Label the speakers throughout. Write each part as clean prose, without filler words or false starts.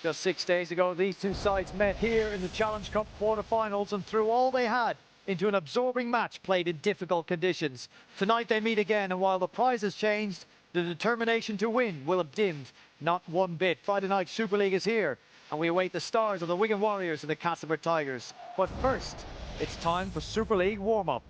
Speaker 1: Just 6 days ago, these two sides met here in the Challenge Cup quarter-finals and threw all they had into an absorbing match played in difficult conditions. Tonight they meet again, and while the prize has changed, the determination to win will have dimmed not one bit. Friday night Super League is here, and we await the stars of the Wigan Warriors and the Castleford Tigers. But first, it's time for Super League warm-up.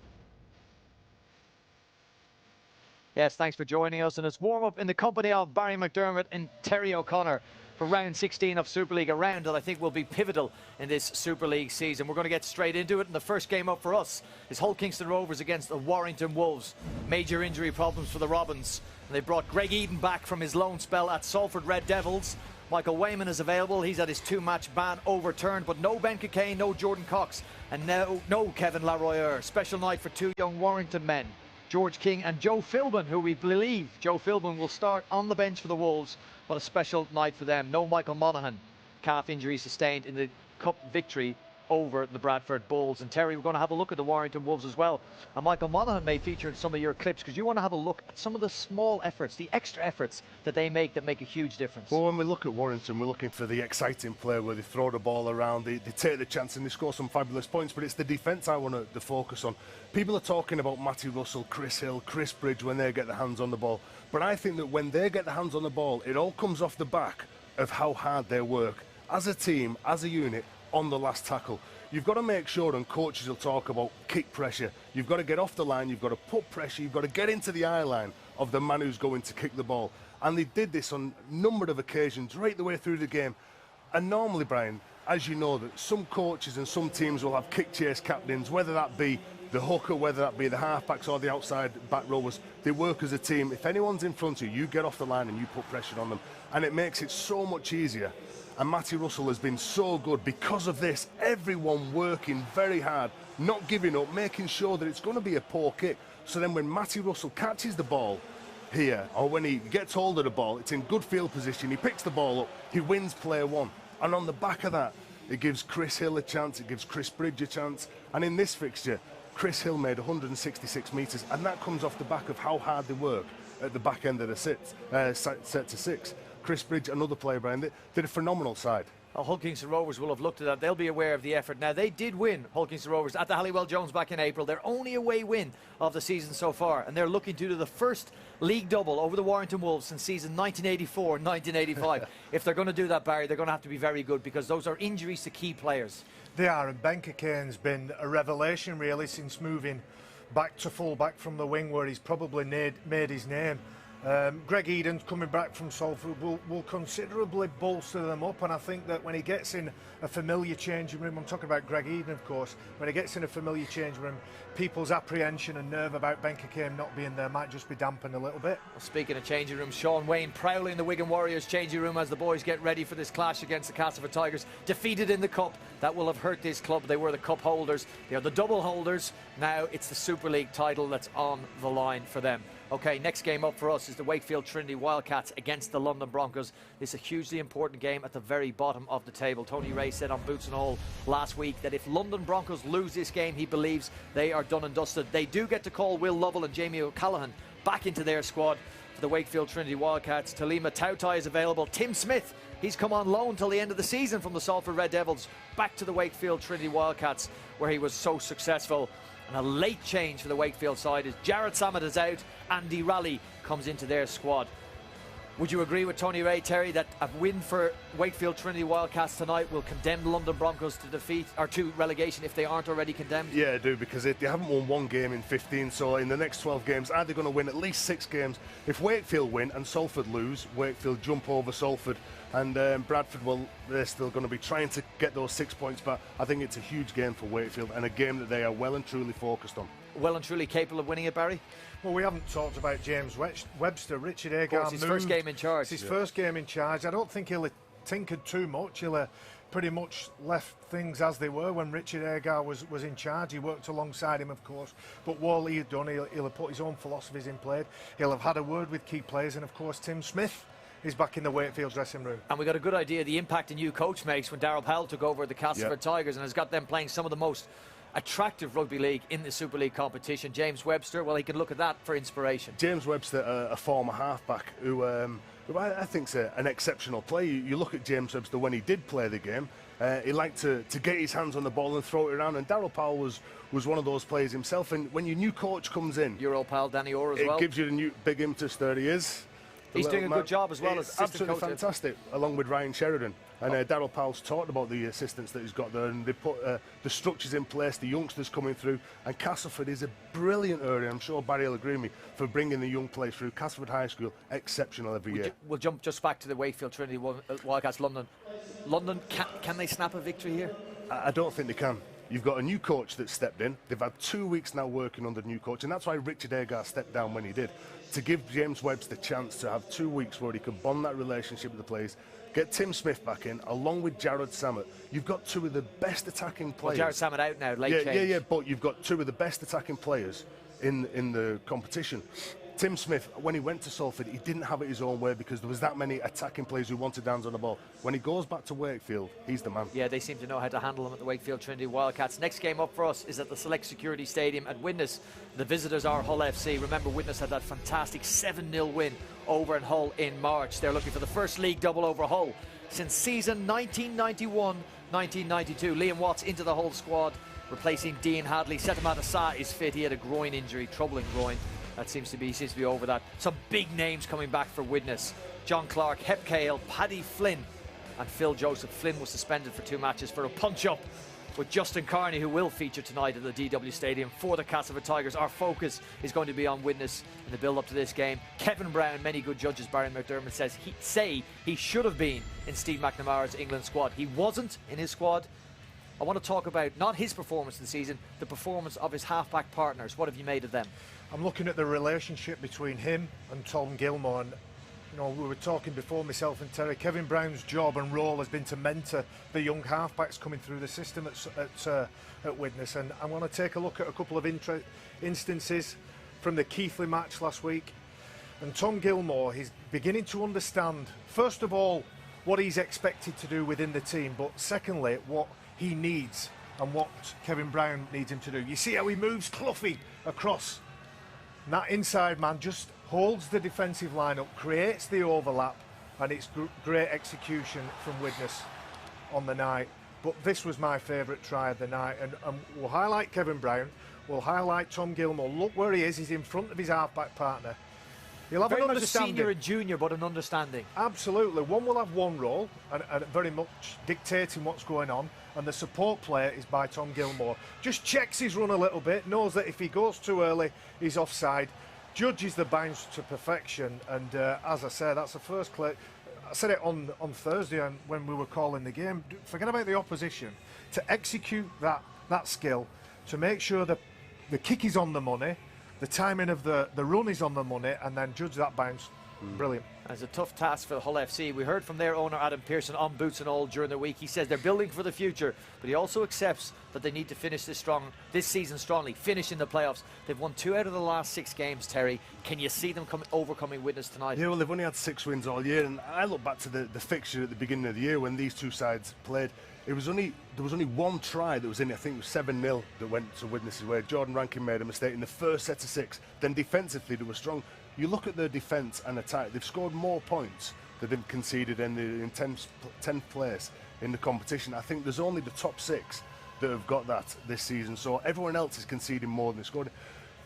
Speaker 1: Yes, thanks for joining us, and it's warm-up in the company of Barry McDermott and Terry O'Connor for round 16 of Super League, a round that I think will be pivotal in this Super League season. We're going to get straight into it, and the first game up for us is Hull Kingston Rovers against the Warrington Wolves. Major injury problems for the Robins, and they brought Greg Eden back from his loan spell at Salford Red Devils. Michael Wayman is available. He's had his two-match ban overturned, but no Ben Cockayne, no Jordan Cox, and no Kevin Laroyeur. Special night for two young Warrington men, George King and Joe Philbin, who we believe Joe Philbin will start on the bench for the Wolves. What a special night for them. No Michael Monaghan, calf injury sustained in the cup victory over the Bradford Bulls. And Terry, we're going to have a look at the Warrington Wolves as well. And Michael Monaghan may feature in some of your clips because you want to have a look at some of the small efforts, the extra efforts that they make that make a huge difference.
Speaker 2: Well, when we look at Warrington, we're looking for the exciting play where they throw the ball around, they take the chance and they score some fabulous points, but it's the defence I want to focus on. People are talking about Matty Russell, Chris Hill, Chris Bridge when they get their hands on the ball, but I think that when they get their hands on the ball, it all comes off the back of how hard they work as a team, as a unit, on the last tackle. You've got to make sure, and coaches will talk about kick pressure, you've got to get off the line, you've got to put pressure, you've got to get into the eye line of the man who's going to kick the ball. And they did this on a number of occasions right the way through the game. And normally, Brian, as you know, that some coaches and some teams will have kick chase captains, whether that be the hooker, whether that be the halfbacks or the outside back rowers. They work as a team. If anyone's in front of you, you get off the line and you put pressure on them. And it makes it so much easier. And Matty Russell has been so good because of this. Everyone working very hard, not giving up, making sure that it's going to be a poor kick. So then when Matty Russell catches the ball here, or when he gets hold of the ball, it's in good field position, he picks the ball up, he wins player one. And on the back of that, it gives Chris Hill a chance, it gives Chris Bridge a chance. And in this fixture, Chris Hill made 166 metres, and that comes off the back of how hard they work at the back end of the set to six. Chris Bridge, another player, Brian, they did a phenomenal side.
Speaker 1: Hull Kingston Rovers will have looked at that. They'll be aware of the effort. Now, they did win, Hull Kingston Rovers, at the Halliwell Jones back in April. Their only away win of the season so far, and they're looking to do the first league double over the Warrington Wolves since season 1984-1985. If they're going to do that, Barry, they're going to have to be very good because those are injuries to key players.
Speaker 3: They are, and Ben Cockayne's been a revelation, really, since moving back to full-back from the wing where he's probably made his name. Greg Eden coming back from Salford will considerably bolster them up, and I think that when he gets in a familiar changing room, I'm talking about Greg Eden of course, when he gets in a familiar changing room, people's apprehension and nerve about Ben Cockayne not being there might just be dampened a little bit.
Speaker 1: Well, speaking of changing rooms, Sean Wayne prowling the Wigan Warriors changing room as the boys get ready for this clash against the Castleford Tigers. Defeated in the cup, that will have hurt this club. They were the cup holders, they are the double holders. Now it's the Super League title that's on the line for them. Okay, next game up for us is the Wakefield Trinity Wildcats against the London Broncos. This is a hugely important game at the very bottom of the table. Tony Ray said on Boots and All last week that if London Broncos lose this game, he believes they are done and dusted. They do get to call Will Lovell and Jamie O'Callaghan back into their squad for the Wakefield Trinity Wildcats. Talima Tautai is available. Tim Smith, he's come on loan till the end of the season from the Salford Red Devils back to the Wakefield Trinity Wildcats where he was so successful. And a late change for the Wakefield side is Jared Samet is out, Andy Raleigh comes into their squad. Would you agree with Tony Ray, Terry, that a win for Wakefield Trinity Wildcats tonight will condemn the London Broncos to defeat or to relegation if they aren't already condemned?
Speaker 2: Yeah, I do, because they haven't won one game in 15, so in the next 12 games, are they going to win at least 6 games? If Wakefield win and Salford lose, Wakefield jump over Salford, and Bradford, well, they're still going to be trying to get those 6 points back. I think it's a huge game for Wakefield and a game that they are well and truly focused on.
Speaker 1: Well and truly capable of winning it, Barry?
Speaker 3: Well, we haven't talked about James Webster. Richard Agar
Speaker 1: moved. His first game in charge.
Speaker 3: It's his first game in charge. I don't think he'll have tinkered too much. He'll have pretty much left things as they were when Richard Agar was in charge. He worked alongside him, of course. But what he'd done, he'll have put his own philosophies in play. He'll have had a word with key players. And, of course, Tim Smith is back in the Wakefield dressing room.
Speaker 1: And we got a good idea of the impact a new coach makes when Darryl Powell took over the Castleford Tigers and has got them playing some of the most attractive rugby league in the Super League competition. James Webster, well, he can look at that for inspiration.
Speaker 2: James Webster, a former halfback who I think it's an exceptional play. You look at James Webster when he did play the game. He liked to get his hands on the ball and throw it around. And Darryl Powell was one of those players himself. And when your new coach comes in,
Speaker 1: your old pal Danny Orr as well,
Speaker 2: it gives you the new big impetus. There he is.
Speaker 1: He's doing a good job as well as assistant
Speaker 2: absolutely
Speaker 1: coach.
Speaker 2: Fantastic, along with Ryan Sheridan. And Darryl Powell's talked about the assistants that he's got there, and they put the structures in place, the youngsters coming through. And Castleford is a brilliant area. I'm sure Barry will agree with me for bringing the young players through. Castleford High School, exceptional every year.
Speaker 1: We'll jump just back to the Wakefield Trinity Wildcats. London, can they snap a victory here?
Speaker 2: I don't think they can. You've got a new coach that stepped in. They've had 2 weeks now working under the new coach, and that's why Richard Agar stepped down when he did, to give James Webster the chance to have 2 weeks where he could bond that relationship with the players, get Tim Smith back in, along with Jared Samet. You've got two of the best attacking players.
Speaker 1: Well, Jared Samet out now, late change.
Speaker 2: Yeah, but you've got two of the best attacking players in the competition. Tim Smith, when he went to Salford, he didn't have it his own way because there was that many attacking players who wanted hands on the ball. When he goes back to Wakefield, he's the man.
Speaker 1: Yeah, they seem to know how to handle him at the Wakefield Trinity Wildcats. Next game up for us is at the Select Security Stadium at Widnes. The visitors are Hull FC. Remember, Widnes had that fantastic 7-0 win over in Hull in March. They're looking for the first league double over Hull since season 1991-1992. Liam Watts into the Hull squad, replacing Dean Hadley. Setamata Sa is fit. He had a groin injury, troubling groin. That seems to be over that. Some big names coming back for Widnes. John Clark, Hep Cale, Paddy Flynn and Phil Joseph. Flynn was suspended for 2 matches for a punch-up with Justin Carney, who will feature tonight at the DW Stadium for the Castleford Tigers. Our focus is going to be on Widnes in the build-up to this game. Kevin Brown, many good judges, Barry McDermott says he should have been in Steve McNamara's England squad. He wasn't in his squad. I want to talk about not his performance in the season, the performance of his half-back partners. What have you made of them?
Speaker 3: I'm looking at the relationship between him and Tom Gilmore, and we were talking before, myself and Terry. Kevin Brown's job and role has been to mentor the young halfbacks coming through the system at Widnes, and I want to take a look at a couple of instances from the Keighley match last week. And Tom Gilmore, he's beginning to understand, first of all, what he's expected to do within the team, but secondly, what he needs and what Kevin Brown needs him to do. You see how he moves Cloughie across. And that inside man just holds the defensive line up, creates the overlap, and it's great execution from Widnes on the night. But this was my favourite try of the night, and we'll highlight Kevin Brown, we'll highlight Tom Gilmore. Look where he is, he's in front of his half-back partner. He'll have
Speaker 1: very
Speaker 3: an
Speaker 1: much
Speaker 3: understanding.
Speaker 1: A senior and junior, but an understanding. Absolutely.
Speaker 3: One will have one role, and very much dictating what's going on, and the support player is by Tom Gilmore. Just checks his run a little bit, knows that if he goes too early, he's offside, judges the bounce to perfection, and as I said, that's the first clip. I said it on Thursday when we were calling the game. Forget about the opposition. To execute that skill, to make sure that the kick is on the money, the timing of the run is on the money, and then judge that bounce. Brilliant.
Speaker 1: It's a tough task for the Hull FC. We heard from their owner Adam Pearson on Boots and All during the week. He says they're building for the future, but he also accepts that they need to finish this season strongly, finish in the playoffs. They've won 2 out of the last 6 games, Terry. Can you see them overcoming Widnes tonight?
Speaker 2: Yeah, well, they've only had 6 wins all year, and I look back to the fixture at the beginning of the year when these two sides played. There was only one try that was in it. I think it was 7-0 that went to Widnes' way. Jordan Rankin made a mistake in the first set of 6. Then defensively they were strong. You look at their defence and attack, they've scored more points than they've conceded in 10th place in the competition. I think there's only the top 6 that have got that this season, so everyone else is conceding more than they scored.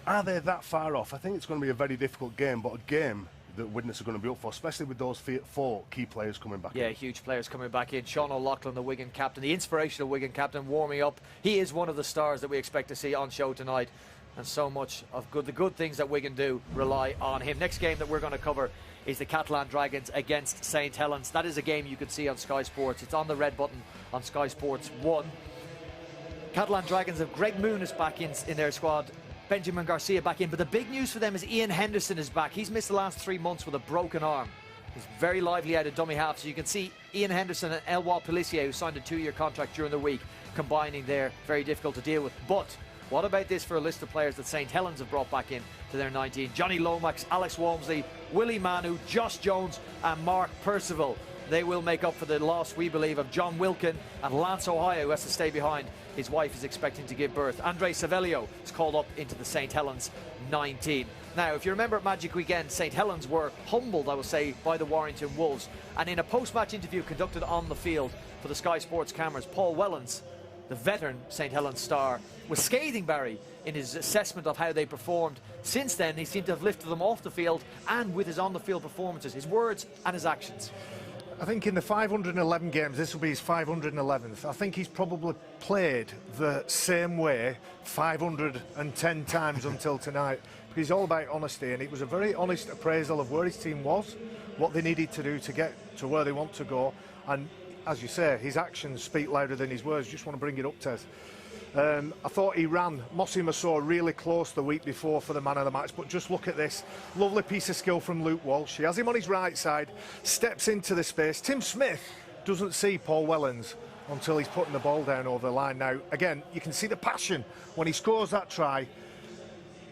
Speaker 2: Are they that far off? I think it's going to be a very difficult game, but a game that Widnes are going to be up for, especially with those 4 key players coming back in.
Speaker 1: Yeah, huge players coming back in. Sean O'Loughlin, the Wigan captain, the inspirational Wigan captain, warming up. He is one of the stars that we expect to see on show tonight. And so much of the good things that Wigan do rely on him. Next game that we're going to cover is the Catalan Dragons against St Helens. That is a game you can see on Sky Sports. It's on the red button on Sky Sports 1. Catalan Dragons have Greg Muniz back in their squad. Benjamin Garcia back in. But the big news for them is Ian Henderson is back. He's missed the last 3 months with a broken arm. He's very lively out of dummy half. So you can see Ian Henderson and Elwal Pelissier, who signed a 2-year contract during the week, combining there. Very difficult to deal with. But what about this for a list of players that St Helens have brought back in to their 19? Johnny Lomax, Alex Walmsley, Willie Manu, Josh Jones and Mark Percival. They will make up for the loss, we believe, of John Wilkin and Lance Ohio, who has to stay behind. His wife is expecting to give birth. Andre Savelio is called up into the St. Helens 19. Now, if you remember at Magic Weekend, St. Helens were humbled, I will say, by the Warrington Wolves. And in a post-match interview conducted on the field for the Sky Sports cameras, Paul Wellens, the veteran St. Helens star, was scathing Barry in his assessment of how they performed. Since then, he seemed to have lifted them off the field and with his on-the-field performances, his words and his actions.
Speaker 3: I think in the 511 games, this will be his 511th. I think he's probably played the same way 510 times until tonight. He's all about honesty, and it was a very honest appraisal of where his team was, what they needed to do to get to where they want to go, and as you say, his actions speak louder than his words. Just want to bring it up, Tez. I thought he ran Mossy Massor really close the week before for the man of the match, but just look at this lovely piece of skill from Luke Walsh. He has him on his right side, steps into the space. Tim Smith doesn't see Paul Wellens until he's putting the ball down over the line. Now, again, you can see the passion when he scores that try.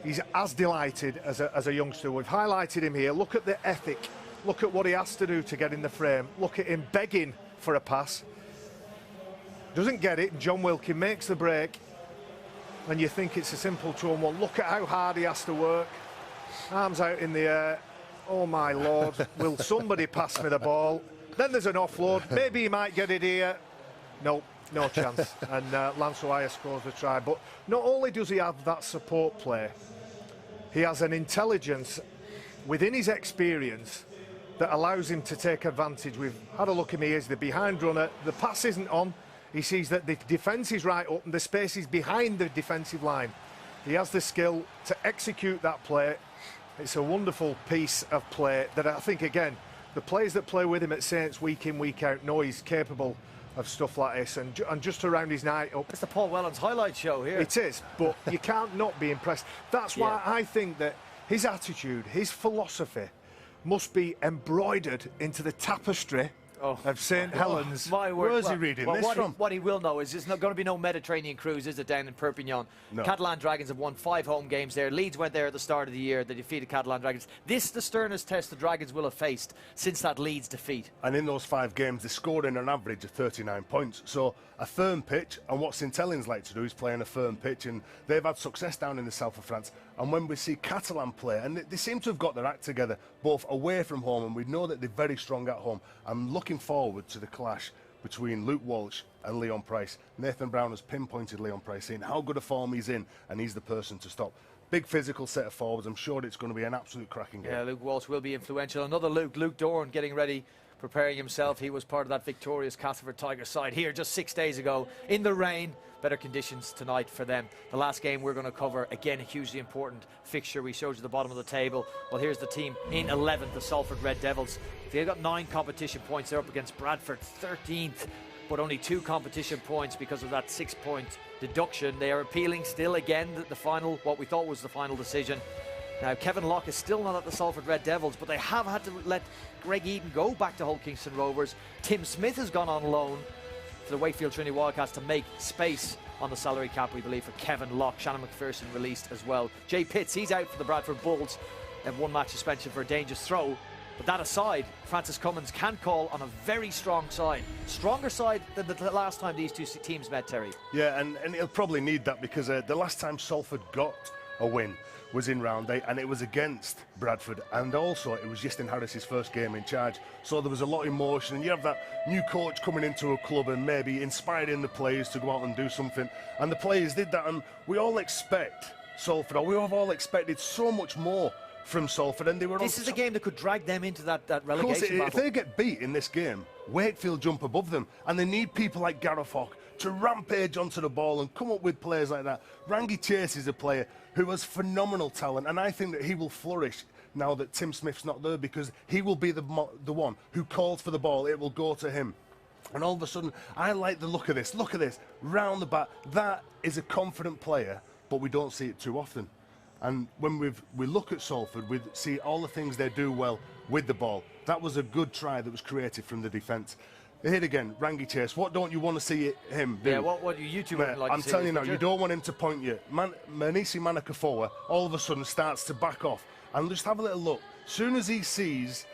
Speaker 3: He's as delighted as a youngster. We've highlighted him here. Look at the ethic. Look at what he has to do to get in the frame. Look at him begging for a pass. Doesn't get it. John Wilkin makes the break. And you think it's a simple 2-on-1. Look at how hard he has to work. Arms out in the air. Oh, my Lord. Will somebody pass me the ball? Then there's an offload. Maybe he might get it here. Nope. No chance. And Lance O'Hire scores the try. But not only does he have that support play, he has an intelligence within his experience that allows him to take advantage. We've had a look at him. He is the behind runner. The pass isn't on. He sees that the defence is right up and the space is behind the defensive line. He has the skill to execute that play. It's a wonderful piece of play that I think, again, the players that play with him at Saints week in, week out know he's capable of stuff like this, and just to round his night up.
Speaker 1: It's the Paul Wellens highlight show here.
Speaker 3: It is, but you can't not be impressed. That's why I think that his attitude, his philosophy must be embroidered into the tapestry of St. Helens.
Speaker 1: My word.
Speaker 2: Where's he reading this from?
Speaker 1: What he will know is there's not going to be no Mediterranean cruise, is it, down in Perpignan?
Speaker 2: No.
Speaker 1: Catalan Dragons have won 5 home games there. Leeds went there at the start of the year. They defeated Catalan Dragons. This is the sternest test the Dragons will have faced since that Leeds defeat.
Speaker 2: And in those 5 games, they scored in an average of 39 points. So a firm pitch, and what St. Helens like to do is play on a firm pitch, and they've had success down in the south of France. And when we see Catalan play, and they seem to have got their act together, both away from home, and we know that they're very strong at home. I'm looking forward to the clash between Luke Walsh and Leon Price. Nathan Brown has pinpointed Leon Price, saying how good a form he's in, and he's the person to stop. Big physical set of forwards. I'm sure it's going to be an absolute cracking game.
Speaker 1: Yeah, Luke Walsh will be influential. Another Luke Dorn getting ready, preparing himself. He was part of that victorious Castleford Tigers side here just 6 days ago in the rain. Better conditions tonight for them. The last game we're going to cover, again, a hugely important fixture. We showed you the bottom of the table. Well, here's the team in 11th, the Salford Red Devils. They've got 9 competition points. They're up against Bradford, 13th, but only 2 competition points because of that 6-point deduction. They are appealing still again the final, what we thought was the final decision. Now, Kevin Locke is still not at the Salford Red Devils, but they have had to let Greg Eden go back to Hull Kingston Rovers. Tim Smith has gone on loan to the Wakefield Trinity Wildcats to make space on the salary cap, we believe, for Kevin Locke. Shannon McPherson released as well. Jay Pitts, he's out for the Bradford Bulls. They have 1 match suspension for a dangerous throw. But that aside, Francis Cummins can call on a very strong side. Stronger side than the last time these two teams met, Terry.
Speaker 2: Yeah, and he'll probably need that because the last time Salford got a win was in round 8, and it was against Bradford, and also it was Justin Harris's first game in charge, so there was a lot of emotion, and you have that new coach coming into a club and maybe inspiring the players to go out and do something, and the players did that, and we all expect Salford, or we have all expected so much more from Salford, and they were.
Speaker 1: This is a game that could drag them into that relegation battle.
Speaker 2: If they get beat in this game, Wakefield jump above them, and they need people like Gareth Hock to rampage onto the ball and come up with players like that. Rangi Chase is a player who has phenomenal talent, and I think that he will flourish now that Tim Smith's not there, because he will be the one who calls for the ball. It will go to him. And all of a sudden, I like the look of this. Look at this, round the back. That is a confident player, but we don't see it too often. And when we look at Salford, we see all the things they do well with the ball. That was a good try that was created from the defence. Hit again, Rangi Chase. What don't you want to see him do?
Speaker 1: Yeah, what you two wouldn't like
Speaker 2: I'm
Speaker 1: to see.
Speaker 2: telling you now, you don't want him to point you. Manisi Manakafoa all of a sudden starts to back off. And just have a little look. As soon as he sees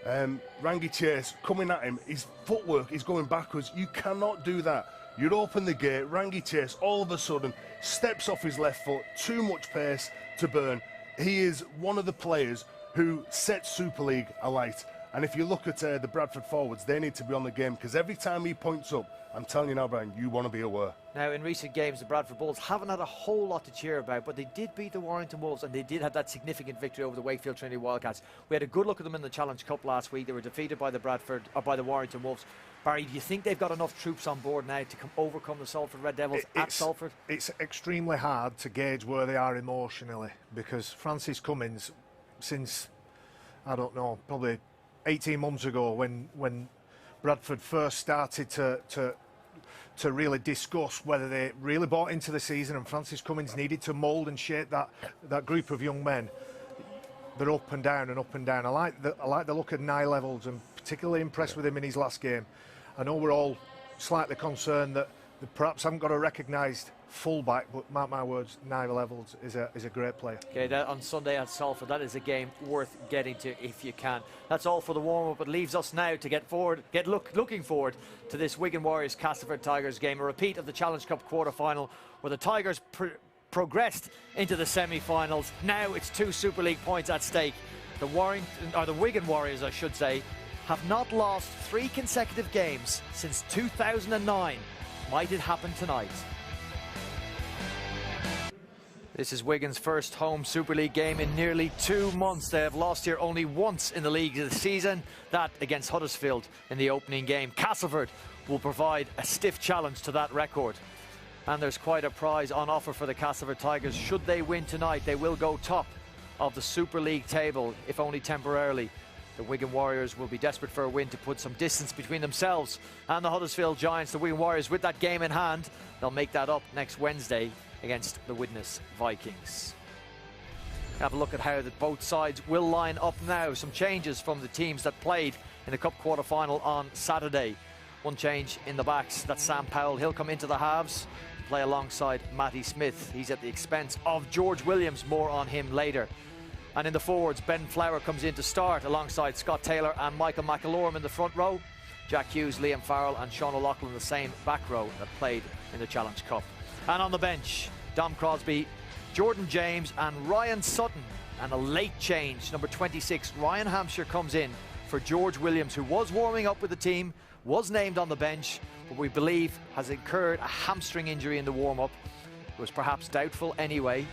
Speaker 2: Rangi Chase coming at him, his footwork is going backwards. You cannot do that. You'd open the gate, Rangi Chase all of a sudden steps off his left foot, too much pace to burn. He is one of the players who sets Super League alight. And if you look at the Bradford forwards, they need to be on the game, because every time he points up, I'm telling you now, Brian, you want to be aware.
Speaker 1: Now, in recent games, the Bradford Bulls haven't had a whole lot to cheer about, but they did beat the Warrington Wolves, and they did have that significant victory over the Wakefield Trinity Wildcats. We had a good look at them in the Challenge Cup last week. They were defeated by the Warrington Wolves. Barry, do you think they've got enough troops on board now to overcome the Salford Red Devils at Salford?
Speaker 3: It's extremely hard to gauge where they are emotionally, because Francis Cummins, since, I don't know, probably 18 months ago, when Bradford first started to really discuss whether they really bought into the season, and Francis Cummins needed to mould and shape that group of young men. They're up and down and up and down. I like the look at Nye Levels, and particularly impressed with him in his last game. I know we're all slightly concerned that they perhaps haven't got a recognised fullback, but mark my words, Nye Levels is a great player.
Speaker 1: Okay, that on Sunday at Salford, that is a game worth getting to if you can. That's all for the warm-up. It leaves us now to looking forward to this Wigan Warriors Castleford Tigers game, a repeat of the Challenge Cup quarter-final where the Tigers progressed into the semi-finals. Now it's 2 Super League points at stake. The Wigan Warriors, I should say, have not lost 3 consecutive games since 2009. Might it happen tonight? This is Wigan's first home Super League game in nearly 2 months. They have lost here only once in the league this season, that against Huddersfield in the opening game. Castleford will provide a stiff challenge to that record. And there's quite a prize on offer for the Castleford Tigers. Should they win tonight, they will go top of the Super League table, if only temporarily. The Wigan Warriors will be desperate for a win to put some distance between themselves and the Huddersfield Giants. The Wigan Warriors, with that game in hand, they'll make that up next Wednesday against the Widnes Vikings. Have a look at how both sides will line up now. Some changes from the teams that played in the Cup quarter-final on Saturday. One change in the backs, that's Sam Powell. He'll come into the halves, play alongside Matty Smith. He's at the expense of George Williams. More on him later. And in the forwards, Ben Flower comes in to start alongside Scott Taylor and Michael McAlorum in the front row. Jack Hughes, Liam Farrell and Sean O'Loughlin the same back row that played in the Challenge Cup. And on the bench, Dom Crosby, Jordan James and Ryan Sutton. And a late change, number 26, Ryan Hampshire comes in for George Williams, who was warming up with the team, was named on the bench, but we believe has incurred a hamstring injury in the warm-up. It was perhaps doubtful anyway.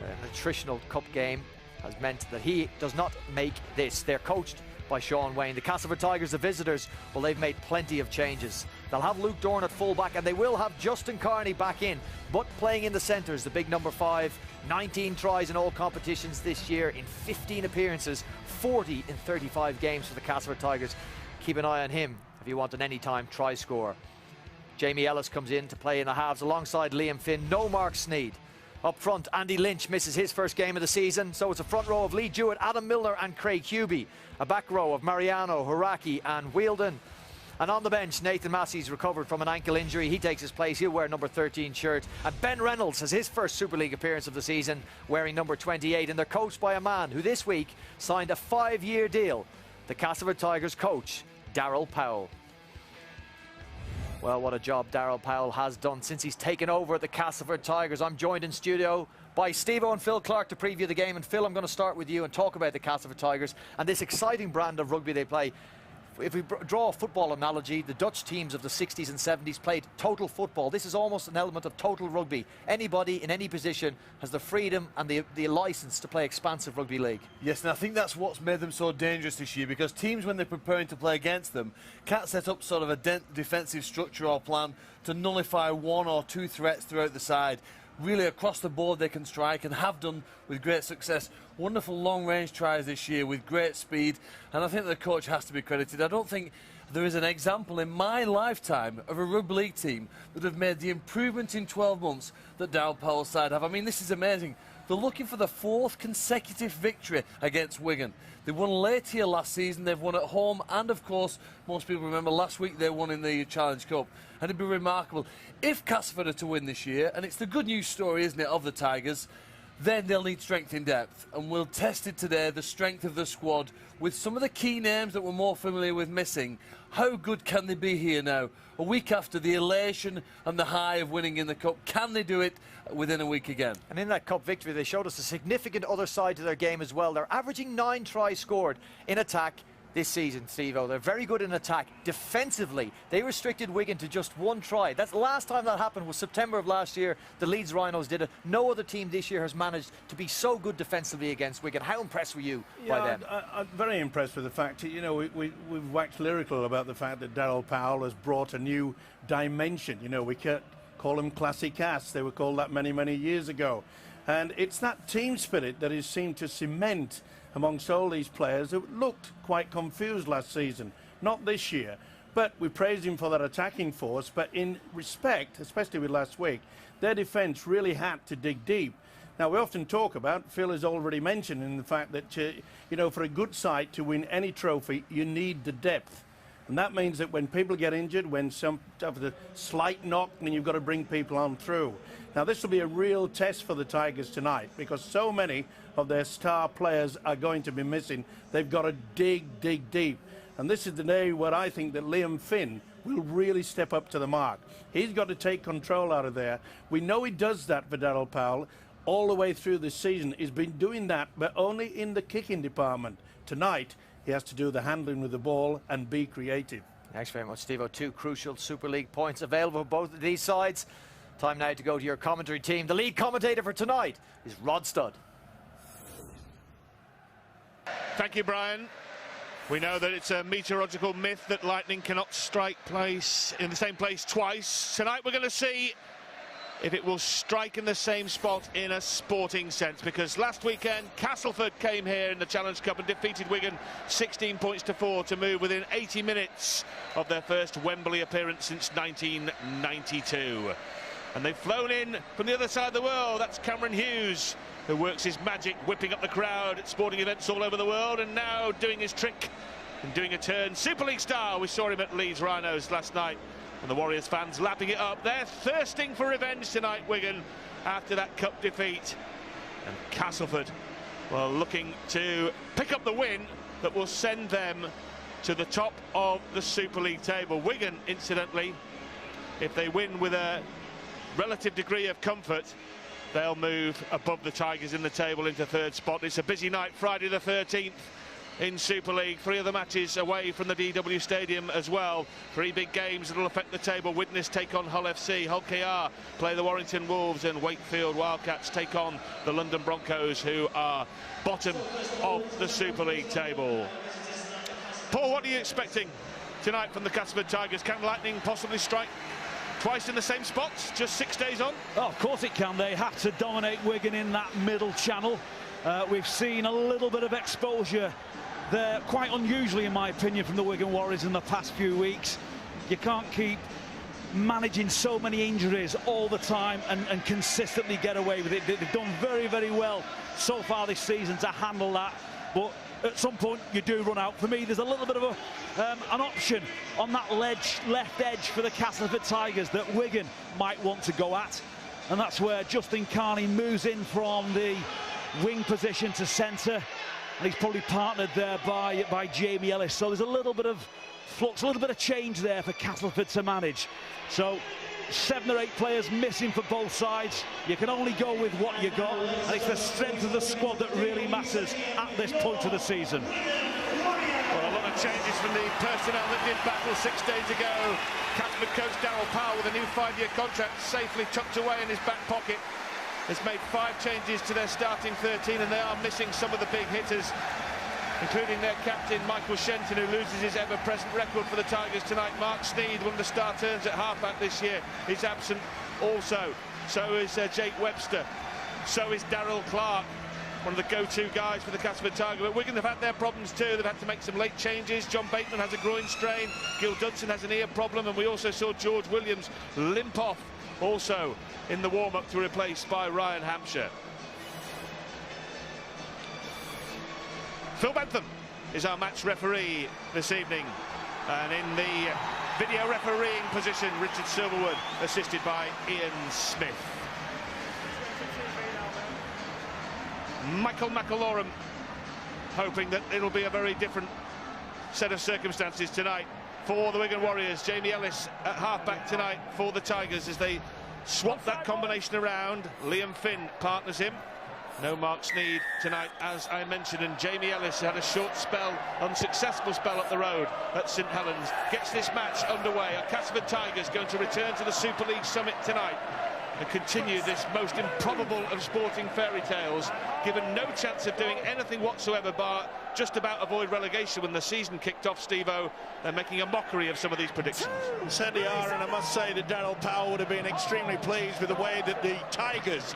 Speaker 1: An attritional cup game has meant that he does not make this. They're coached by Sean Wayne. The Castleford Tigers, the visitors, well, they've made plenty of changes. They'll have Luke Dorn at full-back, and they will have Justin Carney back in, but playing in the centres, the big number 5, 19 tries in all competitions this year in 15 appearances, 40 in 35 games for the Castleford Tigers. Keep an eye on him if you want an anytime try scorer. Jamie Ellis comes in to play in the halves alongside Liam Finn. No Mark Sneed. Up front, Andy Lynch misses his first game of the season, so it's a front row of Lee Jewett, Adam Milner and Craig Hubie. A back row of Mariano, Haraki and Wheeldon. And on the bench, Nathan Massey's recovered from an ankle injury. He takes his place. He'll wear number 13 shirt. And Ben Reynolds has his first Super League appearance of the season, wearing number 28. And they're coached by a man who this week signed a 5-year deal. The Castleford Tigers coach, Darryl Powell. Well, what a job Darryl Powell has done since he's taken over the Castleford Tigers. I'm joined in studio by Steve-O and Phil Clark to preview the game. And Phil, I'm going to start with you and talk about the Castleford Tigers and this exciting brand of rugby they play. If we draw a football analogy, the Dutch teams of the 60s and 70s played total football. This is almost an element of total rugby. Anybody in any position has the freedom and the license to play expansive rugby league.
Speaker 4: Yes, and I think that's what's made them so dangerous this year, because teams, when they're preparing to play against them, can't set up sort of a defensive structure or plan to nullify 1 or 2 threats throughout the side. Really, across the board, they can strike and have done with great success. Wonderful long-range tries this year with great speed, and I think the coach has to be credited. I don't think there is an example in my lifetime of a rugby league team that have made the improvement in 12 months that Darryl Powell's side have. I mean, this is amazing. They're looking for the 4th consecutive victory against Wigan. They won late here last season, they've won at home, and of course, most people remember last week they won in the Challenge Cup. And it'd be remarkable if Castleford are to win this year, and it's the good news story, isn't it, of the Tigers. then they'll need strength in depth. And we'll test it today, the strength of the squad, with some of the key names that we're more familiar with missing. How good can they be here now? A week after the elation and the high of winning in the Cup, can they do it within a week again?
Speaker 1: And in that Cup victory, they showed us a significant other side to their game as well. They're averaging 9 tries scored in attack this season, Steve-O. They're very good in attack. Defensively, they restricted Wigan to just 1 try. That's the last time that happened was September of last year. The Leeds Rhinos did it. No other team this year has managed to be so good defensively against Wigan. How impressed were you by them?
Speaker 5: I'm very impressed with the fact, you know, we've waxed lyrical about the fact that Daryl Powell has brought a new dimension. You know, we can't call them classy cats. They were called that many, many years ago. And it's that team spirit that is seemed to cement amongst all these players who looked quite confused last season. Not this year. But we praised him for that attacking force. But in respect, especially with last week, their defence really had to dig deep. Now, we often talk about, Phil has already mentioned, in the fact that, you know, for a good side to win any trophy, you need the depth. And that means that when people get injured, when some have the slight knock, then you've got to bring people on through. Now, this will be a real test for the Tigers tonight because so many of their star players are going to be missing. They've got to dig deep. And this is the day where I think that Liam Finn will really step up to the mark. He's got to take control out of there. We know he does that for Daryl Powell all the way through this season. He's been doing that, but only in the kicking department. Tonight, he has to do the handling with the ball and be creative.
Speaker 1: Thanks very much, Steve-O. 2 crucial Super League points available for both of these sides. Time now to go to your commentary team. The lead commentator for tonight is Rod Studd.
Speaker 6: Thank you, Brian. We know that it's a meteorological myth that lightning cannot strike place in the same place twice. Tonight we're going to see if it will strike in the same spot in a sporting sense, because last weekend Castleford came here in the Challenge Cup and defeated Wigan 16 points to 4 to move within 80 minutes of their first Wembley appearance since 1992. And they've flown in from the other side of the world. That's Cameron Hughes, who works his magic whipping up the crowd at sporting events all over the world, and now doing his trick and doing a turn Super League style. We saw him at Leeds Rhinos last night, and the Warriors fans lapping it up. They're thirsting for revenge tonight, Wigan, after that cup defeat. And Castleford, well, looking to pick up the win that will send them to the top of the Super League table. Wigan, incidentally, if they win with a relative degree of comfort, they'll move above the Tigers in the table into 3rd spot. It's a busy night, Friday the 13th in Super League. 3 of the matches away from the DW Stadium as well. 3 big games that will affect the table. Widnes take on Hull FC, Hull KR play the Warrington Wolves, and Wakefield Wildcats take on the London Broncos, who are bottom of the Super League table. Paul, what are you expecting tonight from the Castleford Tigers? Can lightning possibly strike twice in the same spots, just 6 days on?
Speaker 7: Oh, of course it can. They have to dominate Wigan in that middle channel. We've seen a little bit of exposure there, quite unusually in my opinion, from the Wigan Warriors in the past few weeks. You can't keep managing so many injuries all the time and consistently get away with it. They've done very, very well so far this season to handle that, but at some point you do run out. For me, there's a little bit of an option on that left edge for the Castleford Tigers that Wigan might want to go at, and that's where Justin Carney moves in from the wing position to centre, and he's probably partnered there by Jamie Ellis. So there's a little bit of flux, a little bit of change there for Castleford to manage. So 7 or 8 players missing for both sides. You can only go with what you got, and it's the strength of the squad that really matters at this point of the season.
Speaker 6: Well, a lot of changes from the personnel that did battle 6 days ago. Castleford coach Daryl Powell, with a new 5-year contract safely tucked away in his back pocket, has made 5 changes to their starting 13, and they are missing some of the big hitters, including their captain Michael Shenton, who loses his ever-present record for the Tigers tonight. Mark Sneed, one of the star turns at halfback this year, is absent also. So is Jake Webster. So is Darryl Clark, one of the go-to guys for the Castleford Tigers. But Wigan have had their problems too. They've had to make some late changes. John Bateman has a groin strain. Gil Dudson has an ear problem, and we also saw George Williams limp off also in the warm-up to replace by Ryan Hampshire. Phil Bentham is our match referee this evening, and in the video refereeing position, Richard Silverwood, assisted by Ian Smith. Michael McAlorum hoping that it'll be a very different set of circumstances tonight for the Wigan Warriors. Jamie Ellis at half-back tonight for the Tigers as they swap that combination around. Liam Finn partners him. No Mark Sneed tonight, as I mentioned, and Jamie Ellis had a short spell, unsuccessful spell up the road at St Helens. Gets this match underway. Our Castleford Tigers going to return to the Super League summit tonight and continue this most improbable of sporting fairy tales, given no chance of doing anything whatsoever bar just about avoid relegation when the season kicked off. Steve-O, they're making a mockery of some of these predictions.
Speaker 5: Certainly are, and I must say that Daryl Powell would have been extremely pleased with the way that the Tigers,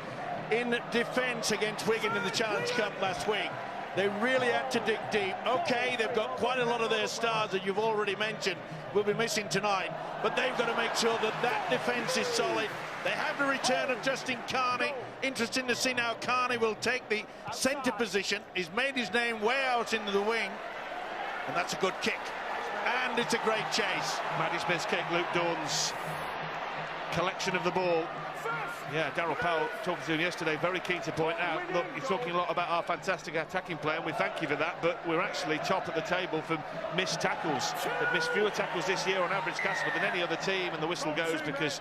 Speaker 5: in defence against Wigan in the Challenge Cup last week, they really had to dig deep. Okay, they've got quite a lot of their stars that you've already mentioned will be missing tonight, but they've got to make sure that that defence is solid. They have the return of Justin Carney. Interesting to see now Carney will take the centre position. He's made his name way out into the wing, and that's a good kick. And it's a great chase.
Speaker 6: Matty Smith's kick, Luke Dawn's collection of the ball. Yeah, Daryl Powell, talking to him yesterday, very keen to point out, look, you're talking a lot about our fantastic attacking play, and we thank you for that, but we're actually top at the table for missed tackles. They've missed fewer tackles this year on average, Castleford, than any other team, and the whistle goes because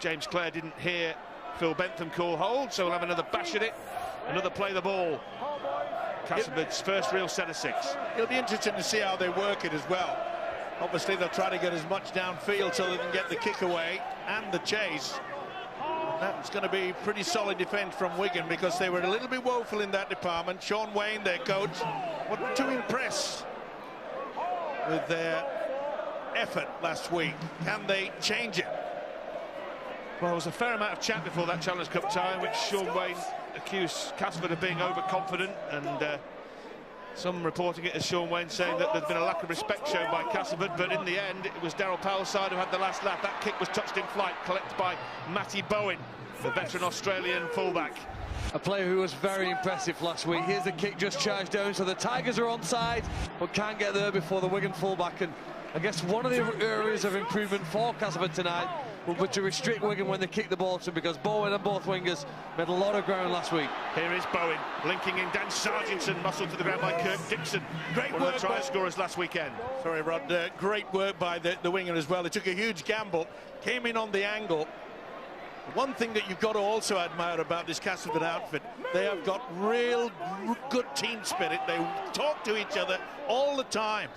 Speaker 6: James Clare didn't hear Phil Bentham call hold, so we'll have another bash at it, another play the ball. Castleford's first real set of 6.
Speaker 5: It'll be interesting to see how they work it as well. Obviously, they'll try to get as much downfield so they can get the kick away and the chase. That's going to be pretty solid defence from Wigan because they were a little bit woeful in that department. Sean Wayne, their coach, wasn't too impressed with their effort last week. Can they change it?
Speaker 6: Well, there was a fair amount of chat before that Challenge Cup tie in which Sean Wayne accused Castleford of being overconfident, and some reporting it as Sean Wayne saying that there's been a lack of respect shown by Castleford, but in the end it was Daryl Powell's side who had the last laugh. That kick was touched in flight, collected by Matty Bowen, the veteran Australian fullback.
Speaker 8: A player who was very impressive last week. Here's the kick just charged down, so the Tigers are onside but can't get there before the Wigan fullback. And I guess one of the areas of improvement for Castleford tonight will be to restrict Wigan when they kick the ball to, because Bowen and both wingers made a lot of ground last week.
Speaker 6: Here is Bowen linking in Dan Sargentson, muscled to the ground by Kirk Dixon. Great work, one of the try scorers last weekend.
Speaker 5: Sorry, Rod. Great work by the winger as well. He took a huge gamble, came in on the angle. One thing that you've got to also admire about this Castleford outfit, they have got real good team spirit. They talk to each other all the time.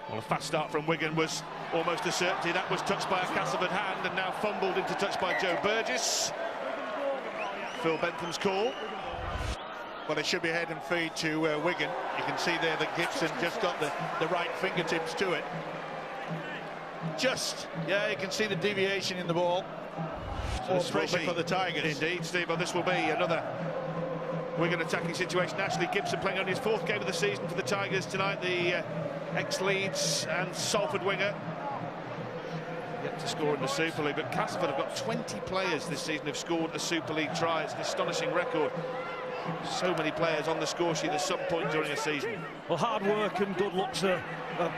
Speaker 6: Well, a fast start from Wigan was almost a certainty. That was touched by a Castleford hand and now fumbled into touch by Joe Burgess. Phil Bentham's call.
Speaker 5: Well, it should be head and feet to Wigan. You can see there that Gibson just got the right fingertips to it. Yeah, you can see the deviation in the ball. So more pressure for the Tigers.
Speaker 6: Indeed, Steve. Well, this will be another Wigan attacking situation. Ashley Gibson playing on his 4th game of the season for the Tigers tonight. The ex-Leeds and Salford winger. Yet to score in the Super League, but Castleford have got 20 players this season who've scored a Super League try. It's an astonishing record. So many players on the score sheet at some point during a season.
Speaker 7: Well, hard work and good luck's a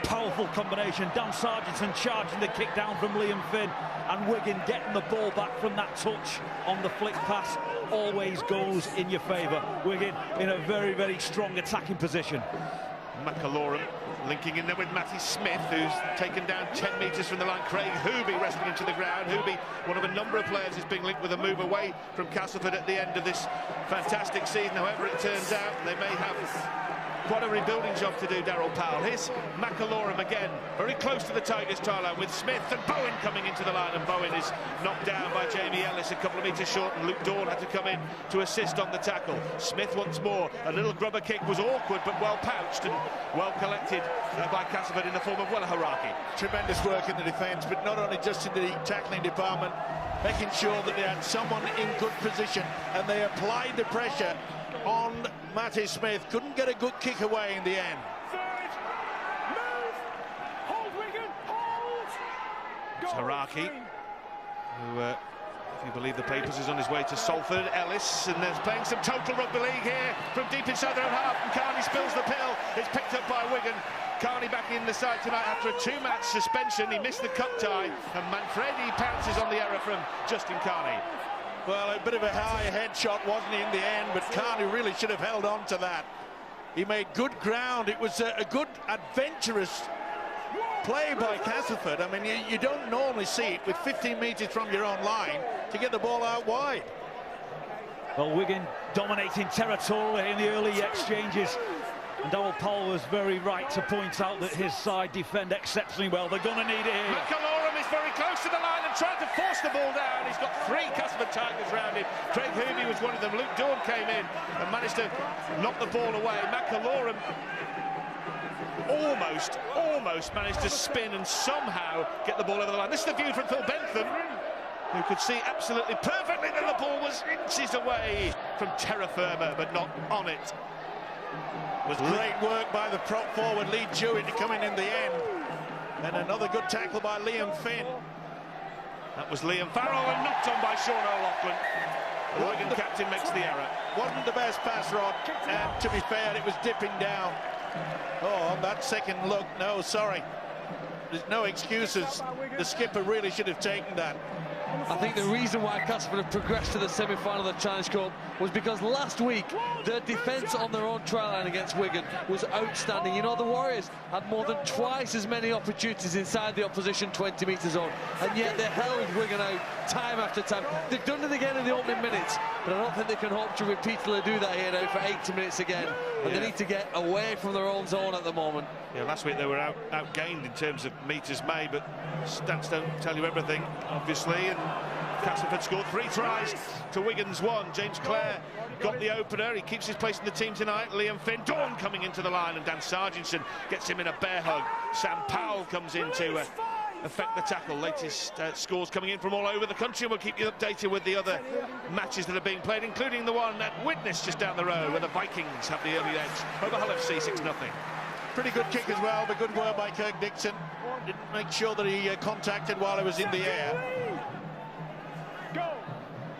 Speaker 7: powerful combination. Dan Sargentson charging the kick down from Liam Finn, and Wigan getting the ball back from that touch on the flick pass always goes in your favour. Wigan in a very, very strong attacking position.
Speaker 6: McAlorum linking in there with Matty Smith, who's taken down 10 metres from the line. Craig Hooby wrestling him to the ground. Hooby, one of a number of players, is being linked with a move away from Castleford at the end of this fantastic season. However it turns out, they may have quite a rebuilding job to do, Daryl Powell. Here's McAlorum again, very close to the Tigers' tie line, with Smith and Bowen coming into the line, and Bowen is knocked down by Jamie Ellis a couple of metres short, and Luke Dawn had to come in to assist on the tackle. Smith once more, a little grubber kick was awkward but well pouched and well collected by Castleford in the form of Haraki.
Speaker 5: Tremendous work in the defence, but not only just in the tackling department, making sure that they had someone in good position, and they applied the pressure on Matty Smith. Couldn't get a good kick away in the end.
Speaker 6: Haraki, who, if you believe the papers, is on his way to Salford. Ellis, and there's playing some total rugby league here from deep inside their own half, and Carney spills the pill. It's picked up by Wigan. Carney back in the side tonight after a 2-match suspension. He missed the cup tie, and Manfredi pounces on the error from Justin Carney.
Speaker 5: Well, a bit of a high headshot, wasn't he, in the end, but Carney really should have held on to that. He made good ground. It was a good, adventurous play by Castleford. I mean, you don't normally see it with 15 metres from your own line to get the ball out wide.
Speaker 7: Well, Wigan dominating territorially in the early exchanges. And Darryl Powell was very right to point out that his side defend exceptionally well. They're going to need it here.
Speaker 6: McAlorum is very close to the line and trying to force the ball down. He's got 3 Castleford Tigers round him. Craig Hoovey was one of them. Luke Dawn came in and managed to knock the ball away. McAlorum almost managed to spin and somehow get the ball over the line. This is the view from Phil Bentham, who could see absolutely perfectly that the ball was inches away from terra firma, but not on it.
Speaker 5: It was great work by the prop forward Lee Jewett to come in the end. And another good tackle by Liam Finn.
Speaker 6: That was Liam Farrell and knocked on by Sean O'Loughlin. The Wigan captain makes the error.
Speaker 5: Wasn't the best pass, Rod, and to be fair, it was dipping down. Oh, on that second look, no, sorry. There's no excuses. The skipper really should have taken that.
Speaker 8: I think the reason why Castleford have progressed to the semi-final of the Challenge Cup was because last week their defence on their own try line against Wigan was outstanding. You know, the Warriors had more than twice as many opportunities inside the opposition 20-metre zone, and yet they held Wigan out time after time. They've done it again in the opening minutes, but I don't think they can hope to repeatedly do that here now for 80 minutes again. And they need to get away from their own zone at the moment.
Speaker 6: Yeah, last week they were outgained in terms of metres made, but stats don't tell you everything, obviously. And Castleford scored 3 tries to Wigan's 1. James Clare got the opener. He keeps his place in the team tonight. Liam Finn, Dawn coming into the line, and Dan Sargentson gets him in a bear hug. Sam Powell comes in to affect the tackle. Latest scores coming in from all over the country, and we'll keep you updated with the other matches that are being played, including the one at Widnes just down the road, where the Vikings have the early edge over Hull FC 6-0.
Speaker 5: Pretty good kick as well, but good work by Kirk Dixon. Didn't make sure that he contacted while he was in the air.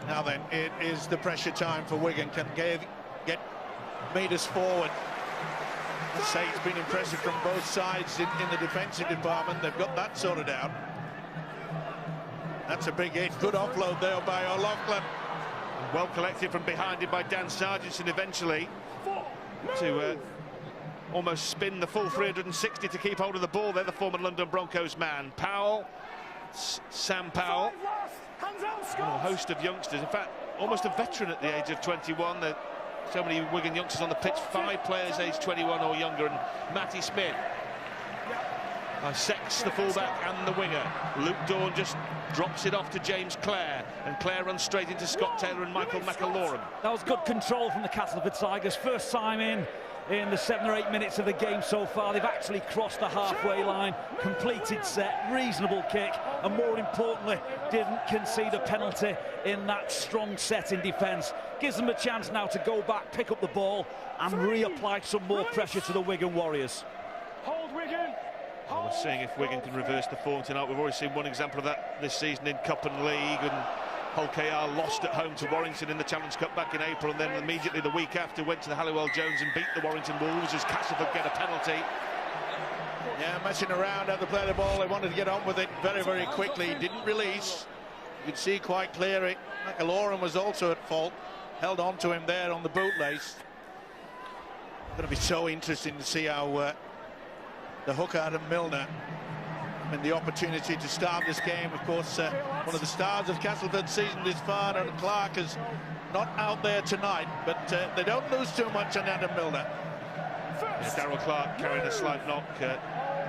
Speaker 5: Now then, it is the pressure time for Wigan. Can get meters forward. I say it's been impressive from both sides in the defensive department. They've got that sorted out. That's a big hit. Good offload there by O'Loughlin.
Speaker 6: Well collected from behind him by Dan Sargentson eventually to almost spin the full 360 to keep hold of the ball there, the former London Broncos man. Powell, Sam Powell, a host of youngsters, in fact almost a veteran at the age of 21. There are so many Wigan youngsters on the pitch, 5 players aged 21 or younger, and Matty Smith dissects the fullback and the winger. Luke Dawn just drops it off to James Clare, and Clare runs straight into Scott Taylor and Michael McAlorum.
Speaker 7: That was good control from the Castleford Tigers. First time in the 7 or 8 minutes of the game so far. They've actually crossed the halfway line, completed set, reasonable kick, and more importantly, didn't concede a penalty in that strong set in defence. Gives them a chance now to go back, pick up the ball, and reapply some more pressure to the Wigan Warriors.
Speaker 6: Hold Wigan. We're seeing if Wigan can reverse the form tonight. We've already seen one example of that this season in Cup and League, and Hull KR lost at home to Warrington in the Challenge Cup back in April, and then immediately the week after went to the Halliwell Jones and beat the Warrington Wolves as Castleford get a penalty.
Speaker 5: Yeah, messing around, had to play the ball. They wanted to get on with it very, very quickly. Didn't release. You could see quite clearly. McAlorum was also at fault. Held on to him there on the bootlace. Going to be so interesting to see how the hooker Adam Milner, and the opportunity to start this game. Of course, one of the stars of Castleford's season this far, and Clark is not out there tonight, but they don't lose too much on Adam Milner.
Speaker 6: Yeah, Darryl Clark carrying a slight knock,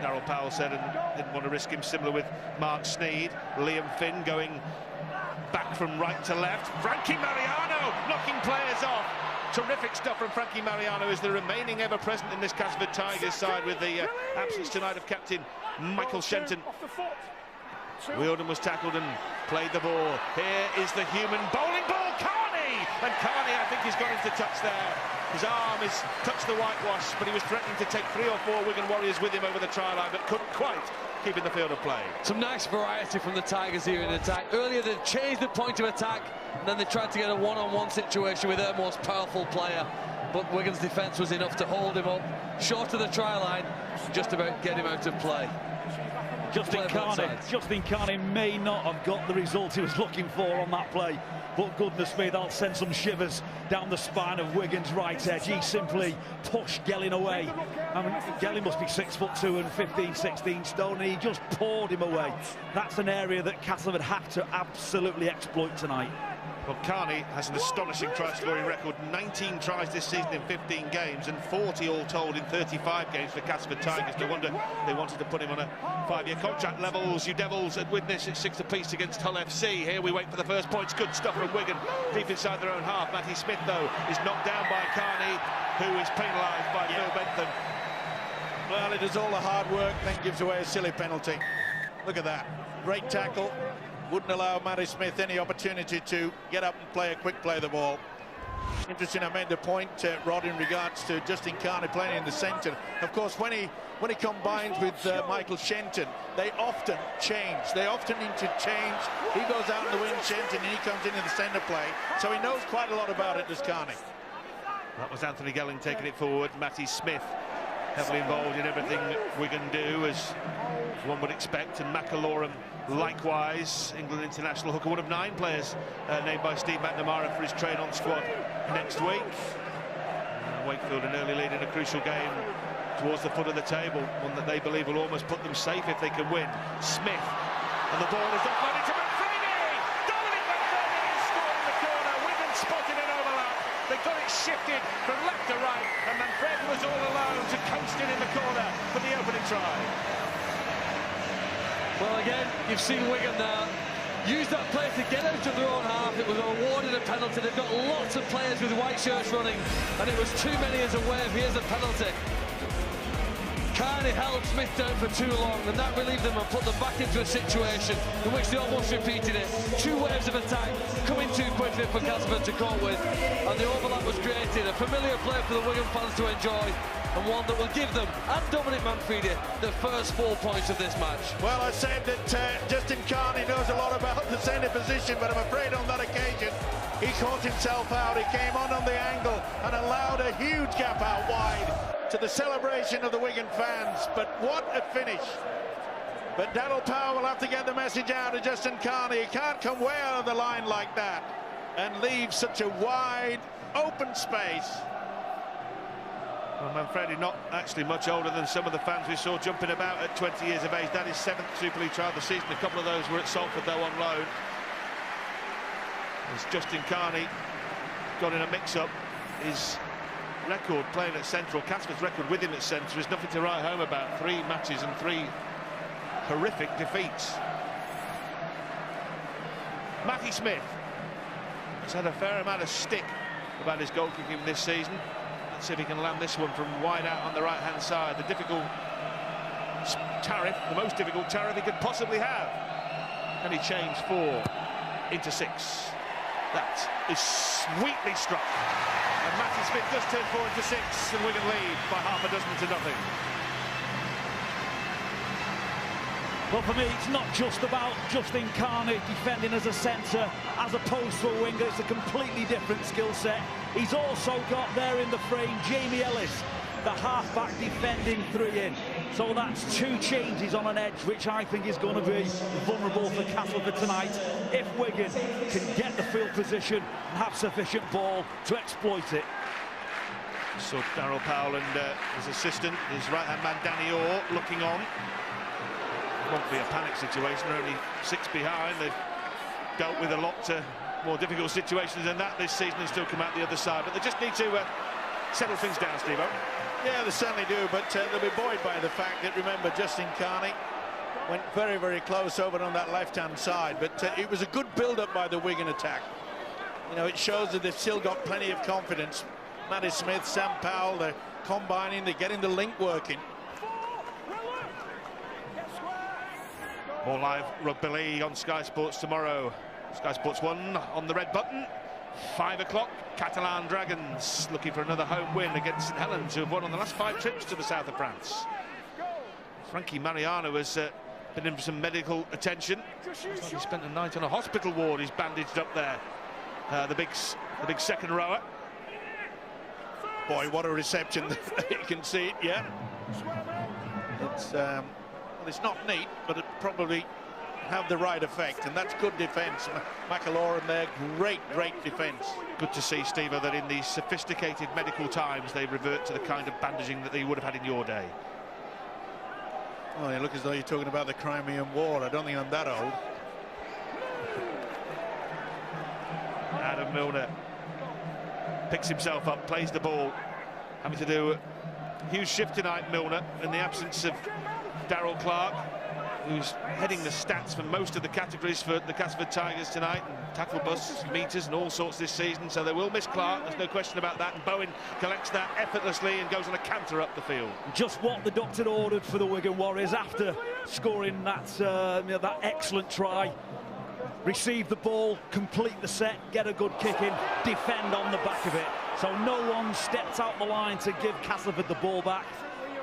Speaker 6: Darryl Powell said, and didn't want to risk him. Similar with Mark Sneed. Liam Finn going back from right to left. Frankie Mariano knocking players off. Terrific stuff from Frankie Mariano, is the remaining ever present in this Castleford Tigers side, with the absence tonight of captain Michael Shenton. Wielden was tackled and played the ball. Here is the human bowling ball, Carney! And Carney, I think, he's got into touch there. His arm has touched the whitewash, but he was threatening to take 3 or 4 Wigan Warriors with him over the try line, but couldn't quite keep in the field of play.
Speaker 8: Some nice variety from the Tigers here in attack. Earlier they changed the point of attack, and then they tried to get a one-on-one situation with their most powerful player, but Wigan's defence was enough to hold him up short of the try line, just about get him out of play.
Speaker 7: Justin Carney may not have got the result he was looking for on that play, but goodness me, that'll send some shivers down the spine of Wigan's right edge. He simply pushed Gelling away. I mean, Gelling must be 6'2" and 15, 16 stone, and he just poured him away. That's an area that Castleford have to absolutely exploit tonight.
Speaker 6: Well, Carney has an astonishing try-scoring record, 19 tries this season in 15 games and 40 all told in 35 games for Castleford Tigers. No wonder they wanted to put him on a 5-year contract. Levels, you Devils at witness, it's 6 apiece against Hull FC. Here we wait for the first points. Good stuff from Wigan, deep inside their own half. Matty Smith, though, is knocked down by Carney, who is penalised by Phil Bentham.
Speaker 5: Well, it does all the hard work, then gives away a silly penalty. Look at that. Great tackle. Wouldn't allow Matty Smith any opportunity to get up and play a quick play of the ball. Interesting, I made the point, Rod, in regards to Justin Carney playing in the centre. Of course, when he combines with Michael Shenton, they often change. They often interchange. He goes out in the wing, Shenton, and he comes into the centre play. So he knows quite a lot about it, does Carney.
Speaker 6: That was Anthony Gelling taking it forward. Matty Smith heavily involved in everything Wigan do, as one would expect, and McAlorum likewise. England international hooker, one of 9 players named by Steve McNamara for his train-on squad next week. Wakefield an early lead in a crucial game towards the foot of the table, one that they believe will almost put them safe if they can win. Smith, and the ball is offloaded to Manfredi! Dominic Manfredi is scoring the corner. Wigan spotted an overlap. They got it shifted from left to right, and Manfredi was all alone to coast it in the corner for the opening try.
Speaker 8: Well, again, you've seen Wigan now use that play to get out of their own half. It was awarded a penalty. They've got lots of players with white shirts running, and it was too many as a wave. Here's a penalty. Carney held Smith down for too long, and that relieved them and put them back into a situation in which they almost repeated it. 2 waves of attack coming too quickly for Castleford to cope with, and the overlap was created. A familiar play for the Wigan fans to enjoy, and one that will give them and Dominic Manfredi the first 4 points of this match.
Speaker 5: Well, I said that Justin Carney knows a lot about the centre position, but I'm afraid on that occasion he caught himself out. He came on the angle and allowed a huge gap out wide to the celebration of the Wigan fans. But what a finish. But Daryl Powell will have to get the message out to Justin Carney. He can't come way out of the line like that and leave such a wide open space.
Speaker 6: Well, Manfredi not actually much older than some of the fans we saw jumping about at 20 years of age. That is 7th Super League trial of the season. A couple of those were at Salford, though, on loan. As Justin Carney got in a mix-up, his record playing at Central, Castleford's record with him at Central, is nothing to write home about. 3 matches and 3 horrific defeats. Matty Smith has had a fair amount of stick about his goal kicking this season. Let's see if he can land this one from wide out on the right-hand side. The difficult tariff, the most difficult tariff he could possibly have. And he changed 4 into 6. That is sweetly struck. And Matty Smith does turn 4 into 6, and Wigan lead by half a dozen to nothing.
Speaker 7: Well, for me, it's not just about Justin Carney defending as a centre as opposed to a winger. It's a completely different skill set. He's also got there in the frame Jamie Ellis, the half-back defending 3 in. So that's 2 changes on an edge, which I think is going to be vulnerable for Castleford tonight if Wigan can get the field position and have sufficient ball to exploit it.
Speaker 6: So Daryl Powell and his assistant, his right-hand man Danny Orr, looking on. It won't be a panic situation. They're only 6 behind. They've dealt with a lot more difficult situations than that this season and still come out the other side. But they just need to settle things down, Steve-O.
Speaker 5: Yeah, they certainly do, but they'll be buoyed by the fact that, remember, Justin Carney went very, very close over on that left-hand side, but it was a good build-up by the Wigan attack. You know, it shows that they've still got plenty of confidence. Matty Smith, Sam Powell, they're combining, they're getting the link working.
Speaker 6: More live rugby league on Sky Sports tomorrow. Sky Sports 1 on the red button. 5 o'clock, Catalan Dragons looking for another home win against St Helens, who have won on the last 5 trips to the south of France. Frankie Mariano has been in for some medical attention. He spent a night on a hospital ward. He's bandaged up there. The big second rower.
Speaker 5: Boy, what a reception. You can see it, yeah. It's, well, it's not neat, but probably have the right effect, and that's good defence. McAloran there, great defence.
Speaker 6: Good to see, Steve, that in these sophisticated medical times they revert to the kind of bandaging that they would have had in your day.
Speaker 5: Oh, you look as though you're talking about the Crimean War. I don't think I'm that old.
Speaker 6: Adam Milner picks himself up, plays the ball, having to do a huge shift tonight, Milner, in the absence of Darryl Clark, who's heading the stats for most of the categories for the Castleford Tigers tonight, and tackle busts, meters and all sorts this season, so they will miss Clark, there's no question about that, and Bowen collects that effortlessly and goes on a canter up the field.
Speaker 7: Just what the doctor ordered for the Wigan Warriors after scoring that, that excellent try. Receive the ball, complete the set, get a good kick in, defend on the back of it. So no one steps out the line to give Castleford the ball back.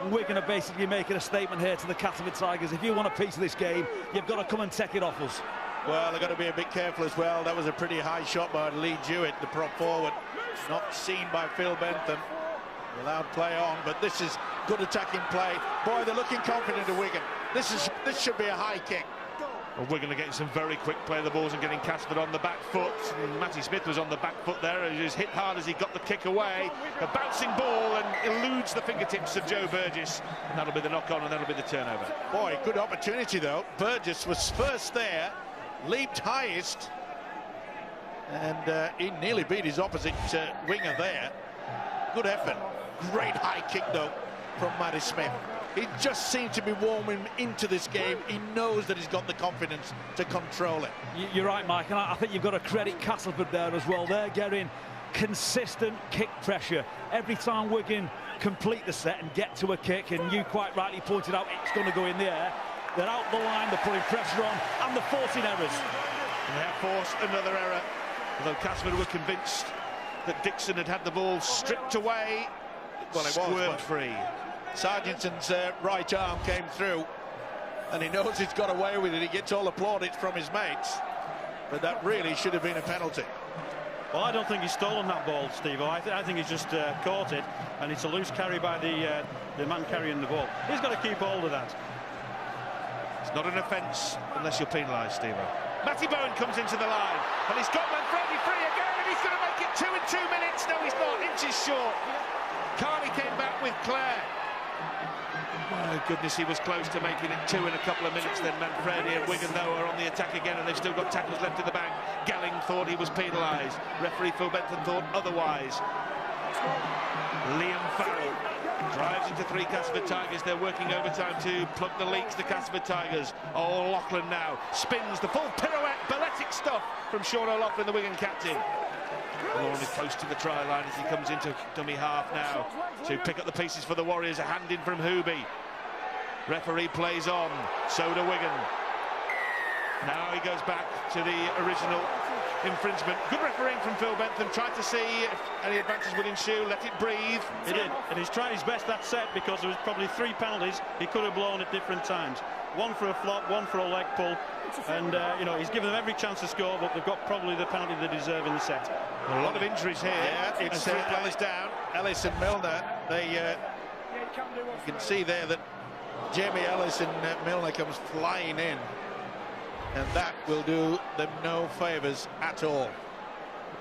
Speaker 7: We're going to basically making a statement here to the Castleford Tigers. If you want a piece of this game, you've got to come and take it off us.
Speaker 5: Well, they've got to be a bit careful as well. That was a pretty high shot by Lee Jewett, the prop forward. Not seen by Phil Bentham. Allowed play on, but this is good attacking play. Boy, they're looking confident of Wigan. This should be a high kick.
Speaker 6: Well, Wigan are getting some very quick play of the balls and getting Castleford on the back foot. And Matty Smith was on the back foot there. He was hit hard as he got the kick away. A bouncing ball and eludes the fingertips of Joe Burgess. And that'll be the knock-on and that'll be the turnover.
Speaker 5: Boy, good opportunity though. Burgess was first there, leaped highest, and he nearly beat his opposite winger there. Good effort. Great high kick though from Matty Smith. He just seemed to be warming into this game. He knows that he's got the confidence to control it.
Speaker 7: You're right, Mike, and I think you've got to credit Castleford there as well. They're getting consistent kick pressure. Every time Wigan complete the set and get to a kick, and you quite rightly pointed out it's going to go in the air, they're out the line, they're putting pressure on, and they're forcing errors.
Speaker 6: And they have forced another error, although Castleford were convinced that Dixon had had the ball stripped away.
Speaker 5: Well, it
Speaker 6: squirmed free.
Speaker 5: Sargent's right arm came through, and he knows he's got away with it. He gets all the plaudits from his mates, but that really should have been a penalty.
Speaker 9: Well, I don't think he's stolen that ball, Steve. I think he's just caught it, and it's a loose carry by the man carrying the ball. He's got to keep hold of that.
Speaker 6: It's not an offence unless you're penalised, Steve. Matty Bowen comes into the line, and he's got Manfredi free again, and he's going to make it 2 in 2 minutes. No, he's not. Inches short. Carney came back with Clare. My goodness, he was close to making it 2 in a couple of minutes. Then Manfredi and Wigan, though, are on the attack again, and they've still got tackles left in the bank. Gelling thought he was penalised. Referee Phil Benton thought otherwise. Liam Farrell drives into 3 Castleford Tigers. They're working overtime to plug the leaks, the Castleford Tigers. O'Loughlin now spins the full pirouette, balletic stuff from Sean O'Loughlin, the Wigan captain. Lorne is close to the try line as he comes into dummy half now to pick up the pieces for the Warriors. A hand in from Hooby. Referee plays on, so do Wigan. Now he goes back to the original infringement. Good refereeing from Phil Bentham. Tried to see if any advances would ensue, let it breathe.
Speaker 9: He did, and he's tried his best that set, because there was probably 3 penalties he could have blown at different times. One for a flop, one for a leg pull, and you know, he's given them every chance to score, but they've got probably the penalty they deserve in the set.
Speaker 6: A lot of injuries here.
Speaker 5: Yeah, it's Ellis down. Ellis and Milner. You can see there that Jamie Ellis and Milner comes flying in, and that will do them no favours at all.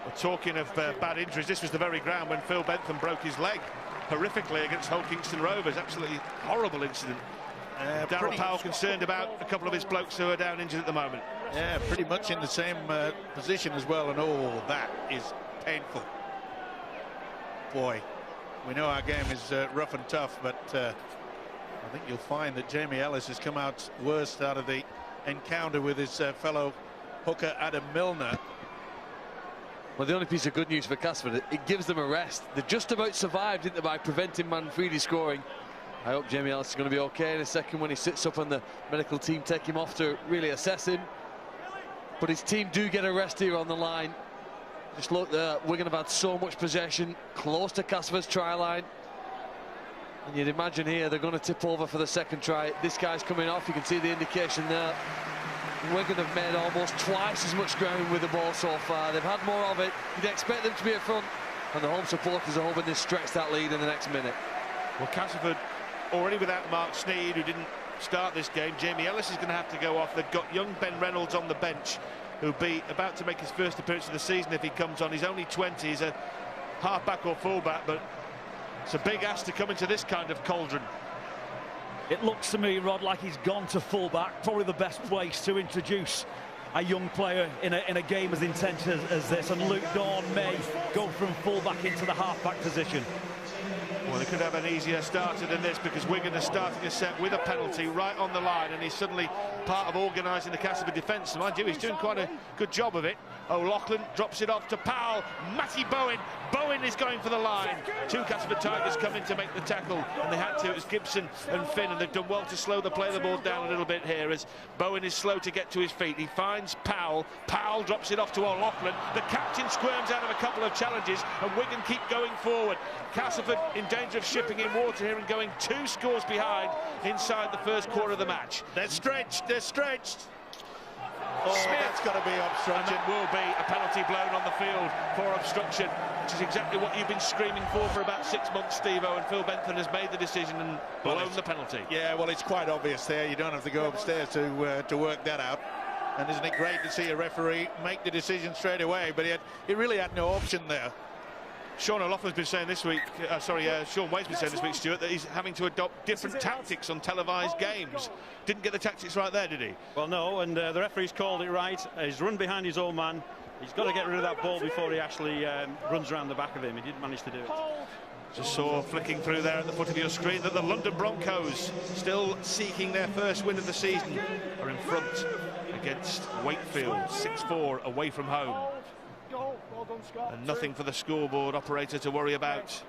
Speaker 6: Well, talking of bad injuries, this was the very ground when Phil Bentham broke his leg horrifically against Hull Kingston Rovers. Absolutely horrible incident. Darryl Powell concerned about a couple of his blokes who are down injured at the moment.
Speaker 5: Yeah, pretty much in the same position as well, and oh, that is painful. Boy, we know our game is rough and tough, but I think you'll find that Jamie Ellis has come out worst out of the encounter with his fellow hooker Adam Milner.
Speaker 8: Well, the only piece of good news for Castleford, it gives them a rest. They just about survived, didn't they, by preventing Manfredi scoring. I hope Jamie Ellis is going to be okay in a second when he sits up and the medical team take him off to really assess him. But his team do get a rest here on the line. Just look there, Wigan have had so much possession, close to Castleford's try line. And you'd imagine here they're going to tip over for the second try. This guy's coming off, you can see the indication there. Wigan have made almost twice as much ground with the ball so far. They've had more of it. You'd expect them to be at front. And the home supporters are hoping to stretch that lead in the next minute.
Speaker 6: Well, Castleford already without Mark Sneed, who didn't start this game. Jamie Ellis is going to have to go off. They've got young Ben Reynolds on the bench, who'll be about to make his first appearance of the season if he comes on. He's only 20. He's a half-back or full-back, but it's a big ask to come into this kind of cauldron.
Speaker 7: It looks to me, Rod, like he's gone to full-back. Probably the best place to introduce a young player in a game as intense as this. And Luke Dawn may go from full-back into the half-back position.
Speaker 6: Well, they could have an easier starter than this, because Wigan is starting a set with a penalty right on the line, and he's suddenly part of organising the Castleford defence. Mind you, he's doing quite a good job of it. O'Loughlin drops it off to Powell. Matty Bowen. Bowen is going for the line. Two Castleford Tigers come in to make the tackle, and they had to. It was Gibson and Finn, and they've done well to slow the play of the ball down a little bit here, as Bowen is slow to get to his feet. He finds Powell. Powell drops it off to O'Loughlin. The captain squirms out of a couple of challenges, and Wigan keep going forward. Castleford in danger of shipping in water here and going 2 scores behind inside the first quarter of the match.
Speaker 5: They're stretched. They're stretched. Oh,
Speaker 6: Smith.
Speaker 5: that's got to be obstruction.
Speaker 6: And that will be a penalty blown on the field for obstruction, which is exactly what you've been screaming for about 6 months, Steve-O, and Phil Bentham has made the decision and blown the penalty.
Speaker 5: Yeah, well, it's quite obvious there. You don't have to go upstairs to work that out. And isn't it great to see a referee make the decision straight away? But he really had no option there.
Speaker 6: Sean O'Loughlin's been saying this week, Sean Wade's been saying this week, Stuart, that he's having to adopt different tactics on televised games. Didn't get the tactics right there, did he?
Speaker 9: Well, no, and the referee's called it right. He's run behind his own man. He's got to get rid of that ball before he actually runs around the back of him. He didn't manage to do it.
Speaker 6: Just saw flicking through there at the foot of your screen that the London Broncos, still seeking their first win of the season, are in front against Wakefield, 6-4 away from home. And nothing for the scoreboard operator to worry about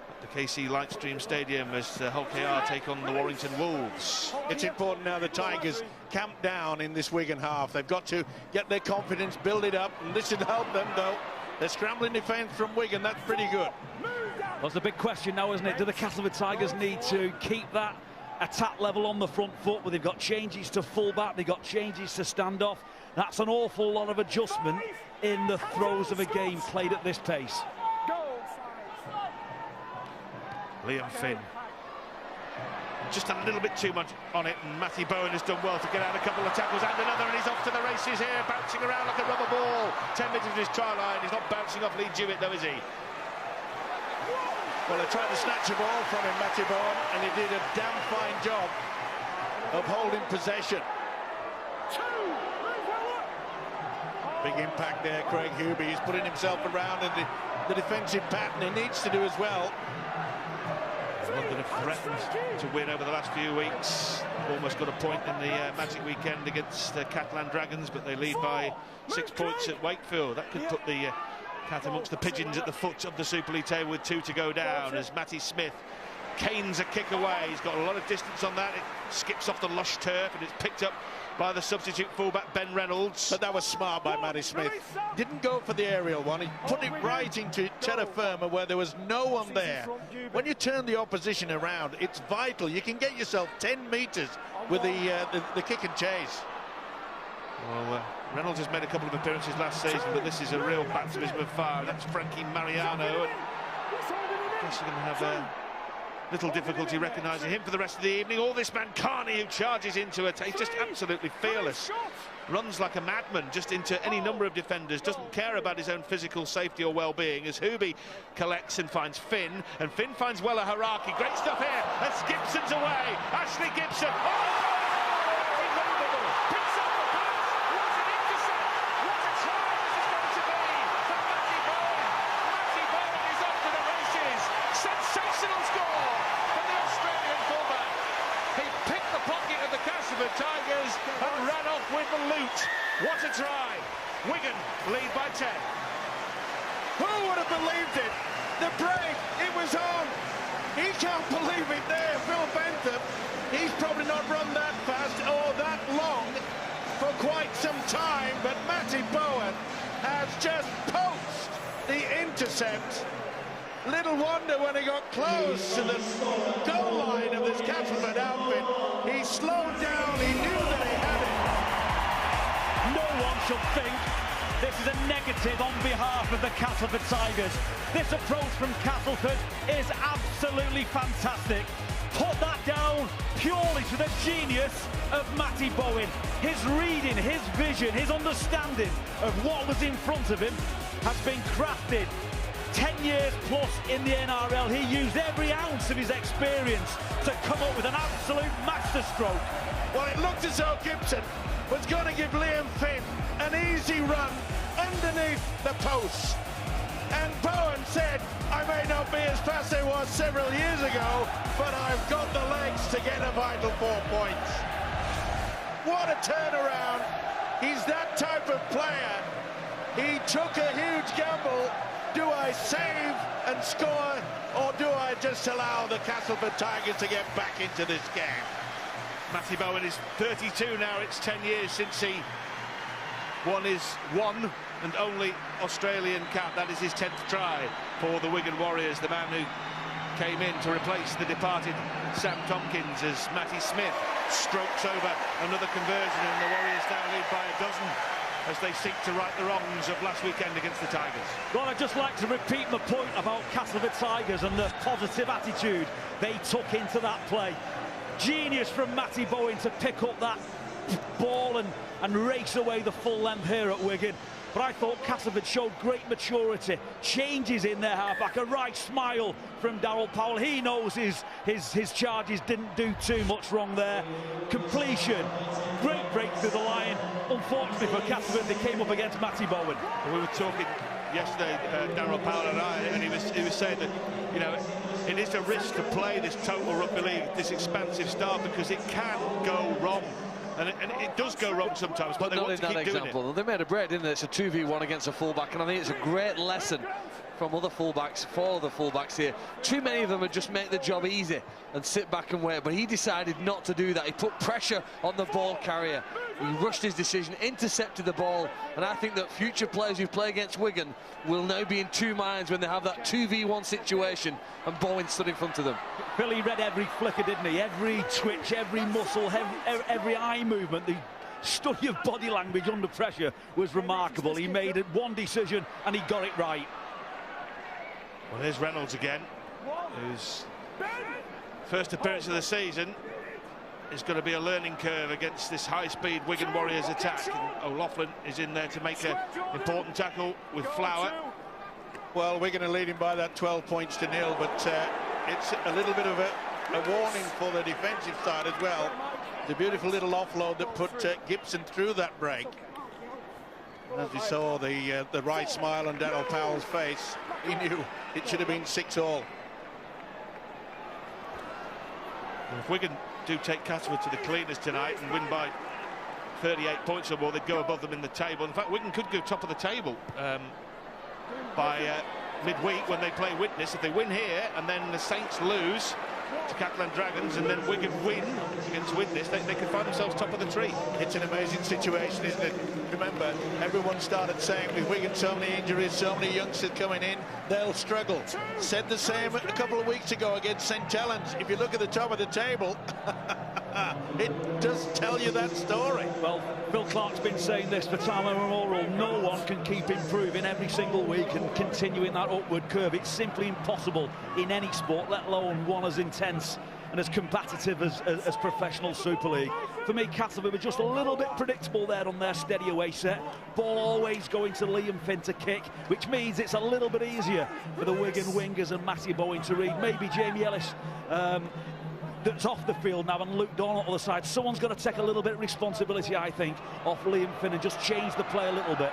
Speaker 6: at the KC Lightstream Stadium as Hull KR take on the Warrington Wolves.
Speaker 5: It's important now the Tigers camp down in this Wigan half. They've got to get their confidence, build it up, and this should help them, though. They're scrambling defence from Wigan. That's pretty good.
Speaker 7: Well, it's a big question now, isn't it? Do the Castleford Tigers need to keep that attack level on the front foot, where they've got changes to full-back, they've got changes to stand-off? That's an awful lot of adjustment in the throes of a game played at this pace.
Speaker 6: Liam Finn. Just a little bit too much on it, and Matty Bowen has done well to get out a couple of tackles and another, and he's off to the races here, bouncing around like a rubber ball. 10 metres of his try line. He's not bouncing off Lee Jewett, though, is he?
Speaker 5: Well, they tried to snatch the ball from him, Matty Bowen, and he did a damn fine job of holding possession. Big impact there, Craig Hubie. He's putting himself around in the defensive pattern he needs to do as well.
Speaker 6: London have threatened to win over the last few weeks. Almost got a point in the Magic weekend against the Catalan Dragons, but they lead by 6 points at Wakefield. That could put the cat amongst the pigeons at the foot of the Super League table with 2 to go down, as Matty Smith canes a kick away. He's got a lot of distance on that. It skips off the lush turf, and it's picked up by the substitute fullback Ben Reynolds.
Speaker 5: But that was smart by Matty Smith. Didn't go for the aerial one. He put it right into terra firma where there was no one there. When you turn the opposition around, it's vital. You can get yourself 10 metres with the kick and chase.
Speaker 6: Well, Reynolds has made a couple of appearances last season, but this is a real baptism of fire. That's Frankie Mariano, and I guess you're going to have little difficulty recognising him for the rest of the evening. All this man Carney, who charges into it, he's just absolutely fearless. Runs like a madman just into any number of defenders, doesn't care about his own physical safety or well-being, as Hubie collects and finds Finn, and Finn finds Wella Haraki. Great stuff here as Gibson's away. Ashley Gibson. Oh! Tigers and ran off with the loot. What a try. Wigan lead by 10.
Speaker 5: Who would have believed it? The break, it was on. He can't believe it there, Phil Bentham. He's probably not run that fast or that long for quite some time, but Matty Bowen has just poached the intercept. Little wonder when he got close to the goal line of this Castleford outfit, he slowed down, he knew that he had it.
Speaker 7: No one should think this is a negative on behalf of the Castleford Tigers. This approach from Castleford is absolutely fantastic. put that down purely to the genius of Matty Bowen. His reading, his vision, his understanding of what was in front of him has been crafted. 10 years plus in the NRL, he used every ounce of his experience to come up with an absolute masterstroke.
Speaker 10: Well, it looked as though Gibson was going to give Liam Finn an easy run underneath the posts. And Bowen said, I may not be as fast as I was several years ago, but I've got the legs to get a vital 4 points. What a turnaround. He's that type of player. He took a huge gamble. Do I save and score, or do I just allow the Castleford Tigers to get back into this game?
Speaker 6: Matty Bowen is 32 now. It's 10 years since he won his one and only Australian cap. That is his 10th try for the Wigan Warriors. The man who came in to replace the departed Sam Tompkins as Matty Smith strokes over another conversion, and the Warriors now lead by a dozen as they seek to right the wrongs of last weekend against the Tigers.
Speaker 7: Well, I'd just like to repeat my point about Castleford Tigers and the positive attitude they took into that play. Genius from Matty Bowen to pick up that ball and race away the full length here at Wigan. But I thought Castleford showed great maturity, changes in their halfback, a right smile from Darryl Powell. He knows his charges didn't do too much wrong there. Completion, great break through the line. Unfortunately for Castleford, they came up against Matty Bowen.
Speaker 6: We were talking yesterday, Darryl Powell and I, and he was saying that, you know, it is a risk to play this total rugby league, this expansive style, because it can go wrong. And it does go wrong sometimes, but they
Speaker 8: not
Speaker 6: want
Speaker 8: in
Speaker 6: to
Speaker 8: that
Speaker 6: keep doing
Speaker 8: example.
Speaker 6: it.
Speaker 8: They made a break, didn't they? It's a 2v1 against a fullback, and I think it's a great lesson from other fullbacks, for other fullbacks here. Too many of them would just make the job easy and sit back and wait, but he decided not to do that. He put pressure on the ball carrier. He rushed his decision, intercepted the ball, and I think that future players who play against Wigan will now be in two minds when they have that 2v1 situation and Bowen stood in front of them.
Speaker 7: Billy read every flicker, didn't he? Every twitch, every muscle, every eye movement. The study of body language under pressure was remarkable. He made one decision and he got it right.
Speaker 6: Well, there's Reynolds again, whose first appearance of the season is going to be a learning curve against this high-speed Wigan Warriors attack. And O'Loughlin is in there to make an important tackle with Flower.
Speaker 10: Well, Wigan are leading by that 12 points to nil, but it's a little bit of a warning for the defensive side as well. The beautiful little offload that put Gibson through that break. As we saw the right smile on Darryl Powell's face, he knew it should have been 6-all.
Speaker 6: If Wigan do take Castleford to the cleaners tonight and win by 38 points or more, they'd go above them in the table. In fact, Wigan could go top of the table by midweek when they play Widnes. If they win here and then the Saints lose to Catalan Dragons and then Wigan win against Widnes, they could find themselves top of the tree.
Speaker 10: It's an amazing situation, isn't it? Remember, everyone started saying with Wigan so many injuries, so many youngsters coming in, they'll struggle. Said the same a couple of weeks ago against St Helens. If you look at the top of the table, it does tell you that story.
Speaker 7: Well, Phil Clark's been saying this for time immemorial. No one can keep improving every single week and continuing that upward curve. It's simply impossible in any sport, let alone one as intense and as combative as professional Super League. For me, Castleford were just a little bit predictable there on their steady away set. Ball always going to Liam Finn to kick, which means it's a little bit easier for the Wigan wingers and Matty Bowen to read. Maybe Jamie Ellis that's off the field now and Luke Dawn on the other side. Someone's got to take a little bit of responsibility, I think, off Liam Finn and just change the play a little bit.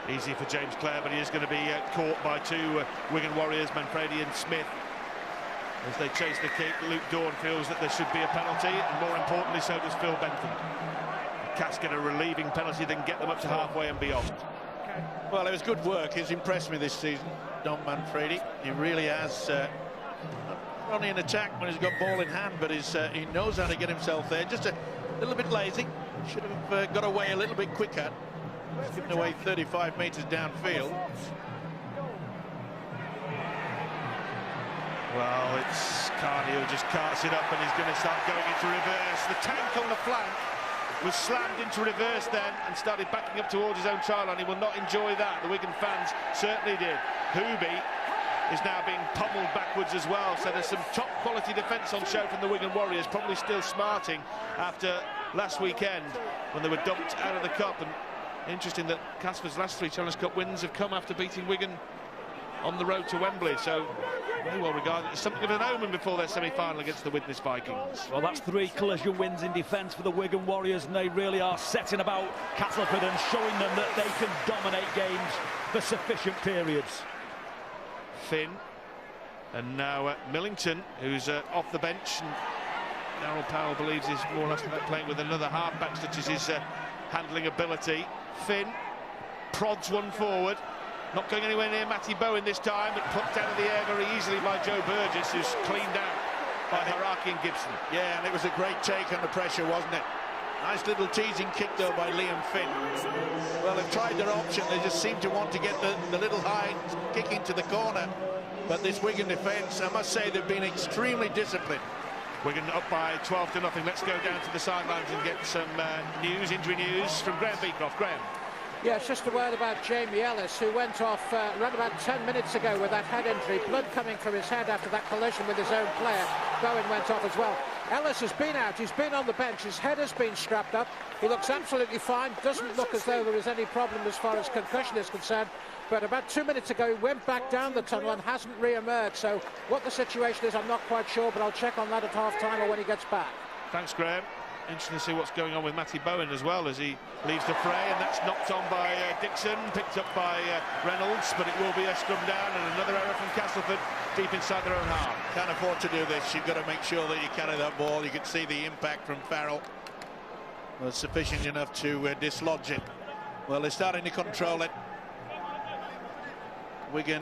Speaker 6: Easy for James Clare, but he is going to be caught by two Wigan Warriors, Manfredi and Smith. As they chase the kick, Luke Dawn feels that there should be a penalty, and more importantly, so does Phil Bentham. Cass get a relieving penalty, then get them up to halfway and beyond.
Speaker 10: Well, it was good work. He's impressed me this season, Don Manfredi. He really has. Not only an attack when he's got ball in hand, but he knows how to get himself there. Just a little bit lazy. Should have got away a little bit quicker. He's given away 35 metres downfield.
Speaker 6: Well, it's Carney who just carts it up and he's going to start going into reverse. The tank on the flank was slammed into reverse then and started backing up towards his own try line. He will not enjoy that. The Wigan fans certainly did. Hooby is now being pummeled backwards as well. So there's some top quality defence on show from the Wigan Warriors, probably still smarting after last weekend when they were dumped out of the cup. And interesting that Castleford's last 3 Challenge Cup wins have come after beating Wigan on the road to Wembley. So very well regarded as something of an omen before their semi-final against the Widnes Vikings.
Speaker 7: Well, that's 3 collision wins in defence for the Wigan Warriors, and they really are setting about Castleford and showing them that they can dominate games for sufficient periods.
Speaker 6: Finn, and now Millington, who's off the bench, and Daryl Powell believes he's more or less playing with another half-back, such as his handling ability. Finn prods one forward, not going anywhere near Matty Bowen this time, but plucked out of the air very easily by Joe Burgess, who's cleaned out by Haraki and Gibson.
Speaker 10: Yeah, and it was a great take under pressure, wasn't it? Nice little teasing kick, though, by Liam Finn. Well, they've tried their option. They just seem to want to get the little high kick into the corner. But this Wigan defence, I must say, they've been extremely disciplined.
Speaker 6: Wigan up by 12-0. Let's go down to the sidelines and get some injury news from Graham Beecroft. Graham.
Speaker 11: Yeah, it's just a word about Jamie Ellis, who went off around about 10 minutes ago with that head injury. Blood coming from his head after that collision with his own player. Bowen went off as well. Ellis has been out. He's been on the bench. His head has been strapped up. He looks absolutely fine. Doesn't look as though there is any problem as far as concussion is concerned. But about 2 minutes ago, he went back down the tunnel and hasn't re-emerged. So what the situation is, I'm not quite sure, but I'll check on that at half-time or when he gets back.
Speaker 6: Thanks, Graham. Interesting to see what's going on with Matty Bowen as well as he leaves the fray, and that's knocked on by Dixon, picked up by Reynolds, but it will be a scrum down and another error from Castleford deep inside their own half.
Speaker 10: Can't afford to do this. You've got to make sure that you carry that ball. You can see the impact from Farrell was sufficient enough to dislodge it. Well, they're starting to control it. Wigan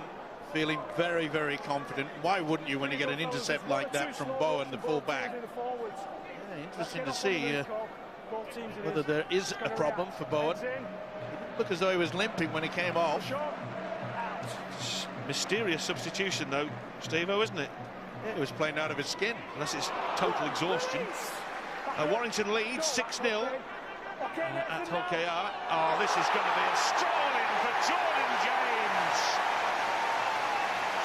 Speaker 10: feeling very, very confident. Why wouldn't you when you get an intercept like that from Bowen, the full-back? Interesting to see whether there is a problem for Bowen. It didn't look as though he was limping when he came off.
Speaker 6: Mysterious substitution, though, Steve-o, isn't it?
Speaker 10: Yeah, he was playing out of his skin.
Speaker 6: Unless it's total exhaustion. Warrington leads 6-0 at Hull KR. Oh, this is going to be a stroll-in for Jordan James.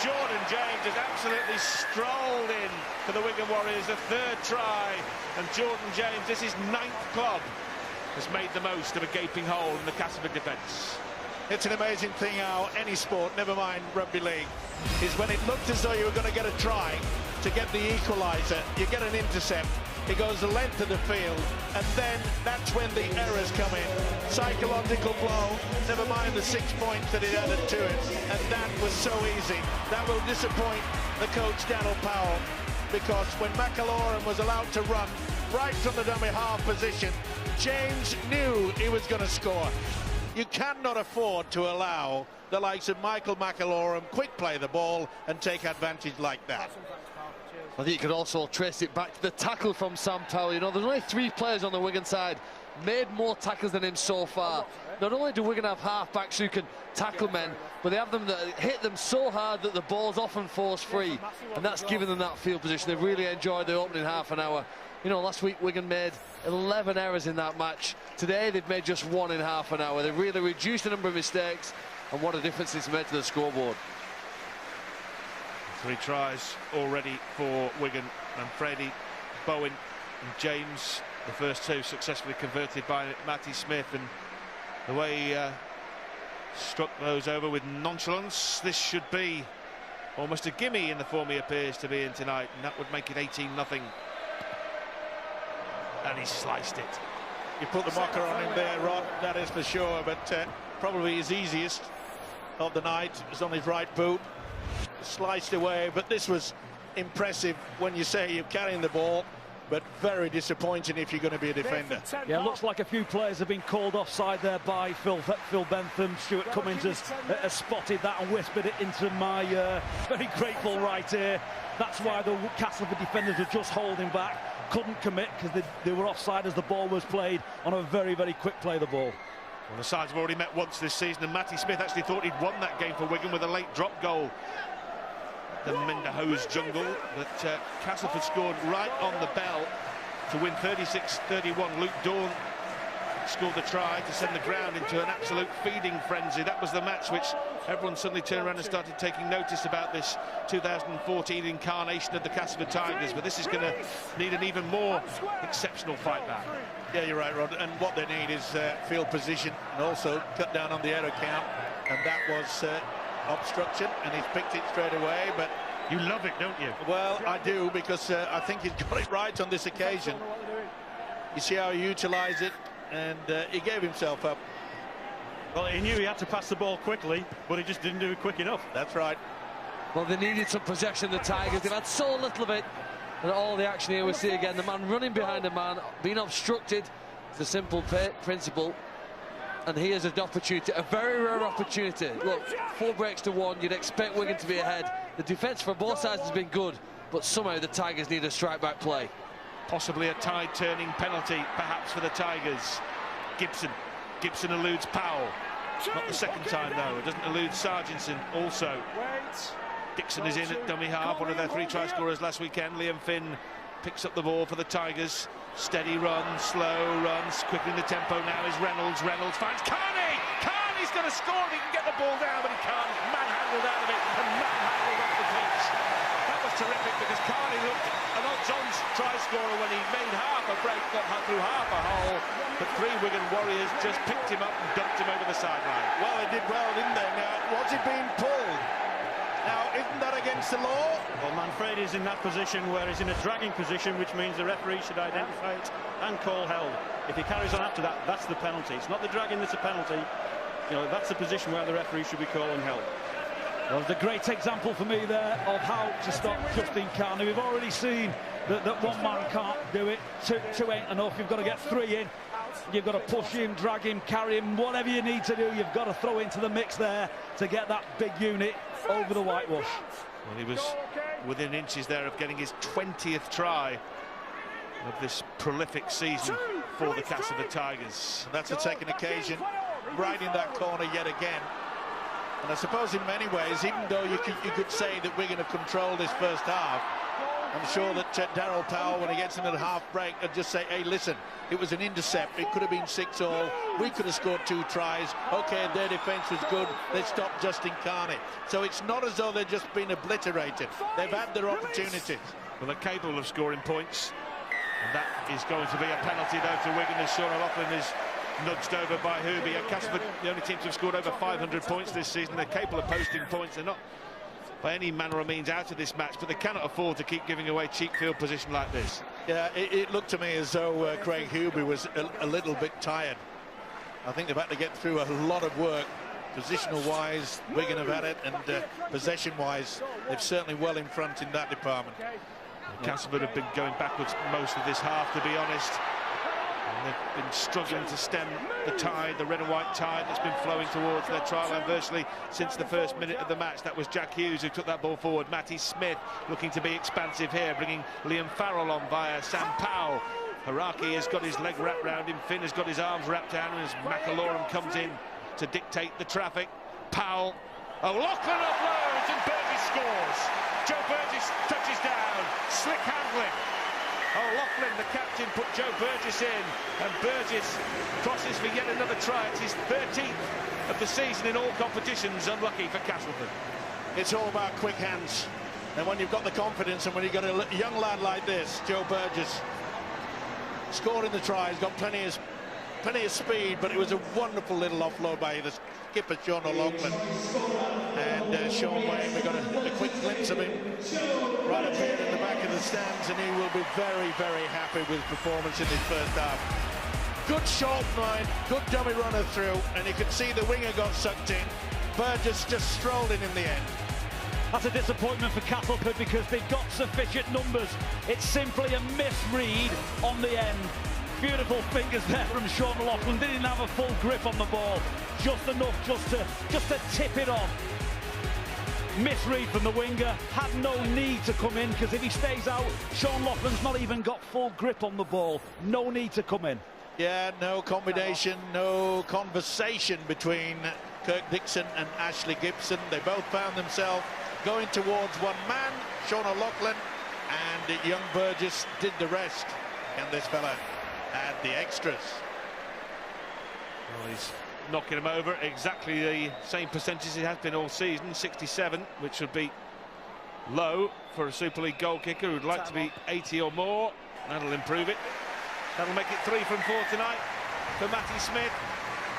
Speaker 6: Jordan James has absolutely strolled in for the Wigan Warriors, the 3rd try, and Jordan James, this is 9th club, has made the most of a gaping hole in the Castleford defence.
Speaker 10: It's an amazing thing how any sport, never mind rugby league, is when it looked as though you were going to get a try to get the equaliser, you get an intercept, it goes the length of the field, and then that's when the errors come in. Psychological blow, never mind the 6 points that it added to it, and that was so easy. That will disappoint the coach, Daryl Powell, because when McAlorum was allowed to run right from the dummy half position, James knew he was going to score. You cannot afford to allow the likes of Michael McAlorum quick play the ball and take advantage like that.
Speaker 8: I think you could also trace it back to the tackle from Sam Powell. You know, there's only 3 players on the Wigan side made more tackles than him so far. Not only do Wigan have half-backs who can tackle men, but they have them that hit them so hard that the ball's often force free, and that's given them that field position. They've really enjoyed the opening half an hour. You know, last week Wigan made 11 errors in that match. Today they've made just 1 in half an hour. They've really reduced the number of mistakes, and what a difference it's made to the scoreboard.
Speaker 6: 3 tries already for Wigan, and Freddie, Bowen and James, the first 2 successfully converted by Matty Smith, and the way he struck those over with nonchalance. This should be almost a gimme in the form he appears to be in tonight, and that would make it 18-0. And he sliced it.
Speaker 10: You put the marker on him there, Rod, that is for sure, but probably his easiest of the night is on his right boot. Sliced away, but this was impressive when you say you're carrying the ball, but very disappointing if you're going to be a defender.
Speaker 7: Yeah, looks like a few players have been called offside there by Phil Bentham. Stuart Cummins has spotted that and whispered it into my very grateful right ear. That's why the Castleford defenders were just holding back, couldn't commit because they were offside as the ball was played on a very, very quick play of the ball.
Speaker 6: Well, the sides have already met once this season, and Matty Smith actually thought he'd won that game for Wigan with a late drop goal. The Minderhose jungle, but Castleford scored right on the bell to win 36-31. Luke Dawn scored the try to send the ground into an absolute feeding frenzy. That was the match which everyone suddenly turned around and started taking notice about this 2014 incarnation of the Castleford Tigers. But this is going to need an even more exceptional fight back.
Speaker 10: Yeah, you're right, Rod. And what they need is field position and also cut down on the error count. And that was obstruction, and he's picked it straight away. But
Speaker 6: you love it, don't you?
Speaker 10: Well, I do, because I think he's got it right on this occasion. You see how he utilised it, and he gave himself up.
Speaker 9: Well, he knew he had to pass the ball quickly, but he just didn't do it quick enough.
Speaker 10: That's right.
Speaker 8: Well, they needed some possession, the Tigers. They've had so little of it. And all the action here we see again, the man running behind the man, being obstructed. It's a simple principle. And here's an opportunity, a very rare opportunity. Look, 4 breaks to 1, you'd expect Wigan to be ahead. The defence for both sides has been good, but somehow the Tigers need a strike-back play.
Speaker 6: Possibly a tide-turning penalty, perhaps, for the Tigers. Gibson eludes Powell. Not the second time, though. It doesn't elude Sargentson also. Dixon is in at dummy half, one of their 3 try scorers last weekend. Liam Finn picks up the ball for the Tigers. Steady run, slow runs, quickening the tempo now is Reynolds. Reynolds finds Carney! Carney's going to score if he can get the ball down, but he can't. He's manhandled out of it and manhandled off the pitch. That was terrific, because Carney looked an odds-on try scorer when he made half a break, got through half a hole. But 3 Wigan Warriors just picked him up and dumped him over the sideline.
Speaker 10: Well, they did well, didn't they? Now, was he being pulled? Now, isn't that against the law?
Speaker 9: Well, Manfredi is in that position where he's in a dragging position, which means the referee should identify it and call held. If he carries on after that, that's the penalty. It's not the dragging that's a penalty. You know, that's the position where the referee should be calling held.
Speaker 7: Well, it's a great example for me there of how to stop Justin Carney. We've already seen that one man can't do it. Two ain't enough. You've got to get 3 in. You've got to push him, drag him, carry him, whatever you need to do. You've got to throw into the mix there to get that big unit over the whitewash.
Speaker 6: Well, he was within inches there of getting his 20th try of this prolific season for the Castleford Tigers.
Speaker 10: And that's a second occasion, right in that corner yet again. And I suppose in many ways, even though you could say that Wigan have controlled this first half, I'm sure that Daryl Powell, when he gets into the half break, would just say, hey, listen, it was an intercept. It could have been 6-all. We could have scored 2 tries. OK, their defence was good. They stopped Justin Carney. So it's not as though they've just been obliterated. They've had their opportunities.
Speaker 6: Well, they're capable of scoring points. And that is going to be a penalty, though, to Wigan, as Sean O'Loughlin is nudged over by Hooby. Castleford, the only team to have scored over 500 points this season. They're capable of posting points. They're not by any manner or means out of this match, but they cannot afford to keep giving away cheap field position like this.
Speaker 10: Yeah, it looked to me as though Craig Hooby was a little bit tired. I think they've had to get through a lot of work. Positional-wise, Wigan have had it, and possession-wise, they're certainly well in front in that department.
Speaker 6: Castleford have been going backwards most of this half, to be honest. And they've been struggling to stem the tide, the red and white tide that's been flowing towards their try line virtually since the first minute of the match. That was Jack Hughes who took that ball forward. Matty Smith looking to be expansive here, bringing Liam Farrell on via Sam Powell. Haraki has got his leg wrapped round him. Finn has got his arms wrapped down, and as McAlorum comes in to dictate the traffic. Powell, O'Loughlin offloads, and Burgess scores. Joe Burgess touches down, slick handling. O'Loughlin, the captain, put Joe Burgess in, and Burgess crosses for yet another try. It's his 13th of the season in all competitions. Unlucky for Castleford.
Speaker 10: It's all about quick hands, and when you've got the confidence, and when you've got a young lad like this, Joe Burgess, scoring the try, he's got plenty of speed, but it was a wonderful little offload by the skipper, Sean O'Loughlin. And Sean Wayne, we got a quick glimpse of him right up here in the back of the stands, and he will be very, very happy with his performance in this first half. Good short line, good dummy runner through, and you could see the winger got sucked in. Burgess just strolled in the end.
Speaker 7: That's a disappointment for Castleford because they've got sufficient numbers. It's simply a misread on the end. Beautiful fingers there from Sean O'Loughlin. Didn't have a full grip on the ball, just enough just to tip it on. Misread from the winger, had no need to come in, because if he stays out, Sean O'Loughlin's not even got full grip on the ball. No need to come in.
Speaker 10: Yeah, no combination, no conversation between Kirk Dixon and Ashley Gibson. They both found themselves going towards one man, Sean O'Loughlin, and young Burgess did the rest. And this fella had the extras.
Speaker 6: Well, he's knocking him over exactly the same percentage he has been all season, 67, which would be low for a Super League goal kicker who'd like to be 80 or more. That'll improve it. That'll make it 3 from 4 tonight for Matty Smith.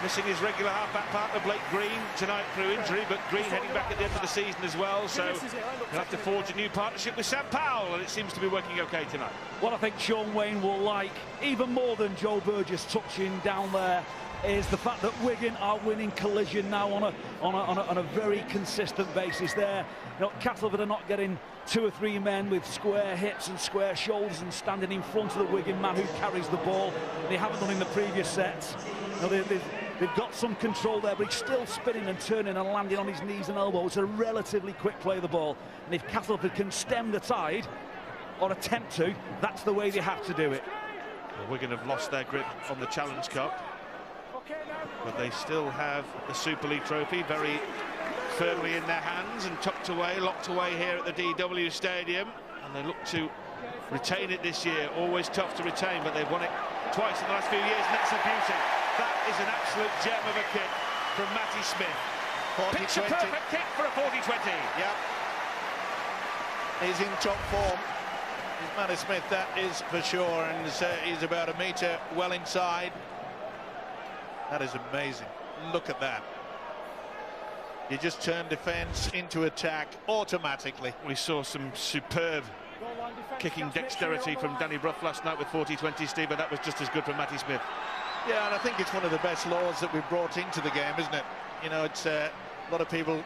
Speaker 6: Missing his regular half-back partner Blake Green tonight through injury, but Green heading back at the end of the season as well, so he'll have to forge a new partnership with Sam Powell, and it seems to be working okay tonight.
Speaker 7: What I think Sean Wayne will like, even more than Joe Burgess touching down there, is the fact that Wigan are winning collision now on a very consistent basis there. You know, Castleford are not getting 2 or 3 men with square hips and square shoulders and standing in front of the Wigan man who carries the ball. They haven't done in the previous sets. You know, they've got some control there, but he's still spinning and turning and landing on his knees and elbows. It's a relatively quick play of the ball, and if Castleford can stem the tide or attempt to, that's the way they have to do it.
Speaker 6: Well, Wigan have lost their grip on the Challenge Cup, but they still have the Super League trophy very firmly in their hands and tucked away, locked away here at the DW Stadium, and they look to retain it this year. Always tough to retain, but they've won it twice in the last few years, and that's a beauty. That is an absolute gem of a kick from Matty Smith. Picture perfect kick for a 40-20.
Speaker 10: Yep. He's in top form. He's Matty Smith, that is for sure, and he's about a metre well inside. That is amazing. Look at that. You just turn defence into attack automatically.
Speaker 6: We saw some superb kicking dexterity from Danny Brough last night with 40-20, Steve, but that was just as good from Matty Smith.
Speaker 10: Yeah, and I think it's one of the best laws that we've brought into the game, isn't it? You know, it's a lot of people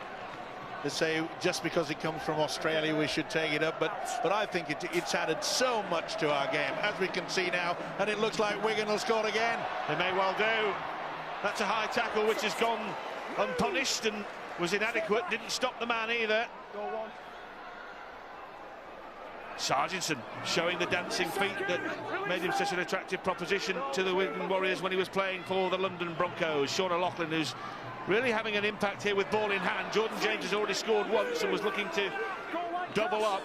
Speaker 10: that say just because it comes from Australia we should take it up, but I think it's added so much to our game, as we can see now, and it looks like Wigan will score again.
Speaker 6: They may well do. That's a high tackle which has gone unpunished and was inadequate, didn't stop the man either. Sargentson showing the dancing feet that made him such an attractive proposition to the Wigan Warriors when he was playing for the London Broncos. Sean O'Loughlin, who's really having an impact here with ball in hand. Jordan James has already scored once and was looking to double up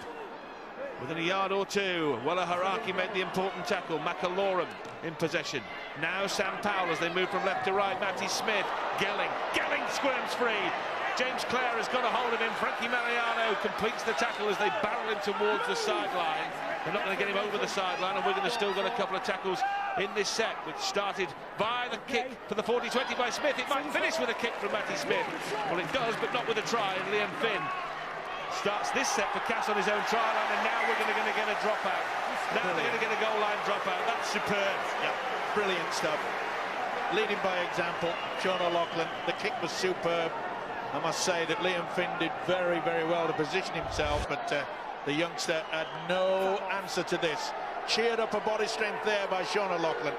Speaker 6: within a yard or two. Wella Haraki made the important tackle. McAlorum in possession. Now Sam Powell as they move from left to right. Matty Smith. Gelling squirms free. James Clare has got a hold of him. Frankie Mariano completes the tackle as they barrel him towards the sideline. They're not going to get him over the sideline, and Wigan have still got a couple of tackles in this set, which started by the kick for the 40-20 by Smith. It might finish with a kick from Matty Smith. Well, it does, but not with a try, and Liam Finn starts this set for Cass on his own try line, and now Wigan are going to get a dropout. Now they're going to get a goal line dropout. That's superb.
Speaker 10: Yeah, brilliant stuff. Leading by example, Sean O'Loughlin. The kick was superb. I must say that Liam Finn did very, very well to position himself, but the youngster had no answer to this. Cheered up a body strength there by Sean O'Loughlin.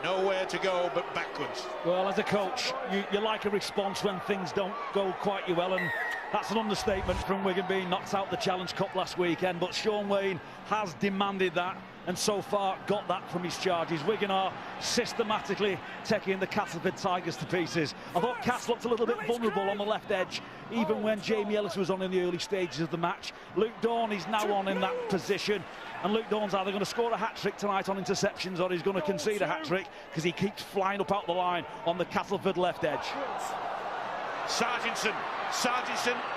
Speaker 10: Nowhere to go but backwards.
Speaker 7: Well, as a coach, you like a response when things don't go quite well, and that's an understatement from Wigan being knocked out the Challenge Cup last weekend, but Sean Wayne has demanded that and so far got that from his charges. Wigan are systematically taking the Castleford Tigers to pieces. I thought Cass looked a little bit vulnerable on the left edge, even when Jamie Ellis was on in the early stages of the match. Luke Dawn is now on in that position, and Luke Dawn's either going to score a hat-trick tonight on interceptions or he's going to concede a hat-trick because he keeps flying up out the line on the Castleford left edge.
Speaker 6: Sargentson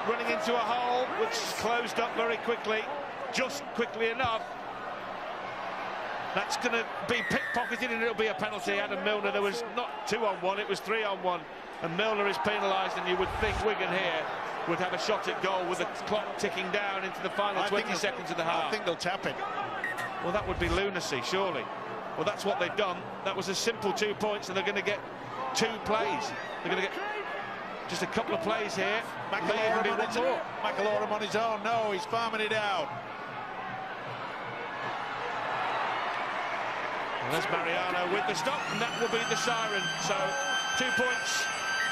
Speaker 6: running into a hole which is closed up very quickly, just quickly enough. That's going to be pickpocketed and it'll be a penalty. Adam Milner, there was not 2-on-1, it was 3-on-1, and Milner is penalised, and you would think Wigan here would have a shot at goal with the clock ticking down into the final 20 seconds of the half.
Speaker 10: I think they'll tap it.
Speaker 6: Well, that would be lunacy, surely. Well, that's what they've done. That was a simple 2 points, and they're going to get 2 plays. They're going to get just a couple of plays here.
Speaker 10: McAlorum on his own. No, he's farming it out.
Speaker 6: And there's Mariano with the stop, and that will be the siren. So 2 points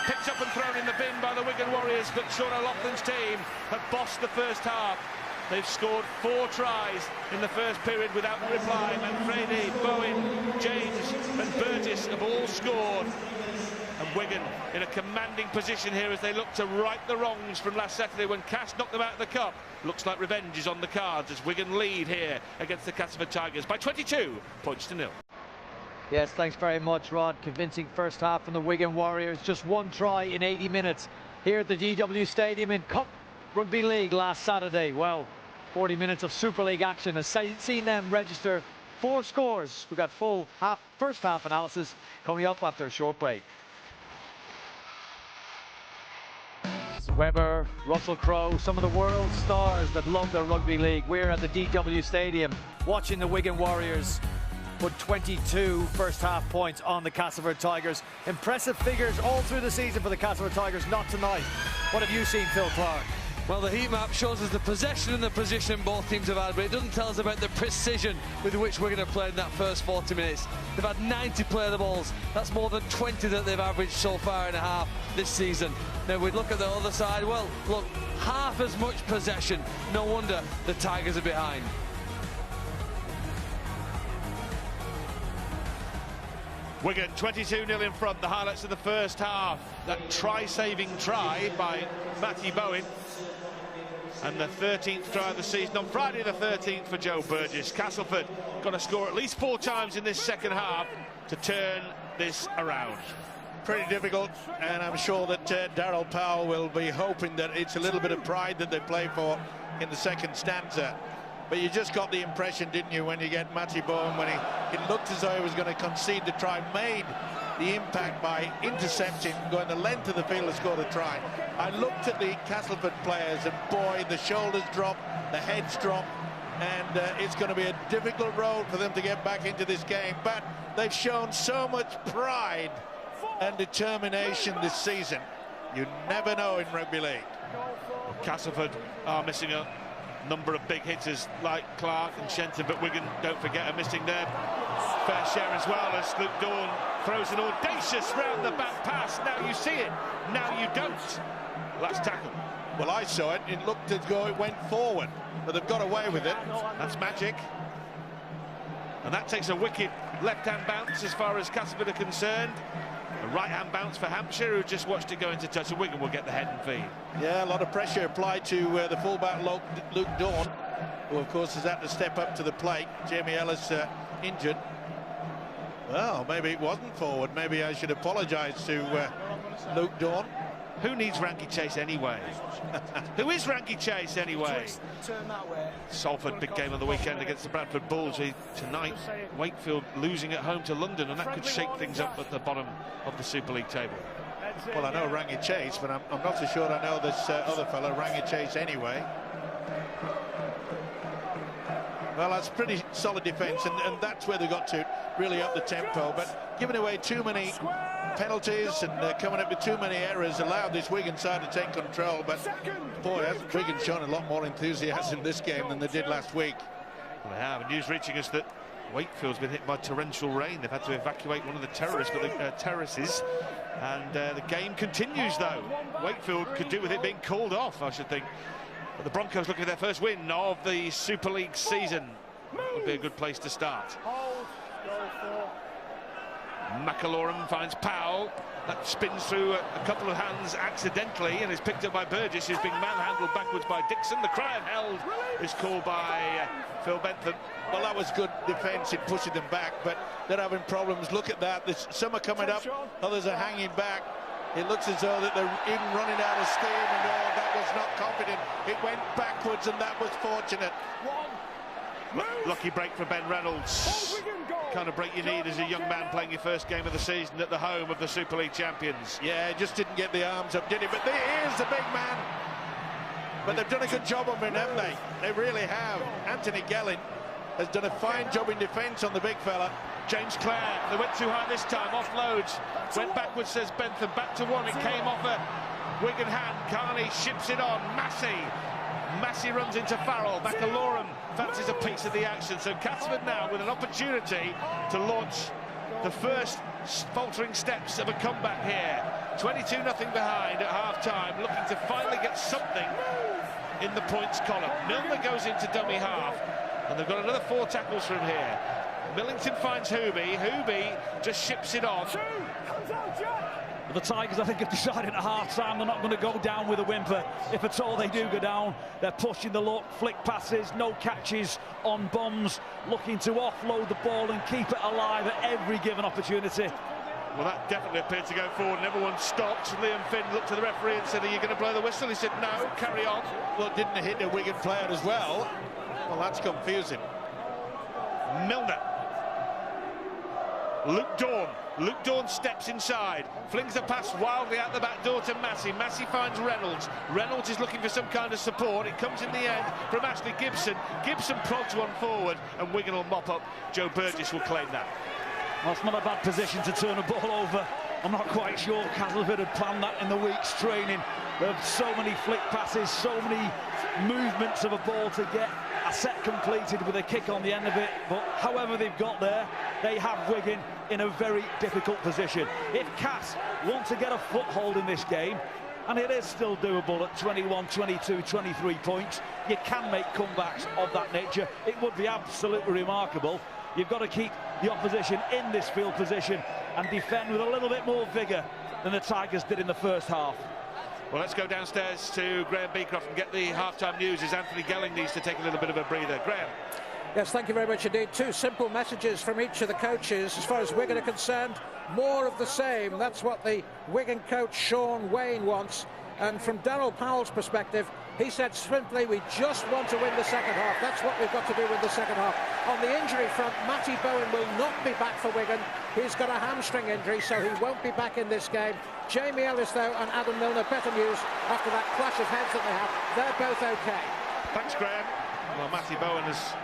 Speaker 6: picked up and thrown in the bin by the Wigan Warriors, but Sean O'Loughlin's team have bossed the first half. They've scored 4 tries in the first period without reply. Manfredi, Bowen, James and Burgess have all scored. And Wigan in a commanding position here as they look to right the wrongs from last Saturday when Cass knocked them out of the cup. Looks like revenge is on the cards as Wigan lead here against the Castleford Tigers by 22 points to 0.
Speaker 1: Yes, thanks very much, Rod. Convincing first half from the Wigan Warriors. Just one try in 80 minutes here at the DW Stadium in Cup Rugby League last Saturday. Well, 40 minutes of Super League action has seen them register 4 scores. We've got full first half analysis coming up after a short break. Webber, Russell Crowe, some of the world stars that love the rugby league. We're at the DW Stadium watching the Wigan Warriors put 22 first half points on the Castleford Tigers. Impressive figures all through the season for the Castleford Tigers, not tonight. What have you seen, Phil Clark?
Speaker 8: Well, the heat map shows us the possession and the position both teams have had, but it doesn't tell us about the precision with which Wigan have played in that first 40 minutes. They've had 90 play the balls. That's more than 20 that they've averaged so far in a half this season. Now, we look at the other side. Well, look, half as much possession. No wonder the Tigers are behind.
Speaker 6: Wigan 22-0 in front. The highlights of the first half. That try-saving try by Matty Bowen. And the 13th try of the season on Friday the 13th for Joe Burgess. Castleford going to score at least 4 times in this second half to turn this around.
Speaker 10: Pretty difficult, and I'm sure that Daryl Powell will be hoping that it's a little bit of pride that they play for in the second stanza. But you just got the impression, didn't you, when you get Matty Bowen, when it looked as though he was going to concede the try, made the impact by intercepting, going the length of the field and scored a try. I looked at the Castleford players, and boy, the shoulders drop, the heads drop, and it's going to be a difficult road for them to get back into this game. But they've shown so much pride and determination this season. You never know in rugby league.
Speaker 6: Castleford are missing a number of big hitters like Clark and Shenton, but Wigan, don't forget, are missing their fair share as well, as Luke Dawn throws an audacious round the back pass. Now you see it, now you don't. Last tackle.
Speaker 10: Well, I saw it. It looked as though it went forward, but they've got away with it.
Speaker 6: That's magic. And that takes a wicked left-hand bounce as far as Castleford are concerned. A right-hand bounce for Hampshire, who just watched it go into touch, and Wigan will get the head and feed.
Speaker 10: Yeah, a lot of pressure applied to the fullback Luke Dawn, who of course has had to step up to the plate. Jamie Ellis injured. Well, maybe it wasn't forward. Maybe I should apologise to Luke Dawn.
Speaker 6: Who needs Ranky Chase anyway? Who is Ranky Chase anyway? Salford, big game on the weekend against the Bradford Bulls. Tonight, Wakefield losing at home to London, and that could shake things up at the bottom of the Super League table.
Speaker 10: Well, I know Rangy Chase, but I'm not so sure I know this other fellow, Rangy Chase, anyway. Well, that's pretty solid defence, and that's where they got to really up the tempo. But giving away too many penalties and coming up with too many errors allowed this Wigan side to take control. But boy, hasn't Wigan shown a lot more enthusiasm this game than they did last week.
Speaker 6: Well, they have. News reaching us that Wakefield's been hit by torrential rain. They've had to evacuate one of the terraces, and the game continues though. Wakefield could do with it being called off, I should think. But the Broncos looking at their first win of the Super League season. That would be a good place to start. McAlorum finds Powell. That spins through a couple of hands accidentally and is picked up by Burgess, who's being manhandled backwards by Dixon. The cry of held is called by Phil Bentham.
Speaker 10: Well, that was good defence in pushing them back, but they're having problems. Look at that. Some are coming up, others are hanging back. It looks as though that they're even running out of steam, and that was not confident. It went backwards, and that was fortunate.
Speaker 6: Lucky break for Ben Reynolds. Kind of break you need as a young man playing your first game of the season at the home of the Super League champions.
Speaker 10: Yeah, just didn't get the arms up, did he? But here's the big man. But they've done a good job of him, haven't they? They really have. Anthony Gellin has done a fine job in defence on the big fella.
Speaker 6: James Clare, they went too high this time, offloads, went backwards, says Bentham, back to one, it came off a Wigan hand. Carney ships it on, Massey runs into Farrell, McAlorum fancies a piece of the action, so Castleford now with an opportunity to launch the first faltering steps of a comeback here. 22-0 behind at half-time, looking to finally get something in the points column. Milner goes into dummy half, and they've got another 4 tackles from here. Millington finds Hooby just ships it on.
Speaker 7: The Tigers, I think, have decided at half-time they're not going to go down with a whimper. If at all they do go down, they're pushing the luck, flick passes, no catches on bombs, looking to offload the ball and keep it alive at every given opportunity.
Speaker 6: Well, that definitely appeared to go forward, and everyone stopped. Liam Finn looked to the referee and said, "Are you going to blow the whistle?" He said, "No, carry on."
Speaker 10: Well, didn't it hit a Wigan player as well? Well, that's confusing.
Speaker 6: Milner. Luke Dawn. Luke Dawn steps inside, flings the pass wildly out the back door to Massey. Massey finds Reynolds. Reynolds is looking for some kind of support. It comes in the end from Ashley Gibson. Gibson prods one forward, and Wigan will mop up. Joe Burgess will claim that.
Speaker 7: Well, it's not a bad position to turn a ball over. I'm not quite sure Castleford had planned that in the week's training. There are so many flick passes, so many movements of a ball to get a set completed with a kick on the end of it. But however they've got there, they have Wigan in a very difficult position. If Cass want to get a foothold in this game, and it is still doable at 21, 22, 23 points, you can make comebacks of that nature. It would be absolutely remarkable. You've got to keep the opposition in this field position and defend with a little bit more vigour than the Tigers did in the first half.
Speaker 6: Well, let's go downstairs to Graham Beecroft and get the half-time news, as Anthony Gelling needs to take a little bit of a breather. Graham.
Speaker 11: Yes, thank you very much indeed. Two simple messages from each of the coaches. As far as Wigan are concerned, more of the same. That's what the Wigan coach Sean Wayne wants. And from Daryl Powell's perspective, he said simply, we just want to win the second half. That's what we've got to do with the second half. On the injury front, Matty Bowen will not be back for Wigan. He's got a hamstring injury, so he won't be back in this game. Jamie Ellis, though, and Adam Milner, better news after that clash of heads that they have. They're both okay.
Speaker 6: Thanks, Graham. Well, Matty Bowen has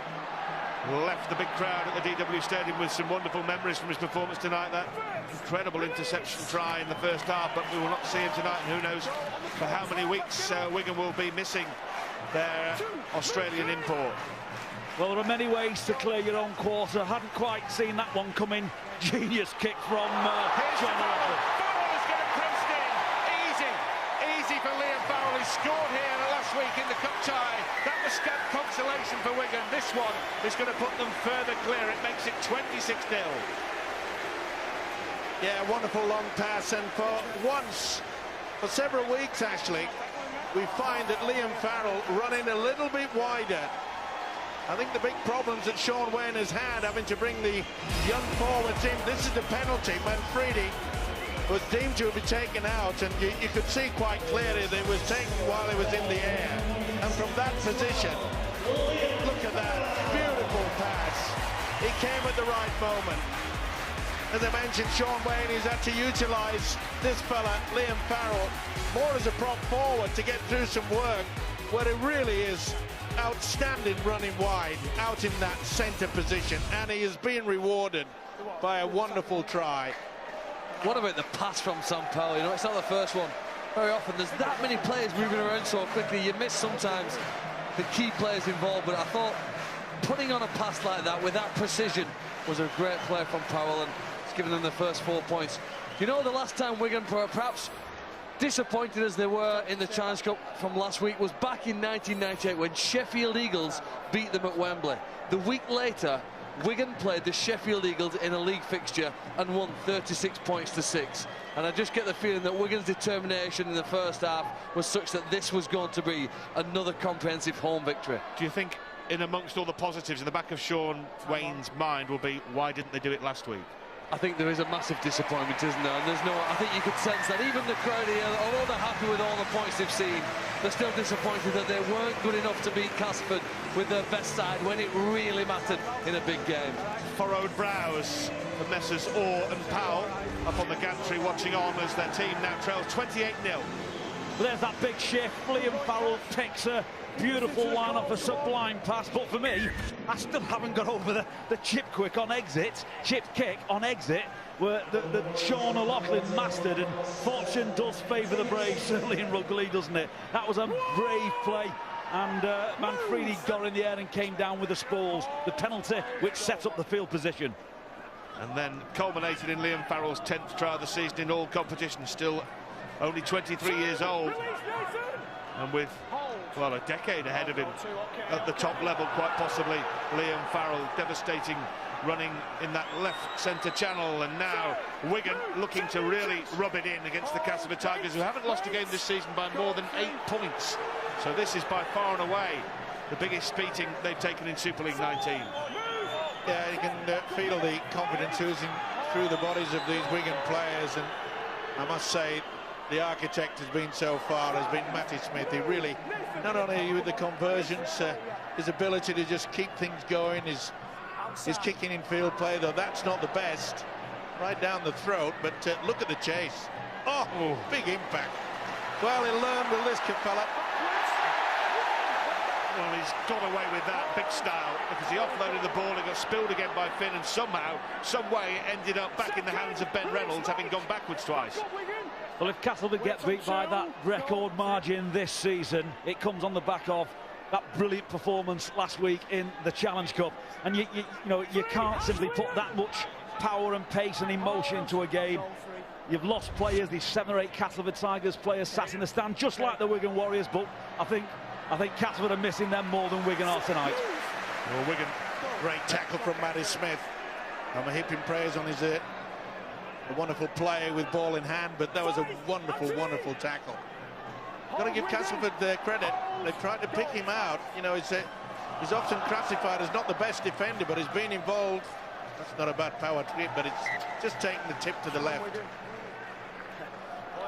Speaker 6: left the big crowd at the DW Stadium with some wonderful memories from his performance tonight. That incredible interception try in the first half, but we will not see him tonight, and who knows for how many weeks Wigan will be missing their Australian import.
Speaker 7: Well, there are many ways to clear your own quarter. Hadn't quite seen that one coming. Genius kick from John O'Loughlin.
Speaker 6: Farrell is going to coast in. Easy for Liam Farrell. He scored here last week in the cup tie. That was scant consolation for Wigan. This one is going to put them further clear. It makes it 26-0.
Speaker 10: Yeah, wonderful long pass, and for once, for several weeks actually, we find that Liam Farrell running a little bit wider. I think the big problems that Sean Wayne has had, having to bring the young forwards in. This is the penalty. Manfredi was deemed to be taken out, and you could see quite clearly that it was taken while he was in the air. And from that position, look at that beautiful pass. He came at the right moment. As I mentioned, Sean Wayne has had to utilise this fella, Liam Farrell, more as a prop forward to get through some work, where it really is outstanding running wide, out in that centre position, and he is being rewarded by a wonderful try.
Speaker 8: What about the pass from Sam Powell? You know, it's not the first one. Very often there's that many players moving around so quickly, you miss sometimes the key players involved, but I thought putting on a pass like that with that precision was a great play from Powell, and it's given them the first 4 points. You know, the last time Wigan, perhaps disappointed as they were in the Challenge Cup from last week, was back in 1998 when Sheffield Eagles beat them at Wembley. The week later, Wigan played the Sheffield Eagles in a league fixture and won 36 points to 6. And I just get the feeling that Wigan's determination in the first half was such that this was going to be another comprehensive home victory.
Speaker 6: Do you think, in amongst all the positives, in the back of Sean Wayne's mind will be, why didn't they do it last week?
Speaker 8: I think there is a massive disappointment, isn't there? And there's no, I think you could sense that even the crowd here, although they're happy with all the points they've seen, they're still disappointed that they weren't good enough to beat Castleford with their best side when it really mattered in a big game.
Speaker 6: Furrowed brows of Messrs Orr and Powell up on the gantry watching on as their team now trails 28-0.
Speaker 7: There's that big shift. Liam Farrell picks a beautiful one off a sublime pass, but for me, I still haven't got over the chip kick on exit, where the Sean O'Loughlin mastered, and fortune does favour the brave, certainly in rugby league, doesn't it? That was a brave play, and Manfredi got in the air and came down with the spoils, the penalty which set up the field position.
Speaker 6: And then culminated in Liam Farrell's 10th try of the season in all competitions, still only 23 years old. and with, well, a decade ahead of him at the top level, quite possibly, Liam Farrell, devastating running in that left centre channel, and now Wigan looking to really rub it in against the Castleford Tigers, who haven't lost a game this season by more than 8 points. So this is by far and away the biggest beating they've taken in Super League 19.
Speaker 10: Yeah, you can feel the confidence oozing through the bodies of these Wigan players, and I must say the architect has been so far has been Matty Smith. He really, not only with the conversions, his ability to just keep things going, his kicking in field play, though that's not the best, right down the throat, but look at the chase. Oh, big impact. Well, he'll learn with this fella.
Speaker 6: Well, he's got away with that big style because he offloaded the ball, it got spilled again by Finn, and somehow, some way, it ended up back in the hands of Ben Reynolds, having gone backwards twice.
Speaker 7: Well, if Castleford get beat by that record margin this season, it comes on the back of that brilliant performance last week in the Challenge Cup, and you know, you can't simply put that much power and pace and emotion into a game. You've lost players. These 7 or 8 Castleford Tigers players sat in the stand just like the Wigan Warriors, but I think Castleford are missing them more than Wigan are tonight.
Speaker 10: Well, Wigan, great tackle from Matty Smith. I'm a heaping praise on his a wonderful play with ball in hand, but that was a wonderful, wonderful tackle. Got to give Castleford their credit. They tried to pick him out. You know, he's often classified as not the best defender, but he's been involved. That's not a bad power trip, but it's just taking the tip to the left.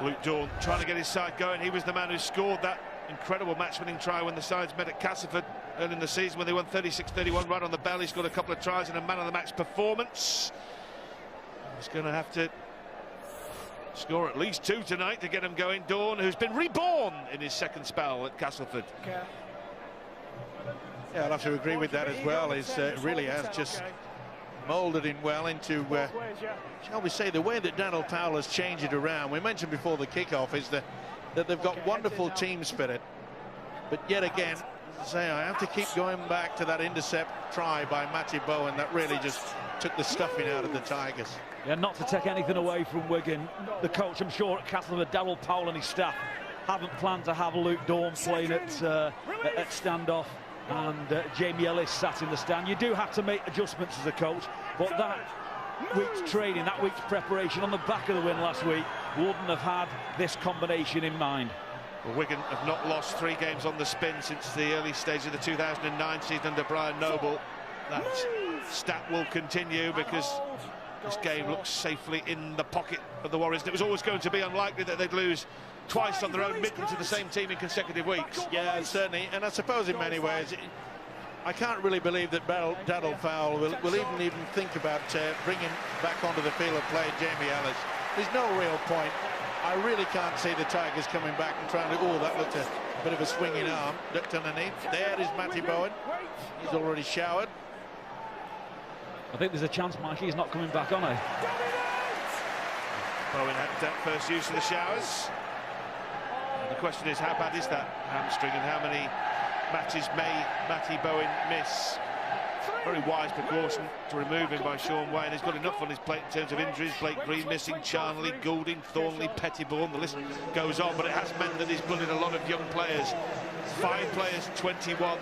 Speaker 6: Luke Dawn trying to get his side going. He was the man who scored that incredible match-winning try when the sides met at Castleford early in the season when they won 36-31 right on the bell. He scored a couple of tries and a man-of-the-match performance. He's going to have to score at least 2 tonight to get him going. Dawn, who's been reborn in his second spell at Castleford.
Speaker 10: Yeah, I'll have to agree with that as well. He really has just moulded in well into, shall we say, the way that Daniel Powell has changed it around. We mentioned before the kickoff is that they've got wonderful team spirit, but yet again, as I say, I have to keep going back to that intercept try by Matty Bowen that really just took the stuffing out of the Tigers.
Speaker 7: Yeah, not to take anything away from Wigan, the coach, I'm sure, at Castleford, Darryl Powell and his staff haven't planned to have Luke Dawn playing at standoff, and Jamie Ellis sat in the stand. You do have to make adjustments as a coach, but that week's training, that week's preparation on the back of the win last week wouldn't have had this combination in mind.
Speaker 6: Well, Wigan have not lost 3 games on the spin since the early stage of the 2009 season under Brian Noble. That stat will continue because this game looks safely in the pocket of the Warriors. And it was always going to be unlikely that they'd lose twice on their own midden to the same team in consecutive weeks.
Speaker 10: Yeah, certainly. And I suppose in many ways, I can't really believe that Darryl Powell will even think about bringing back onto the field of play Jamie Ellis. There's no real point. I really can't see the Tigers coming back and trying to, oh, that looked a bit of a swinging arm. Looked underneath. There is Matty Bowen. He's already showered.
Speaker 7: I think there's a chance Mikey's not coming back on,
Speaker 6: Bowen had that first use of the showers. And the question is, how bad is that hamstring and how many matches may Matty Bowen miss? Very wise precaution to remove him by Sean Wayne. He's got enough on his plate in terms of injuries. Blake Green missing, Charnley, Goulding, Thornley, Pettiborn. The list goes on, but it has meant that he's pulling a lot of young players. 5 players, 21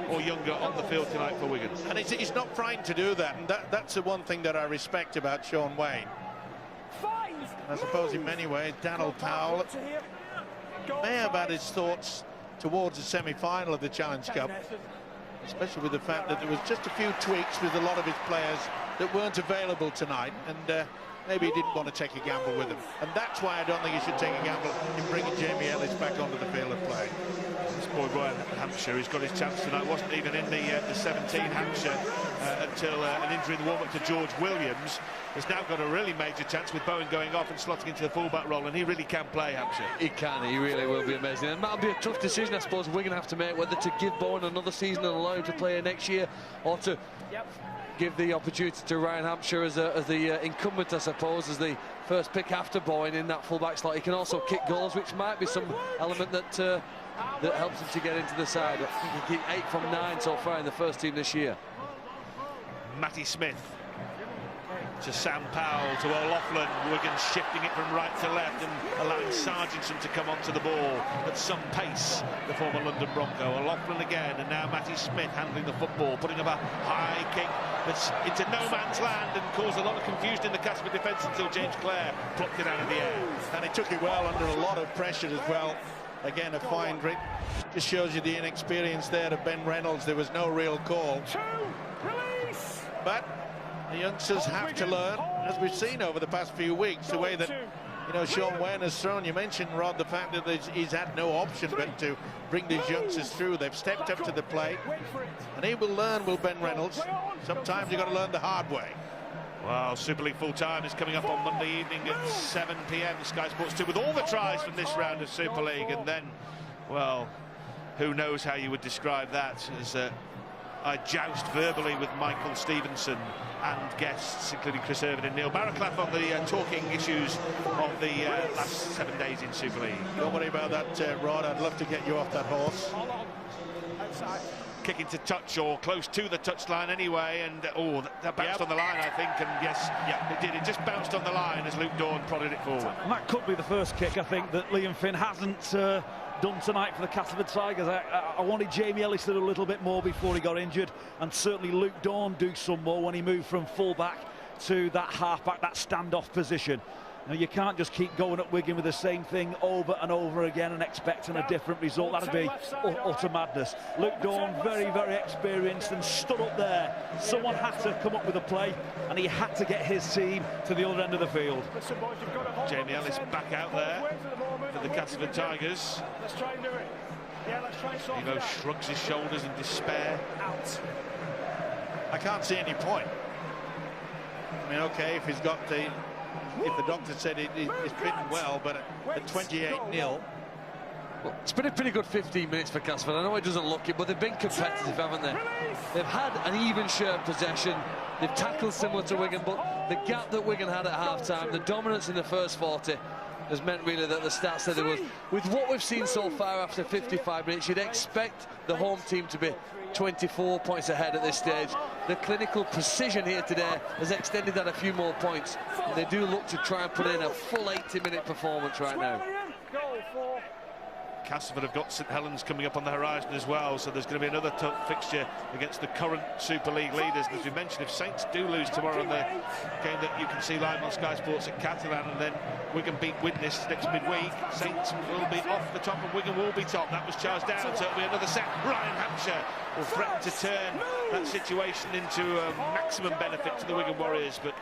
Speaker 6: or younger on the field tonight for Wigan.
Speaker 10: And he's not frightened to do that, and that's the one thing that I respect about Sean Wayne. I suppose in many ways, Daniel Powell may have had his thoughts towards the semi-final of the Challenge Cup, especially with the fact that there was just a few tweaks with a lot of his players that weren't available tonight, and maybe he didn't want to take a gamble with them. And that's why I don't think he should take a gamble in bringing Jamie Ellis back onto the field of play.
Speaker 6: This boy Ryan Hampshire, he's got his chance tonight. Wasn't even in the 17 Hampshire until an injury in the warm-up to George Williams. Has now got a really major chance with Bowen going off and slotting into the fullback role, and he really can play, Hampshire.
Speaker 8: He can, he really will be amazing. And that'll be a tough decision, I suppose, Wigan have to make, whether to give Bowen another season and allow him to play next year, or to give the opportunity to Ryan Hampshire as the incumbent, I suppose, as the first pick after Bowen in that fullback slot. He can also kick goals, which might be some element that helps him to get into the side. I think he kicked 8 from 9 so far in the first team this year.
Speaker 6: Matty Smith to Sam Powell, to O'Loughlin. Wigan shifting it from right to left and allowing Sargentson to come onto the ball at some pace, the former London Bronco. O'Loughlin again, and now Matty Smith handling the football, putting up a high kick that's into no man's land and caused a lot of confusion in the Castleford defence until James Clare plucked it out of the air.
Speaker 5: And he took it well under a lot of pressure as well. Again, a fine drink. Just shows you the inexperience there of Ben Reynolds. There was no real call.
Speaker 10: Release!
Speaker 5: But the youngsters have to learn, as we've seen over the past few weeks, the way that, you know, Sean Wayne has thrown. You mentioned, Rod, the fact that he's had no option but to bring these youngsters through. They've stepped up to the plate, and he will learn, will Ben Reynolds. Sometimes you've got to learn the hard way.
Speaker 6: Well, Super League full-time is coming up on Monday evening at 7 p.m. Sky Sports 2 with all the tries from this round of Super League. And then, well, who knows how you would describe that, as I joust verbally with Michael Stevenson and guests, including Chris Irvin and Neil Barraclough, on the talking issues of the last 7 days in Super League.
Speaker 5: Don't worry about that, Rod. I'd love to get you off that horse.
Speaker 6: Kicking to touch or close to the touchline anyway, and that bounced on the line, I think, and yes, it did. It just bounced on the line as Luke Dawn prodded it forward.
Speaker 7: And that could be the first kick, I think, that Liam Finn hasn't done tonight for the Castleford Tigers. I wanted Jamie Ellis to do a little bit more before he got injured, and certainly Luke Dawn do some more when he moved from full-back to that half-back, that standoff position. Now, you can't just keep going at Wigan with the same thing over and over again and expecting a different result. That'd be utter madness. Luke Dawn, very, very experienced and stood up there. Someone had to come up with a play, and he had to get his team to the other end of the field.
Speaker 6: Jamie Ellis back out there for the Castleford Tigers.
Speaker 10: Let's try and do it. Yeah, let's try and solve
Speaker 6: Evo shrugs his shoulders in despair.
Speaker 5: I can't see any point. I mean, okay, if he's got the... If the doctor said he's fitting well, but at 28-0.
Speaker 8: Well, it's been a pretty good 15 minutes for Castleford. I know it doesn't look it, but they've been competitive, haven't they? They've had an even share of possession. They've tackled similar to Wigan, but the gap that Wigan had at half-time, the dominance in the first 40, has meant really that the stats said it was. With what we've seen so far after 55 minutes, you'd expect the home team to be 24 points ahead at this stage. The clinical precision here today has extended that a few more points, and they do look to try and put in a full 80-minute performance right now.
Speaker 6: Castleford have got St Helens coming up on the horizon as well, so there's going to be another tough fixture against the current Super League leaders. And as we mentioned, if Saints do lose tomorrow in the game that you can see live on Sky Sports at Catalan, and then Wigan beat Widnes next midweek, Saints will be off the top and Wigan will be top. That was charged down, so it'll be another set. Ryan Hampshire will threaten to turn that situation into a maximum benefit to the Wigan Warriors, but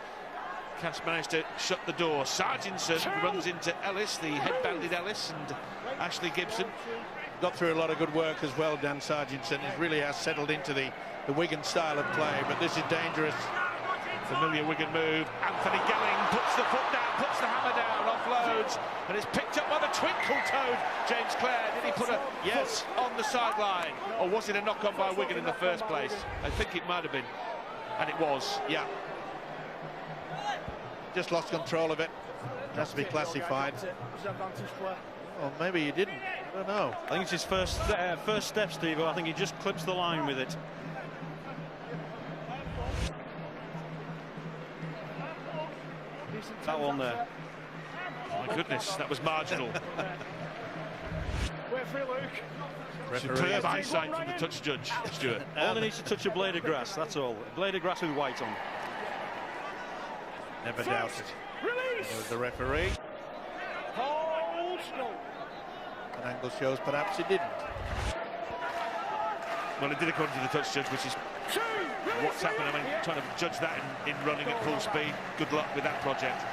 Speaker 6: Cass managed to shut the door. Sargentson runs into Ellis, the head-banded Ellis, and Ashley Gibson.
Speaker 5: Got through a lot of good work as well, Dan Sargentson. He really has settled into the Wigan style of play, but this is dangerous.
Speaker 6: Familiar Wigan move. Anthony Gelling puts the foot down, puts the hammer down, offloads, and it's picked up by the twinkle-toed James Clare. Did he put a foot on the sideline, or was it a knock-on by Wigan in the first place? I think it might have been, and it was, yeah.
Speaker 5: Just lost control of it. It has to be classified. Well, maybe he didn't. I don't know.
Speaker 9: I think it's his first step, Steve. I think he just clips the line with it. That one there.
Speaker 6: My goodness, that was marginal. Superb eyesight from the touch judge, Stuart.
Speaker 9: Only needs to touch a blade of grass, that's all. A blade of grass with white on.
Speaker 5: Never doubt it. There's the referee. An angle shows perhaps he didn't.
Speaker 6: Well, it did according to the touch judge, which is what's happened. I mean, trying to judge that in running at full speed. Good luck with that project.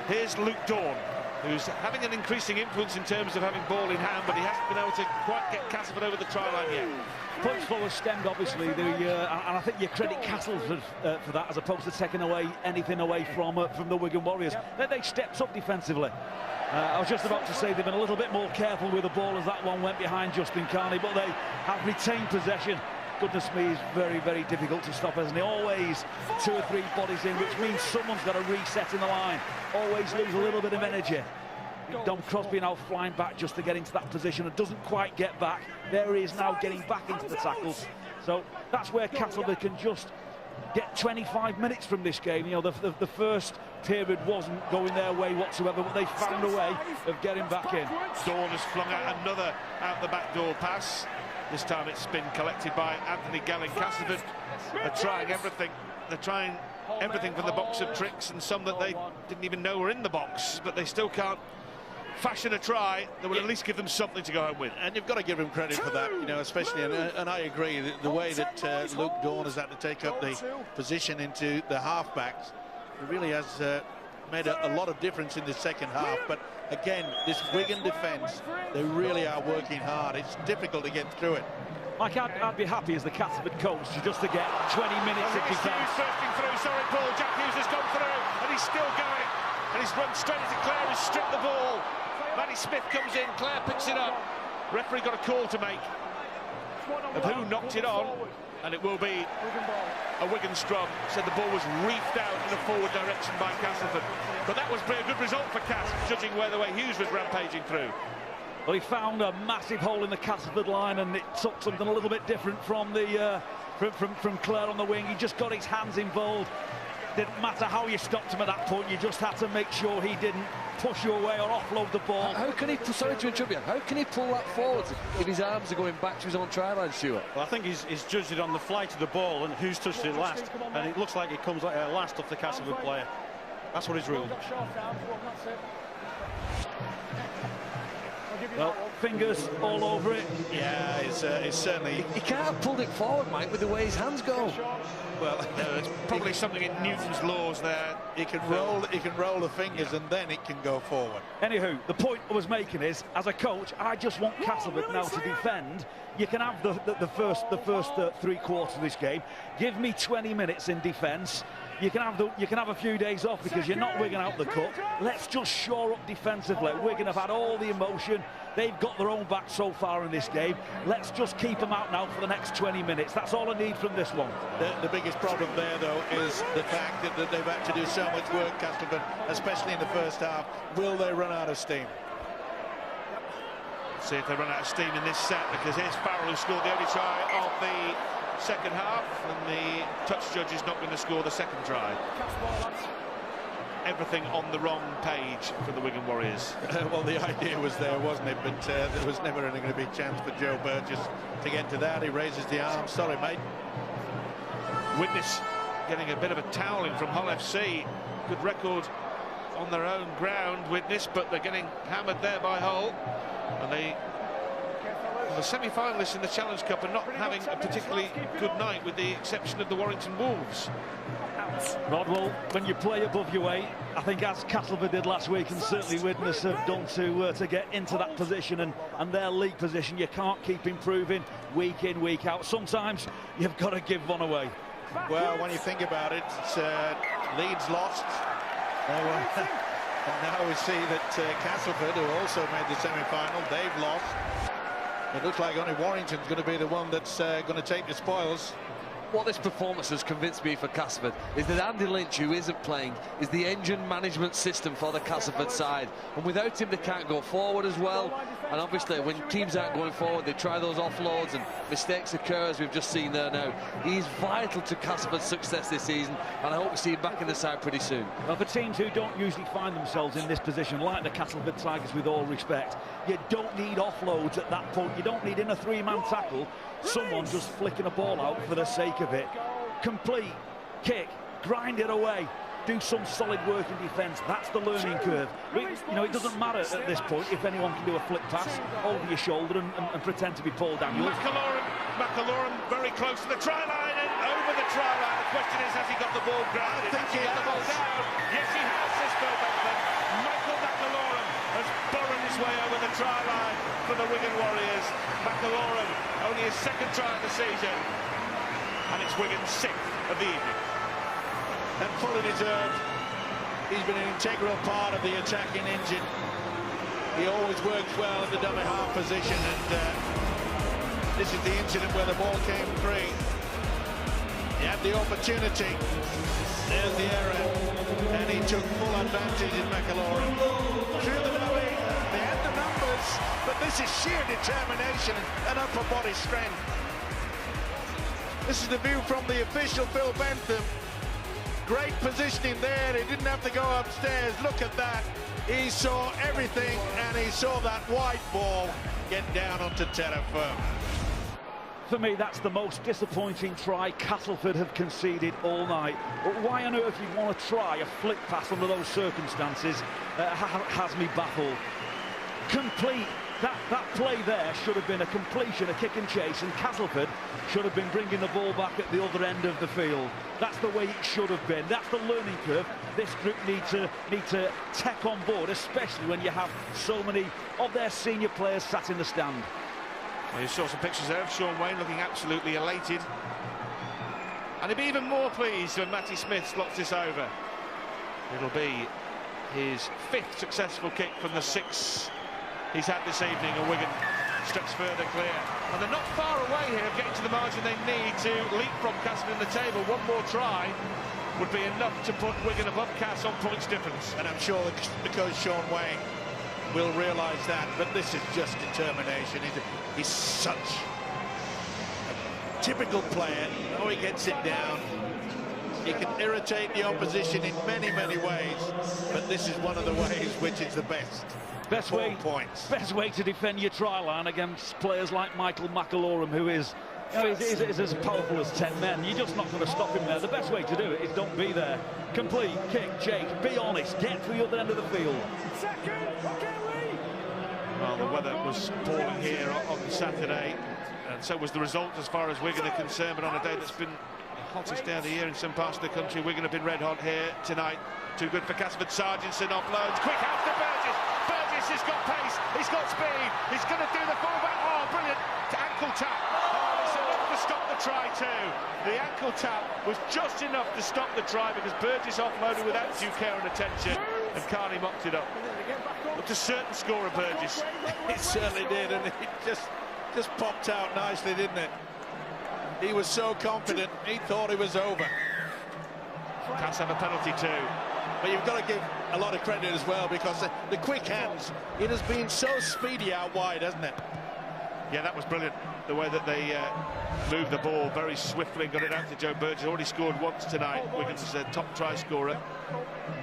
Speaker 6: Here's Luke Dawn, who's having an increasing influence in terms of having ball in hand, but he hasn't been able to quite get Castleford over the try line yet.
Speaker 7: Punch flow has stemmed, obviously, and I think you credit Castleford for that, as opposed to taking away anything away from the Wigan Warriors. They stepped up defensively. I was just about to say they've been a little bit more careful with the ball as that one went behind Justin Carney, but they have retained possession. Goodness me, he's very, very difficult to stop, isn't he? Always 2 or 3 bodies in, which means someone's got to reset in the line. Always lose a little bit of energy. Dom Crosby now flying back just to get into that position and doesn't quite get back. There he is now getting back into the tackles. So that's where Castleford can just get 25 minutes from this game. You know, the first period wasn't going their way whatsoever, but they found a way of getting back in.
Speaker 6: Dawn has flung out another out the back door pass. This time it's been collected by Anthony Gelling. Castleford are trying everything. They're trying everything from the box of tricks, and some that they didn't even know were in the box, but they still can't fashion a try that will at least give them something to go home with.
Speaker 5: And you've got to give him credit for that, you know, especially, and I agree, the way that Luke Dawn has had to take up the position into the half-backs, it really has made a lot of difference in the second half. But again, this Wigan defence, they really are working hard. It's difficult to get through it.
Speaker 7: Like, I'd be happy as the Castleford coach just to get 20 minutes of defence.
Speaker 6: Bursting through, sorry Paul, Jack Hughes has gone through, and he's still going, and he's run straight into Clare and stripped the ball. Matty Smith comes in, Clare picks it up. Referee got a call to make of who knocked it on, and it will be a Wigan scrum. Said the ball was reefed out in the forward direction by Castleford, but that was a good result for Cass, judging where the way Hughes was rampaging through.
Speaker 7: Well, he found a massive hole in the Castleford line, and it took something a little bit different from the from Clare on the wing. He just got his hands involved. Didn't matter how you stopped him at that point, you just had to make sure he didn't push you away or offload the ball.
Speaker 8: How can he, sorry to interrupt you, how can he pull that forward if his arms are going back to his own try line, Stuart?
Speaker 9: Well, I think he's judged it on the flight of the ball and who's touched it last, and it looks like it comes last off the Castleford player. That's what he's ruled.
Speaker 7: Well, fingers all over it.
Speaker 5: Yeah, it's certainly...
Speaker 8: He can't have pulled it forward, Mike, with the way his hands go.
Speaker 6: Well, there's probably something in Newton's laws there.
Speaker 5: He can roll the fingers, and then it can go forward.
Speaker 7: Anywho, the point I was making is, as a coach, I just want Castleford now to defend. You can have the first 3 quarters of this game. Give me 20 minutes in defence. You can have a few days off because you're not Wigan out the cup. Let's just shore up defensively. Wigan have had all the emotion. They've got their own back so far in this game. Let's just keep them out now for the next 20 minutes. That's all I need from this one.
Speaker 5: The biggest problem there, though, is the fact that they've had to do so much work, Castleford, especially in the first half. Will they run out of steam?
Speaker 6: See if they run out of steam in this set, because here's Farrell, who scored the only try of the second half, and the touch judge is not going to score the second try. Everything on the wrong page for the Wigan Warriors.
Speaker 5: Well, the idea was there, wasn't it? But there was never going to be a chance for Joe Burgess to get to that. He raises the arm. Sorry, mate.
Speaker 6: Witness getting a bit of a toweling from Hull FC. Good record on their own ground, Witness, but they're getting hammered there by Hull. And the semi-finalists in the Challenge Cup are not having a particularly good night, with the exception of the Warrington Wolves.
Speaker 7: Rodwell, when you play above your weight, I think as Castleford did last week, and certainly Widnes have done to get into that position and their league position, you can't keep improving week in, week out. Sometimes you've got to give one away.
Speaker 5: Well, when you think about it, Leeds lost. And now we see that Castleford, who also made the semi-final, they've lost. It looks like only Warrington's going to be the one that's going to take the spoils.
Speaker 8: What this performance has convinced me for Castleford is that Andy Lynch, who isn't playing, is the engine management system for the Castleford side. And without him, they can't go forward as well. And obviously, when teams aren't going forward, they try those offloads and mistakes occur, as we've just seen there now. He's vital to Castleford's success this season, and I hope we see him back in the side pretty soon.
Speaker 7: Well, for teams who don't usually find themselves in this position, like the Castleford Tigers, with all respect, you don't need offloads at that point. You don't need, in a 3-man tackle, someone just flicking a ball out for the sake of it. Complete, kick, grind it away, do some solid work in defence. That's the learning curve. It doesn't matter at this point if anyone can do a flick pass over your shoulder and pretend to be Paul Daniels.
Speaker 6: McAlorum very close to the try line and over the try line. The question is, has he got the ball grounded? Has he got the ball down? Yes, he has, says Phil Benson. Michael McAlorum has burrowed his way over the try line for the Wigan Warriors. McAlorum, only his second try of the season, and it's Wigan's 6th of the evening.
Speaker 5: And fully deserved. He's been an integral part of the attacking engine. He always works well in the dummy half position, and this is the incident where the ball came free. He had the opportunity. There's the error, and he took full advantage in McAlorum. Through the belly, they had the numbers, but this is sheer determination and upper body strength.
Speaker 10: This is the view from the official Phil Bentham. Great positioning there. He didn't have to go upstairs. Look at that. He saw everything, and he saw that white ball get down onto terra firma.
Speaker 7: For me, that's the most disappointing try Castleford have conceded all night. But why on earth you'd want to try a flick pass under those circumstances has me baffled. Complete. That play there should have been a completion, a kick and chase, and Castleford should have been bringing the ball back at the other end of the field. That's the way it should have been. That's the learning curve this group need to take on board, especially when you have so many of their senior players sat in the stand.
Speaker 6: Well, you saw some pictures there of Sean Wayne looking absolutely elated. And he'll be even more pleased when Matty Smith slots this over. It'll be his 5th successful kick from the 6 he's had this evening, and Wigan stretch further clear. And they're not far away here of getting to the margin they need to leapfrog Castleford in the table. One more try would be enough to put Wigan above Cass on points difference.
Speaker 10: And I'm sure because Sean Wayne will realise that, but this is just determination. He's such a typical player. Oh, he gets it down. He can irritate the opposition in many, many ways, but this is one of the ways which is the best.
Speaker 7: Best way to defend your try line against players like Michael McAlorum, who is as powerful as 10 men. You're just not going to stop him there. The best way to do it is don't be there. Complete, kick, Jake, be honest, get to the other end of the field.
Speaker 6: Well, the weather was appalling here on Saturday, and so was the result as far as Wigan are concerned, but on a day that's been the hottest day of the year in some parts of the country, Wigan have been red hot here tonight. Too good for Castleford. Sargentson offloads. Quick out to Burgess. Burgess has got pace. He's got speed. He's going to do the fullback. Oh, brilliant. To ankle tap. Oh, it's enough to stop the try too. The ankle tap was just enough to stop the try because Burgess offloaded without due care and attention, and Carney mocked it up. Looked a certain scorer, Burgess.
Speaker 10: It certainly did, and it just popped out nicely, didn't it? He was so confident, he thought he was over.
Speaker 6: Cass have a penalty too.
Speaker 10: But you've got to give a lot of credit as well, because the quick hands, it has been so speedy out wide, hasn't it?
Speaker 6: Yeah, that was brilliant. The way that they moved the ball very swiftly and got it out to Joe Burgess. Already scored once tonight. Wigan's top try scorer.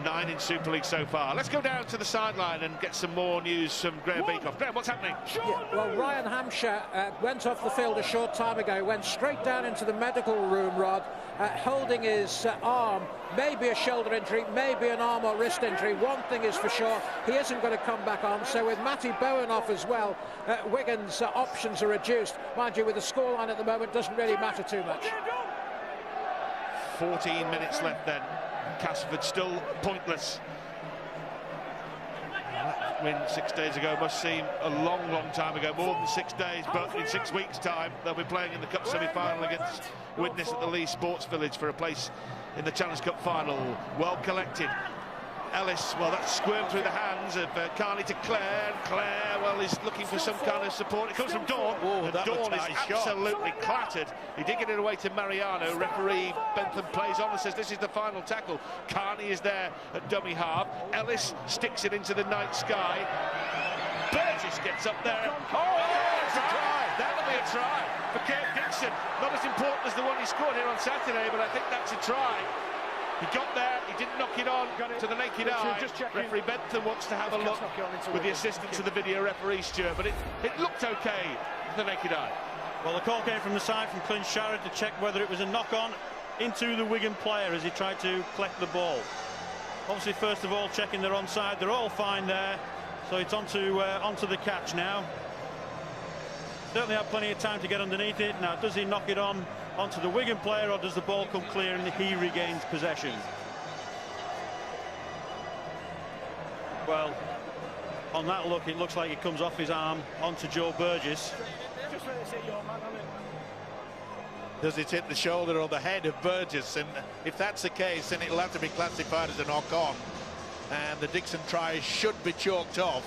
Speaker 6: 9 in Super League so far. Let's go down to the sideline and get some more news from Graham Beacock. Graham, what's happening?
Speaker 11: Yeah, well, Ryan Hampshire went off the field a short time ago, went straight down into the medical room, Rod, holding his arm. Maybe a shoulder injury, maybe an arm or wrist injury. One thing is for sure, he isn't going to come back on. So with Matty Bowen off as well, Wigan's options are reduced. Mind you, with the scoreline at the moment, doesn't really matter too much.
Speaker 6: 14 minutes left then. Castleford still pointless. That win 6 days ago must seem a long time ago, more than 6 days, but in 6 weeks' time they'll be playing in the Cup semi-final against Widnes at the Lee Sports Village for a place in the Challenge Cup final. Well collected. Ellis, well, that's squirmed through the hands of Carney to Clare, and Clare, well, he's looking for some kind of support. It comes from Dawn, and Dawn is absolutely clattered. He did get it away to Mariano. Referee Bentham plays on and says this is the final tackle. Carney is there at dummy half. Ellis sticks it into the night sky. Burgess gets up there. Oh, that's a try. That'll be a try for Kurt Dixon. Not as important as the one he scored here on Saturday, but I think that's a try. He got there, he didn't knock it on to the naked eye. Referee Bentham wants to have a look with the assistance of the video referee, Stuart, but it looked okay to the naked eye.
Speaker 9: Well, the call came from the side from Clint Sharrett to check whether it was a knock-on into the Wigan player as he tried to collect the ball. Obviously, first of all, checking they're onside. They're all fine there, so it's onto the catch now. Certainly had plenty of time to get underneath it. Now, does he knock it onto the Wigan player, or does the ball come clear and he regains possession? Well, on that look, it looks like it comes off his arm onto Joe Burgess.
Speaker 10: Does it hit the shoulder or the head of Burgess? And if that's the case, then it'll have to be classified as a knock-on, and the Dixon try should be chalked off.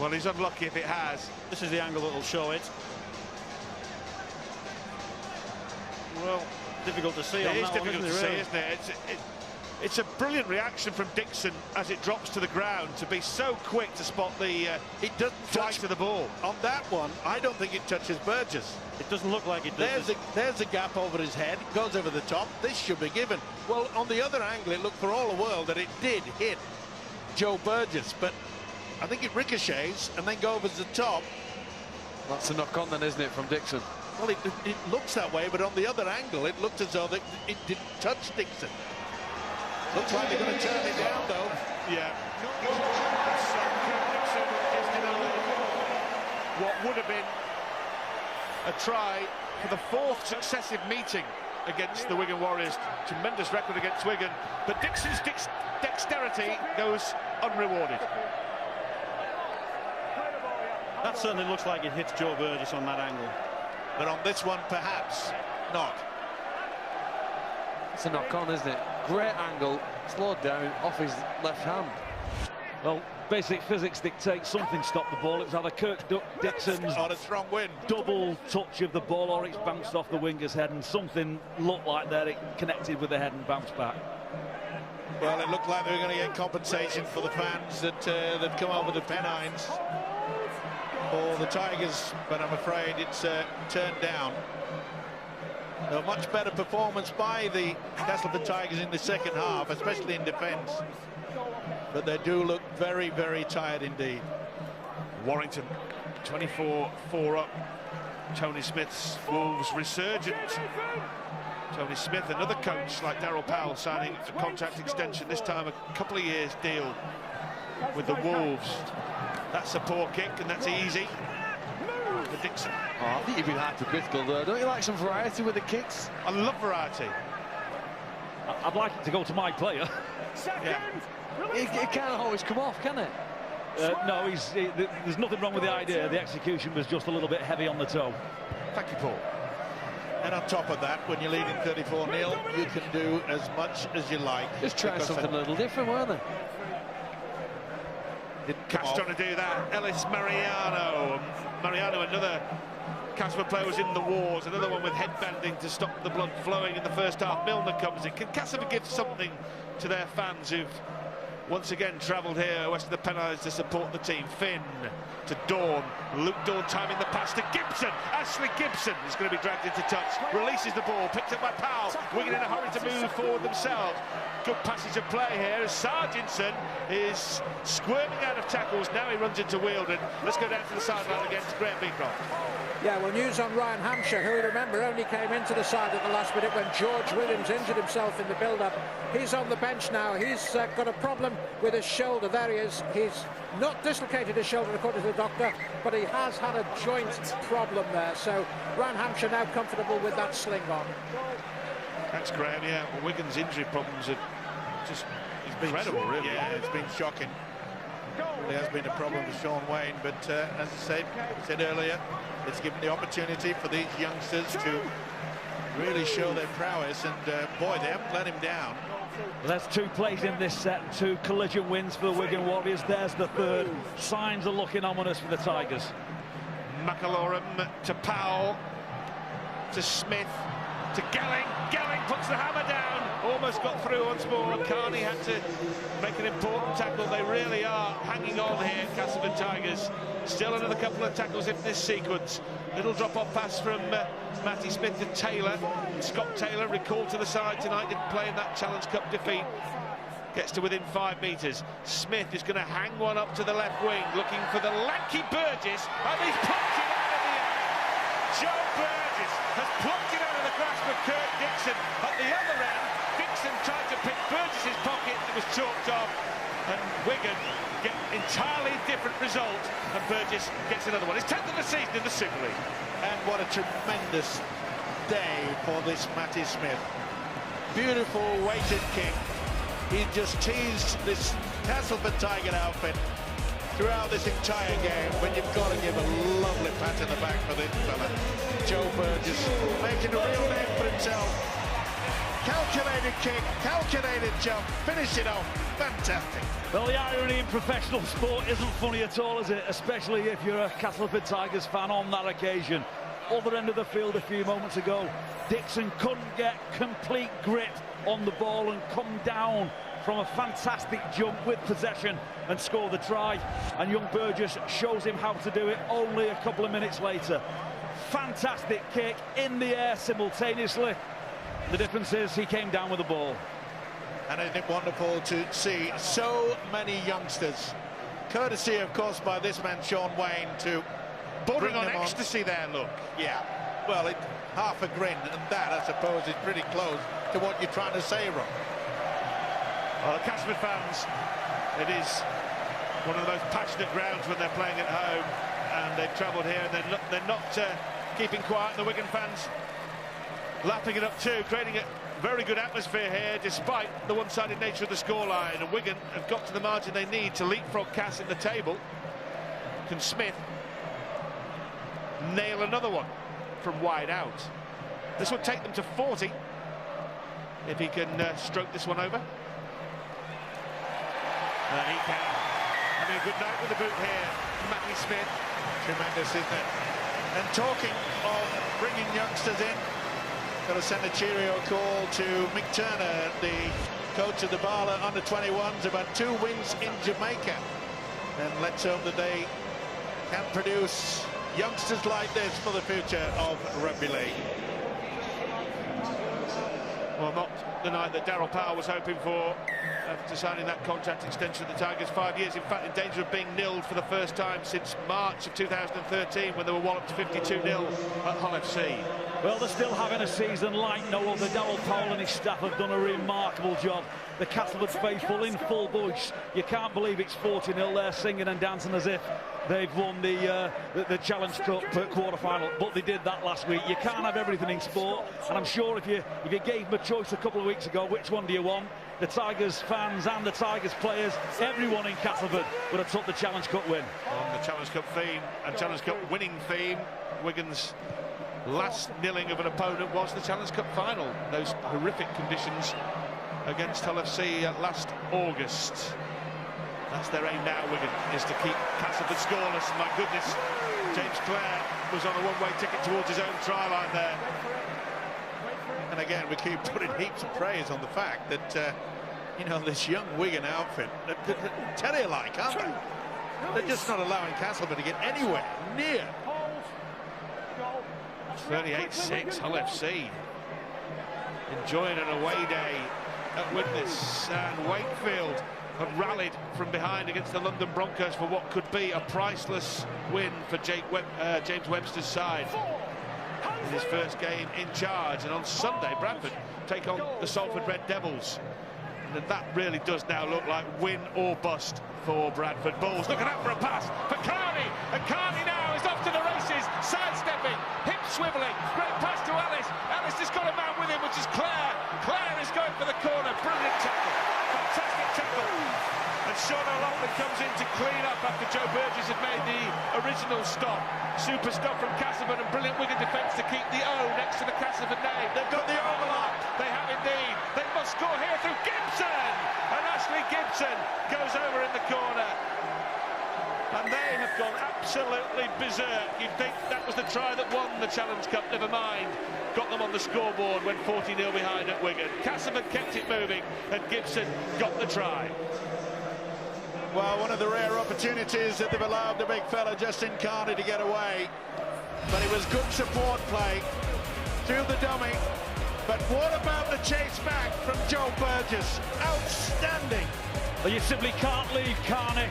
Speaker 6: Well, he's unlucky if it has.
Speaker 9: This is the angle that will show it. Well, difficult to see.
Speaker 6: It is difficult to see, isn't it? It's a brilliant reaction from Dixon as it drops to the ground to be so quick to spot the flight of the ball.
Speaker 10: On that one, I don't think it touches Burgess.
Speaker 9: It doesn't look like it does.
Speaker 10: There's a gap over his head, goes over the top. This should be given. Well, on the other angle, it looked for all the world that it did hit Joe Burgess, but I think it ricochets and then goes over the top.
Speaker 8: That's a knock on then, isn't it, from Dixon?
Speaker 10: Well, it looks that way, but on the other angle, it looked as though it didn't touch Dixon. Looks like they're going to turn it down, though.
Speaker 6: Yeah. What would have been a try for the 4th successive meeting against the Wigan Warriors. Tremendous record against Wigan, but Dixon's dexterity goes unrewarded.
Speaker 9: That certainly looks like it hits Joe Burgess on that angle.
Speaker 10: But on this one, perhaps not.
Speaker 8: It's a knock on, isn't it? Great angle, slowed down off his left hand.
Speaker 7: Well, basic physics dictates something stopped the ball. It was either Kirk Dixon's
Speaker 10: on a strong wind,
Speaker 7: double touch of the ball, or it's bounced off the winger's head, and something looked like that it connected with the head and bounced back.
Speaker 10: Well, it looked like they were going to get compensation for the fans that come over the Pennines for the Tigers, but I'm afraid it's turned down. A much better performance by the Castleford Tigers in the second half, especially in defence. But they do look very, very tired indeed.
Speaker 6: Warrington, 24-4 up. Tony Smith's Wolves resurgent. Tony Smith, another coach like Darryl Powell, signing a contract extension, this time a couple of years deal with the Wolves. That's a poor kick, and that's easy for Dixon.
Speaker 8: Oh, I think you've been hypercritical there. Don't you like some variety with the kicks?
Speaker 6: I love variety.
Speaker 7: I'd like it to go to my player.
Speaker 6: Yeah.
Speaker 8: It can't always come off, can it?
Speaker 7: No, there's nothing wrong with the idea. The execution was just a little bit heavy on the toe.
Speaker 6: Thank you, Paul.
Speaker 10: And on top of that, when you're leading 34-0, you can do as much as you like.
Speaker 8: Just trying something a little different, weren't they?
Speaker 6: Cass trying to do that. Ellis Mariano, another Castleford player, was in the wars. Another one with headbanding to stop the blood flowing in the first half. Milner comes in. Can Castleford give something to their fans who've once again travelled here west of the Pennines to support the team? Finn to Dawn. Luke Dawn timing the pass to Gibson. Ashley Gibson is going to be dragged into touch. Releases the ball. Picked up by Powell. Wigan in a hurry to move forward themselves. Good passage of play here as Sargentson is squirming out of tackles. Now he runs into Wielden. Let's go down to the sideline against Graham Beecroft.
Speaker 11: Yeah, well, news on Ryan Hampshire, who, remember, only came into the side at the last minute when George Williams injured himself in the build-up. He's on the bench now. He's got a problem with his shoulder. There he is. He's not dislocated his shoulder, according to the doctor, but he has had a joint problem there. So Ryan Hampshire now comfortable with that sling on.
Speaker 6: Thanks, Graham. Yeah, well, Wigan's injury problems are just incredible, really.
Speaker 10: Yeah, it's been shocking. There has been a problem with Sean Wayne, but as I said earlier, it's given the opportunity for these youngsters to really show their prowess, and boy, they haven't let him down.
Speaker 7: Well, there's 2 plays in this set, 2 collision wins for the Wigan Warriors. There's the third. Signs are looking ominous for the Tigers.
Speaker 6: McAlorum to Powell to Smith to Gelling. Gelling puts the hammer down. Almost got through once more. Carney had to make an important tackle. They really are hanging on here, Castleford Tigers. Still another couple of tackles in this sequence. Little drop-off pass from Matty Smith to Taylor. Scott Taylor, recalled to the side tonight, didn't play in that Challenge Cup defeat. Gets to within 5 metres. Smith is going to hang one up to the left wing, looking for the lanky Burgess, and he's plucked it out of the air. Joe Burgess has plucked it out of the grasp of Kirk Dixon. At the other end, Dixon tried to pick Burgess's pocket, and it was chalked off, and Wigan get entirely different result, and Burgess gets another one. His 10th of the season in the Super League.
Speaker 10: And what a tremendous day for this Matty Smith. Beautiful weighted kick. He just teased this Castleford Tiger outfit throughout this entire game, when you've got to give a lovely pat in the back for this fella. Joe Burgess making a real name for himself. Calculated kick, calculated jump, finish it off. Fantastic.
Speaker 7: Well, the irony in professional sport isn't funny at all, is it? Especially if you're a Castleford Tigers fan on that occasion. other end of the field a few moments ago. Dixon couldn't get complete grip on the ball and come down from a fantastic jump with possession and score the try. And young Burgess shows him how to do it only a couple of minutes later. Fantastic kick in the air simultaneously. The difference is he came down with the ball.
Speaker 10: And isn't it wonderful to see so many youngsters, courtesy of course by this man Sean Wayne, to
Speaker 6: bordering on ecstasy there, look.
Speaker 10: Yeah, well, half a grin, and that I suppose is pretty close to what you're trying to say, Rob.
Speaker 6: Well, the Castleford fans, it is one of the most passionate grounds when they're playing at home, and they've travelled here, and they're not keeping quiet. The Wigan fans lapping it up too, creating a very good atmosphere here, despite the one-sided nature of the scoreline. And Wigan have got to the margin they need to leapfrog Cass in the table. Can Smith nail another one from wide out? This would take them to 40 if he can stroke this one over. And he can. Having a good night with the boot here, Matty Smith.
Speaker 10: Tremendous, isn't it? And talking of bringing youngsters in, got to send a cheerio call to Mick Turner, the coach of the Bala under-21s, about 2 wins in Jamaica. And let's hope that they can produce youngsters like this for the future of rugby league.
Speaker 6: Well, not the night that Daryl Powell was hoping for after signing that contract extension with the Tigers. 5 years, in fact, in danger of being nilled for the first time since March of 2013, when they were walloped 52-0 at Hull FC.
Speaker 7: Well, they're still having a season like no other. Daryl Powell and his staff have done a remarkable job. The Castleford faithful in full voice. You can't believe it's 40-0. They're singing and dancing as if they've won the Challenge Cup quarter-final, but they did that last week. You can't have everything in sport, and I'm sure if you gave them a choice a couple of weeks ago, which one do you want? The Tigers fans and the Tigers players, everyone in Castleford would have took the Challenge Cup win.
Speaker 6: On the Challenge Cup theme and Challenge Cup winning theme, Wigan's last nilling of an opponent was the Challenge Cup final. Those horrific conditions against Hull FC last August. That's their aim now, Wigan, is to keep Castleford scoreless. My goodness, James Clare was on a one-way ticket towards his own try line there.
Speaker 10: And again, we keep putting heaps of praise on the fact that, you know, this young Wigan outfit, terrier-like, aren't they? They're just not allowing Castleford to get anywhere near.
Speaker 6: 38-6, Hull FC. Enjoying an away day at Widnes, and Wakefield have rallied from behind against the London Broncos for what could be a priceless win for James Webster's side in his first game in charge. And on Sunday, Bradford take on the Salford Red Devils, and that really does now look like win or bust for Bradford Bulls. Looking out for a pass for Carney, and Carney now is off to the races, sidestepping, hip swiveling, great pass to Ellis. Ellis has got a man with him, which is Clare. Clare is going for the corner, brilliant tackle, fantastic tackle. And Sean O'Loughlin comes in to clean up after Joe Burgess had made the original stop. Super stop from Castleford, and brilliant Wigan defence to keep the O next to the Castleford name. They've got the overlap. They have indeed. They must score here through Gibson. And Ashley Gibson goes over in the corner. And they have gone absolutely berserk. You'd think that was the try that won the Challenge Cup. Never mind. Got them on the scoreboard when 40-0 behind at Wigan. Castleford kept it moving, and Gibson got the try.
Speaker 10: Well, one of the rare opportunities that they've allowed the big fella Justin Carney to get away. But it was good support play through the dummy. But what about the chase back from Joe Burgess? Outstanding.
Speaker 7: Well, you simply can't leave Carney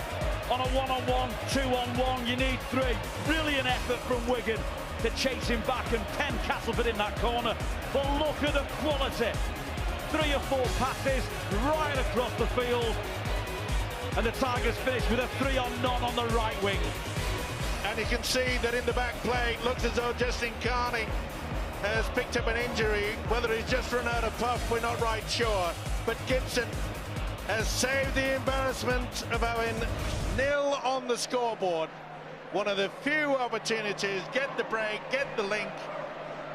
Speaker 7: on a one-on-one, two-on-one. You need 3. Brilliant effort from Wigan to chase him back and pen Castleford in that corner. But look at the quality. 3 or 4 passes right across the field. And the Tigers finish with a 3-on-none on the right wing.
Speaker 10: And you can see that in the back play, it looks as though Justin Carney has picked up an injury. Whether he's just run out of puff, we're not right sure. But Gibson has saved the embarrassment of having 0 on the scoreboard. One of the few opportunities, get the break, get the link,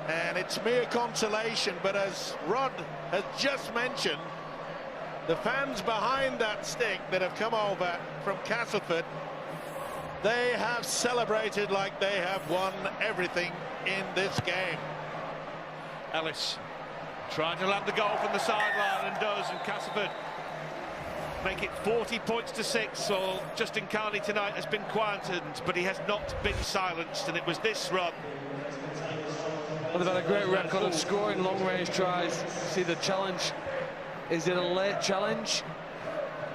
Speaker 10: and it's mere consolation. But as Rod has just mentioned, the fans behind that stick that have come over from Castleford They have celebrated like they have won everything in this game.
Speaker 6: Ellis trying to land the goal from the sideline and does, and Castleford make it 40 points to 6. So Justin Carney tonight has been quietened, but he has not been silenced, and it was this run.
Speaker 8: Well, they've had a great record of scoring long-range tries. See the challenge. Is it a late challenge?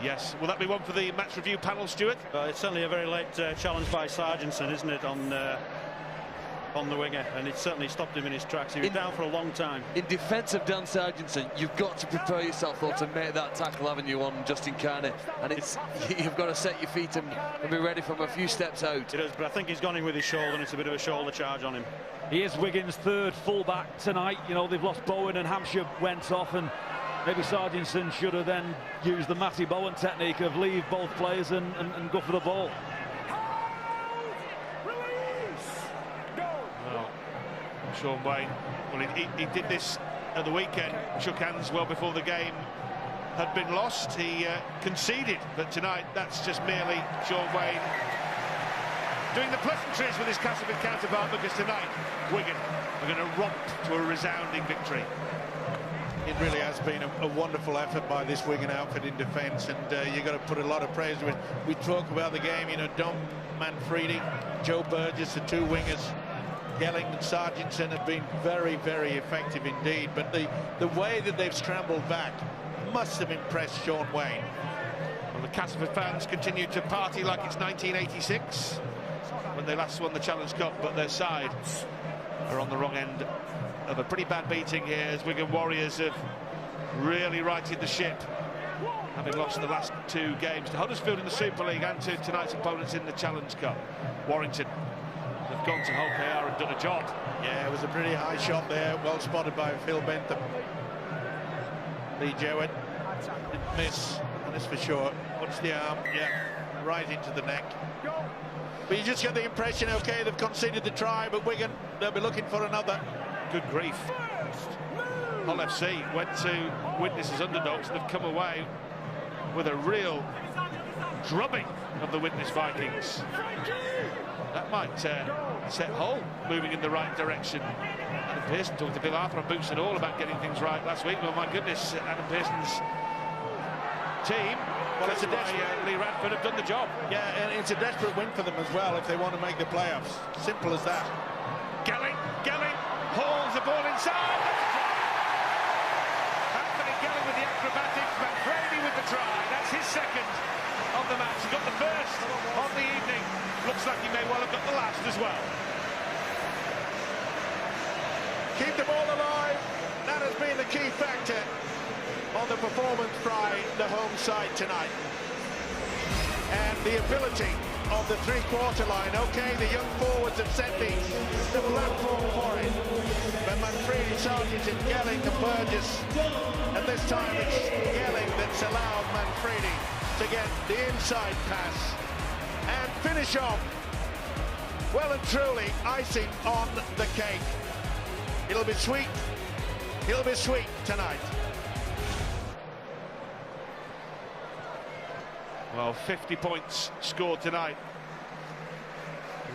Speaker 6: Yes. Will that be one for the match review panel, Stuart?
Speaker 9: It's certainly a very late challenge by Sargentson, isn't it, on the winger, and it certainly stopped him in his tracks. He was down for a long time.
Speaker 8: In defence of Dan Sargentson, you've got to prepare yourself, though, to make that tackle, haven't you, on Justin Carney? And you've got to set your feet and be ready from a few steps out.
Speaker 9: It is, but I think he's gone in with his shoulder, and it's a bit of a shoulder charge on him.
Speaker 7: He is Wigan's third full-back tonight. You know, they've lost Bowen and Hampshire went off, and maybe Sargentson should have then used the Matty Bowen technique of leave both players and go for the ball.
Speaker 6: Sean Wayne, well, he did this at the weekend, shook hands well before the game had been lost. He conceded, but tonight that's just merely Sean Wayne doing the pleasantries with his Castleford counterpart, because tonight Wigan are going to romp to a resounding victory.
Speaker 10: It really has been a wonderful effort by this Wigan outfit in defence, and you've got to put a lot of praise to it. We talk about the game, you know, Dom Manfredi, Joe Burgess, the two wingers, Gelling and Sargentson have been very, very effective indeed, but the way that they've scrambled back must have impressed Sean Wayne.
Speaker 6: Well, the Castleford fans continue to party like it's 1986 when they last won the Challenge Cup, but their side are on the wrong end of a pretty bad beating here, as Wigan Warriors have really righted the ship, having lost the last two games to Huddersfield in the Super League and to tonight's opponents in the Challenge Cup. Warrington have gone to Hull KR and done a job.
Speaker 10: Yeah, it was a pretty high shot there, well spotted by Phil Bentham. Lee Jewett didn't miss, and it's for sure. What's the arm? Yeah, right into the neck. But you just get the impression, okay, they've conceded the try, but Wigan, they'll be looking for another.
Speaker 6: Good grief. Hull FC went to witness as underdogs, and they've come away with a real drubbing of the Witness Vikings. That might set Hull moving in the right direction. Adam Pearson talked to Bill Arthur on Boots and All about getting things right last week. Well, my goodness, Adam Pearson's team, well, it's Lee Radford, have done the job.
Speaker 10: Yeah, and it's a desperate win for them as well if they want to make the playoffs. Simple as that.
Speaker 6: Gelling hauls the ball inside. Anthony Gelling with the acrobatics, Manfredi with the try. That's his second of the match. He got the first of the evening. Looks like he may well have got the last as well.
Speaker 10: Keep the ball alive. That has been the key factor on the performance by the home side tonight. And the ability of the three-quarter line. Okay, the young forwards have set the platform for it. But Manfredi, Sargentson, Gelling and Burgess. And this time it's Gelling that's allowed Manfredi to get the inside pass and finish off, well and truly, icing on the cake. It'll be sweet tonight.
Speaker 6: Well, 50 points scored tonight.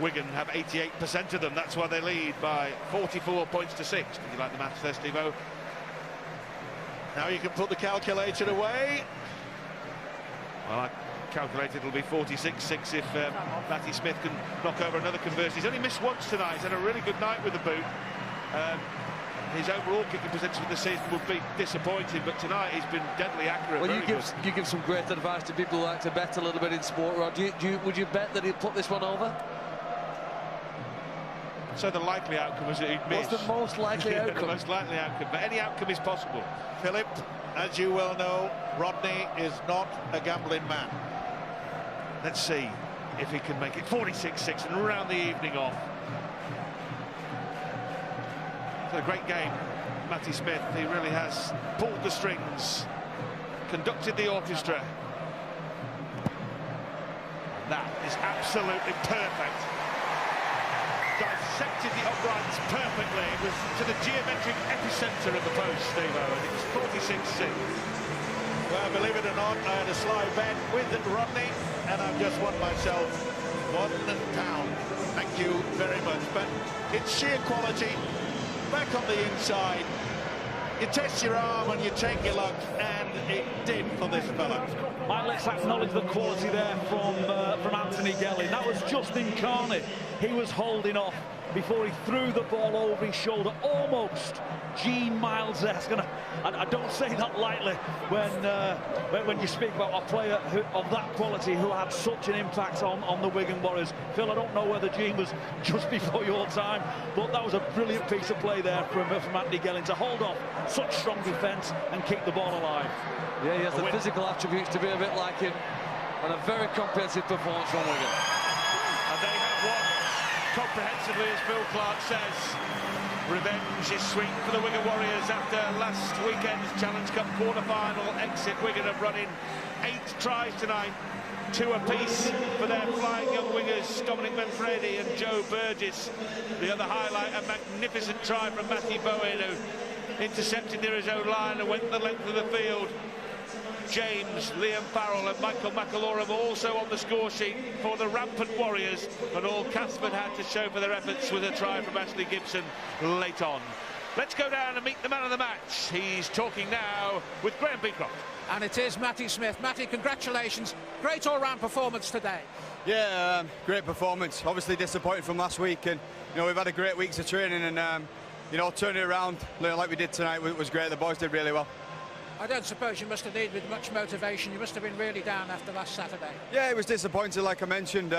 Speaker 6: Wigan have 88% of them. That's why they lead by 44 points to 6. Did you like the maths there, Steve-O?
Speaker 10: Now you can put the calculator away.
Speaker 6: Well, I calculated it'll be 46-6 if Matty Smith can knock over another conversion. He's only missed once tonight. He's had a really good night with the boot. His overall kicking percentage for the season would be disappointing, but tonight he's been deadly accurate.
Speaker 8: Well, you give some great advice to people who like to bet a little bit in sport, Rod. Would you bet that he'll put this one over?
Speaker 6: So the likely outcome is that he'd miss.
Speaker 8: What's the most likely outcome?
Speaker 6: The most likely outcome, but any outcome is possible.
Speaker 10: Philip, as you well know, Rodney is not a gambling man.
Speaker 6: Let's see if he can make it 46-6 and round the evening off. It's a great game, Matty Smith. He really has pulled the strings, conducted the orchestra. That is absolutely perfect. Dissected the uprights perfectly. It was to the geometric epicenter of the post, Steve-O, and it was 46-6.
Speaker 10: Well, believe it or not, I had a sly bet with Rodney, and I've just won myself £1. Thank you very much. But it's sheer quality. Back on the inside. You test your arm and you take your luck, and it did for this fella.
Speaker 7: Let's acknowledge the quality there from Anthony Gelling. That was just incarnate. He was holding off before he threw the ball over his shoulder, almost Gene Miles-esque. And I don't say that lightly when you speak about a player of that quality who had such an impact on the Wigan Warriors. Phil, I don't know whether Gene was just before your time, but that was a brilliant piece of play there from Anthony Gelling to hold off such strong defence and keep the ball alive.
Speaker 8: Yeah, he has the physical attributes to be a bit like him, and a very comprehensive performance from Wigan.
Speaker 6: And they have won comprehensively, as Bill Clark says. Revenge is sweet for the Wigan Warriors after last weekend's Challenge Cup quarter-final exit. Wigan have run in 8 tries tonight, 2 apiece for their flying young wingers, Dominic Manfredi and Joe Burgess. The other highlight, a magnificent try from Matthew Bowen, who intercepted near his own line and went the length of the field. James, Liam Farrell and Michael McAlorum also on the score sheet for the rampant Warriors, and all Castleford had to show for their efforts was a try from Ashley Gibson late on. Let's go down and meet the man of the match. He's talking now with Graham Beecroft.
Speaker 11: And it is Matty Smith. Matty, congratulations. Great all-round performance today.
Speaker 12: Yeah, great performance. Obviously disappointed from last week, and we've had a great week of training, and turning it around like we did tonight was great. The boys did really well.
Speaker 11: I don't suppose you must have needed much motivation. You must have been really down after last Saturday.
Speaker 12: Yeah, it was disappointing, like I mentioned.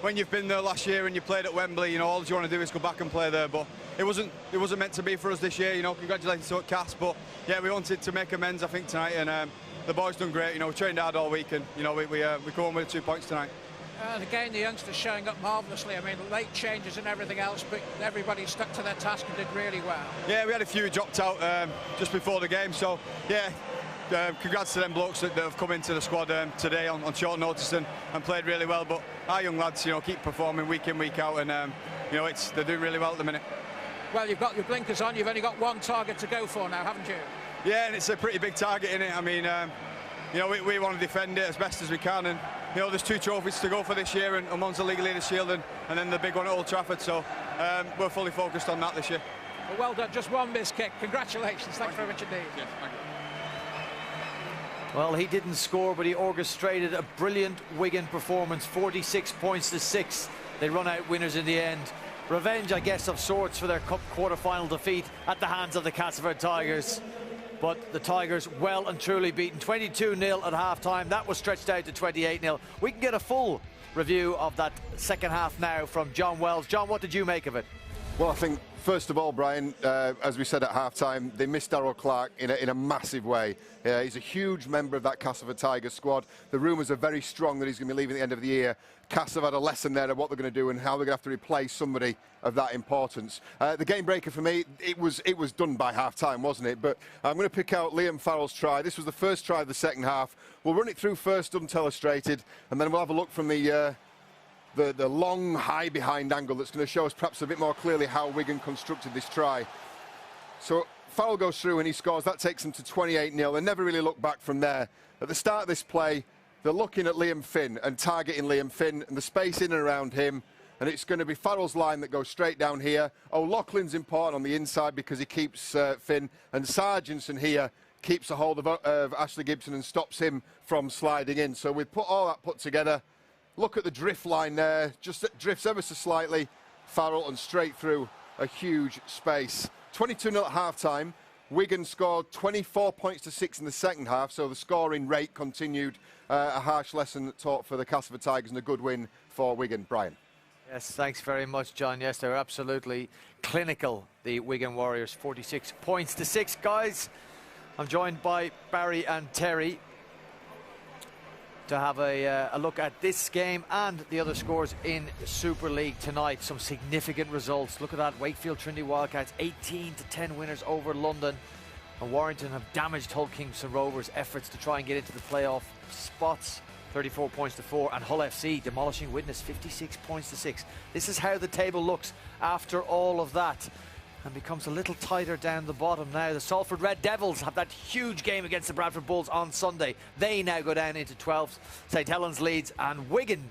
Speaker 12: When you've been there last year and you played at Wembley, all you want to do is go back and play there. But it wasn't meant to be for us this year. Congratulations to Cass, but yeah, we wanted to make amends, I think, tonight, and the boys done great. We trained hard all week, and we come home with 2 points tonight.
Speaker 11: And again, the youngsters showing up marvellously. I mean, late changes and everything else, but everybody stuck to their task and did really well. Yeah,
Speaker 12: we had a few dropped out just before the game, so yeah, congrats to them blokes that have come into the squad today on short notice and played really well. But our young lads, keep performing week in, week out, and they're doing really well at the minute.
Speaker 11: Well, you've got your blinkers on. You've only got one target to go for now, haven't you?
Speaker 12: Yeah, and it's a pretty big target, isn't it? I mean, we want to defend it as best as we can, and there's 2 trophies to go for this year, and one's the League Leaders' Shield and then the big one at Old Trafford, so we're fully focused on that this year.
Speaker 11: Well done, just one missed kick. Congratulations, thanks very much indeed.
Speaker 12: Yes, thank you.
Speaker 1: Well, he didn't score, but he orchestrated a brilliant Wigan performance, 46 points to 6. They run out winners in the end. Revenge, I guess, of sorts for their cup quarter-final defeat at the hands of the Castleford Tigers. But the Tigers well and truly beaten, 22-0 at half-time. That was stretched out to 28-0. We can get a full review of that second half now from John Wells. John, what did you make of it?
Speaker 13: Well, I think, first of all, Brian, as we said at half-time, they missed Darryl Clark in a massive way. He's a huge member of that Castleford Tigers squad. The rumours are very strong that he's going to be leaving at the end of the year. Cass have had a lesson there of what they're going to do and how they're going to have to replace somebody of that importance. The game breaker for me, it was done by half-time, wasn't it? But I'm going to pick out Liam Farrell's try. This was the first try of the second half. We'll run it through first, untellustrated, and then we'll have a look from the long high behind angle that's going to show us perhaps a bit more clearly how Wigan constructed this try. So Farrell goes through and he scores. That takes them to 28-0. They never really look back from there. At the start of this play, they're looking at Liam Finn and targeting Liam Finn and the space in and around him, and it's going to be Farrell's line that goes straight down here. O'Loughlin's important on the inside because he keeps Finn, and Sargentson here keeps a hold of Ashley Gibson and stops him from sliding in. So we put all that put together. Look at the drift line there, just drifts ever so slightly, Farrell, and straight through a huge space. 22-0 at half-time. Wigan scored 24 points to 6 in the second half, so the scoring rate continued. A harsh lesson taught for the Castleford Tigers and a good win for Wigan. Brian.
Speaker 1: Yes, thanks very much, John. Yes, they're absolutely clinical, the Wigan Warriors. 46 points to 6, guys. I'm joined by Barry and Terry to have a look at this game and the other scores in Super League tonight. Some significant results. Look at that. Wakefield Trinity Wildcats 18-10 winners over London, and Warrington have damaged Hull Kingston Rovers' efforts to try and get into the playoff spots. 34 points to 4, and Hull FC demolishing Widnes 56 points to 6. This is how the table looks after all of that, and becomes a little tighter down the bottom now. The Salford Red Devils have that huge game against the Bradford Bulls on Sunday. They now go down into 12th. St Helens leads, and Wigan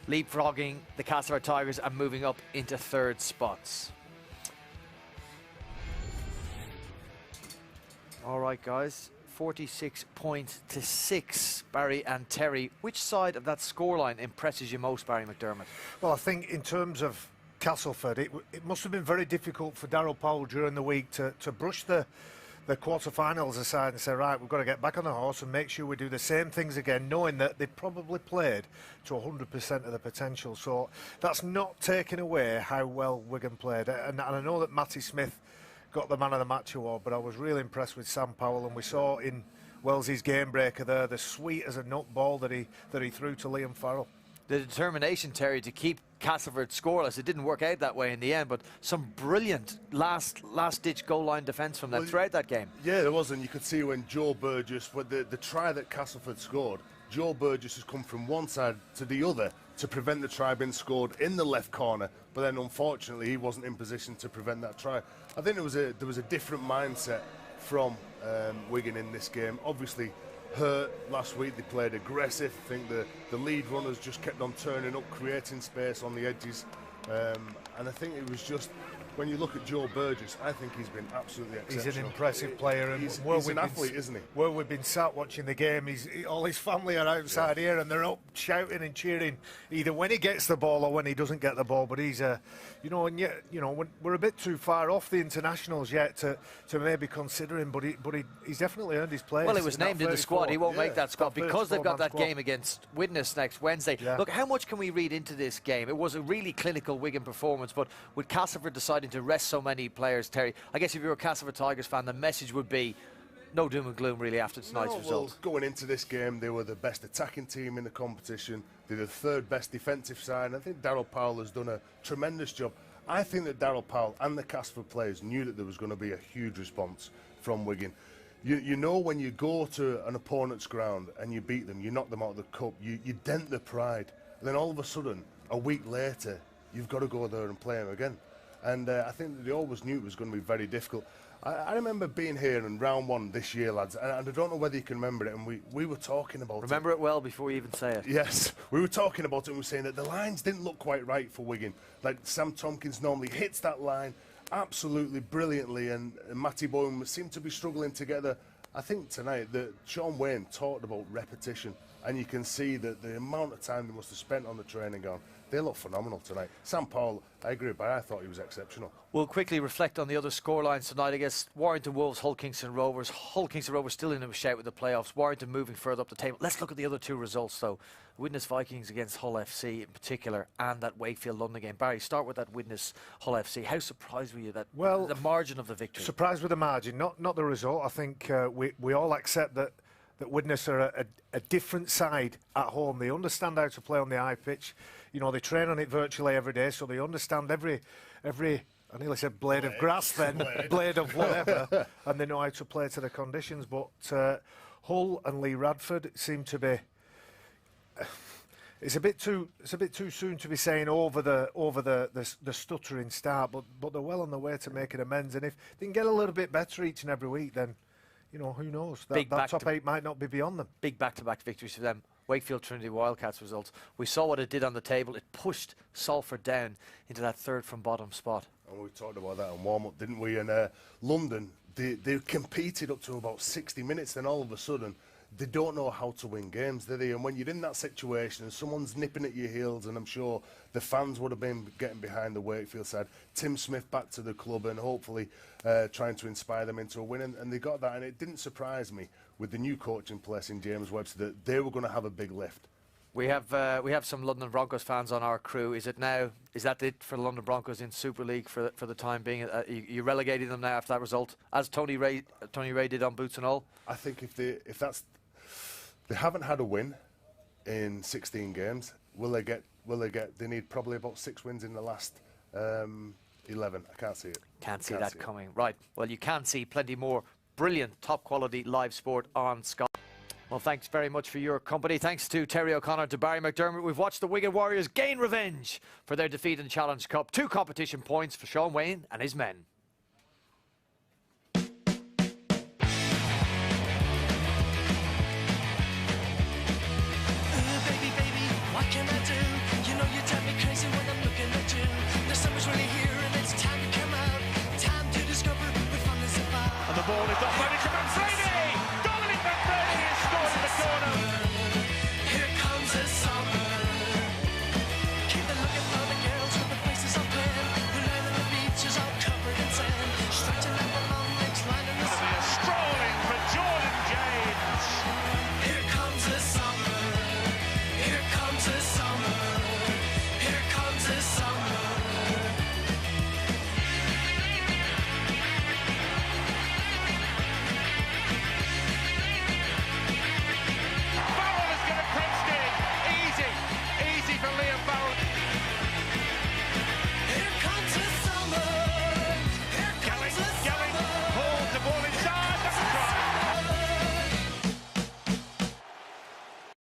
Speaker 1: leapfrogging the Castleford Tigers and moving up into third spots. All right, guys. 46 points to 6, Barry and Terry. Which side of that scoreline impresses you most, Barry McDermott?
Speaker 3: Well, I think in terms of Castleford, it must have been very difficult for Darryl Powell during the week to brush the quarter-finals aside and say, right, we've got to get back on the horse and make sure we do the same things again, knowing that they'd probably played to 100% of the potential. So that's not taking away how well Wigan played. And I know that Matty Smith got the Man of the Match award, but I was really impressed with Sam Powell, and we saw in Welles's game breaker there the sweet as a nut ball that he threw to Liam Farrell.
Speaker 1: The determination, Terry, to keep Castleford scoreless. It didn't work out that way in the end, but some brilliant last-ditch goal line defence from them throughout that game.
Speaker 2: Yeah, there was, and you could see when Joe Burgess, with the try that Castleford scored, Joe Burgess has come from one side to the other to prevent the try being scored in the left corner, but then unfortunately he wasn't in position to prevent that try. I think there was a different mindset from Wigan in this game. Obviously hurt last week, they played aggressive. I think the lead runners just kept on turning up, creating space on the edges, and I think it was just, when you look at Joe Burgess, I think he's been absolutely exceptional.
Speaker 3: He's an impressive player, and
Speaker 2: he's an athlete, isn't he?
Speaker 3: Where we've been sat watching the game, all his family are outside here, and they're up shouting and cheering either when he gets the ball or when he doesn't get the ball. But he's when we're a bit too far off the internationals yet to maybe consider him. But he's definitely earned his place.
Speaker 1: Well, he was named in the squad. He won't make that squad because they've got that game against Widnes next Wednesday.
Speaker 3: Yeah.
Speaker 1: Look, how much can we read into this game? It was a really clinical Wigan performance, but with Castleford deciding to rest so many players, Terry, I guess if you're a Castleford Tigers fan, the message would be no doom and gloom really after tonight's result.
Speaker 2: Well, going into this game, they were the best attacking team in the competition. They're the third best defensive side, and I think Darryl Powell has done a tremendous job. I think that Darryl Powell and the Castleford players knew that there was going to be a huge response from Wigan. You know, when you go to an opponent's ground and you beat them, you knock them out of the cup, you dent their pride, and then all of a sudden, a week later, you've got to go there and play them again. And I think that they always knew it was going to be very difficult. I remember being here in round one this year, lads, and I don't know whether you can remember it, and we were talking about
Speaker 1: Remember it well before you even say it.
Speaker 2: Yes, we were talking about it, and we were saying that the lines didn't look quite right for Wigan. Like, Sam Tompkins normally hits that line absolutely brilliantly, and Matty Bowen seemed to be struggling together. I think tonight that Sean Wayne talked about repetition, and you can see that the amount of time they must have spent on the training ground. They look phenomenal tonight. Sam Powell, I agree, but I thought he was exceptional.
Speaker 1: We'll quickly reflect on the other scorelines tonight. I guess Warrington Wolves, Hull Kingston Rovers. Hull Kingston Rovers still in a shout with the playoffs. Warrington moving further up the table. Let's look at the other two results, though. Widnes Vikings against Hull FC in particular, and that Wakefield London game. Barry, start with that Widnes Hull FC. How surprised were you that the margin of the victory?
Speaker 3: Surprised with the margin, not the result. I think we all accept that Widnes are a different side at home. They understand how to play on the high pitch. You know, they train on it virtually every day, so they understand every I nearly said blade of grass then, blade of whatever, and they know how to play to the conditions. But Hull and Lee Radford seem to be. It's a bit too soon to be saying over the stuttering start, but they're well on the way to making amends. And if they can get a little bit better each and every week, then who knows? That top 8 might not be beyond them.
Speaker 1: Big back-to-back victories for them. Wakefield Trinity Wildcats results. We saw what it did on the table. It pushed Salford down into that third from bottom spot.
Speaker 2: And we talked about that in warm-up, didn't we? And London, they competed up to about 60 minutes, then all of a sudden, they don't know how to win games, do they? And when you're in that situation and someone's nipping at your heels, and I'm sure the fans would have been getting behind the Wakefield side, Tim Smith back to the club and hopefully trying to inspire them into a win, and they got that. And it didn't surprise me with the new coach in place in James Webster that they were going to have a big lift.
Speaker 1: We have some London Broncos fans on our crew. Is that it for London Broncos in Super League for the time being? You relegating them now after that result, as Tony Ray did on Boots and All?
Speaker 2: I think if that's they haven't had a win in 16 games. Will they get? They need probably about 6 wins in the last 11. I can't see it.
Speaker 1: Can't see that coming. Right. Well, you can see plenty more brilliant, top quality live sport on Sky. Well, thanks very much for your company. Thanks to Terry O'Connor, to Barry McDermott. We've watched the Wigan Warriors gain revenge for their defeat in Challenge Cup. 2 competition points for Sean Wayne and his men.
Speaker 14: Ooh, baby, what can I do?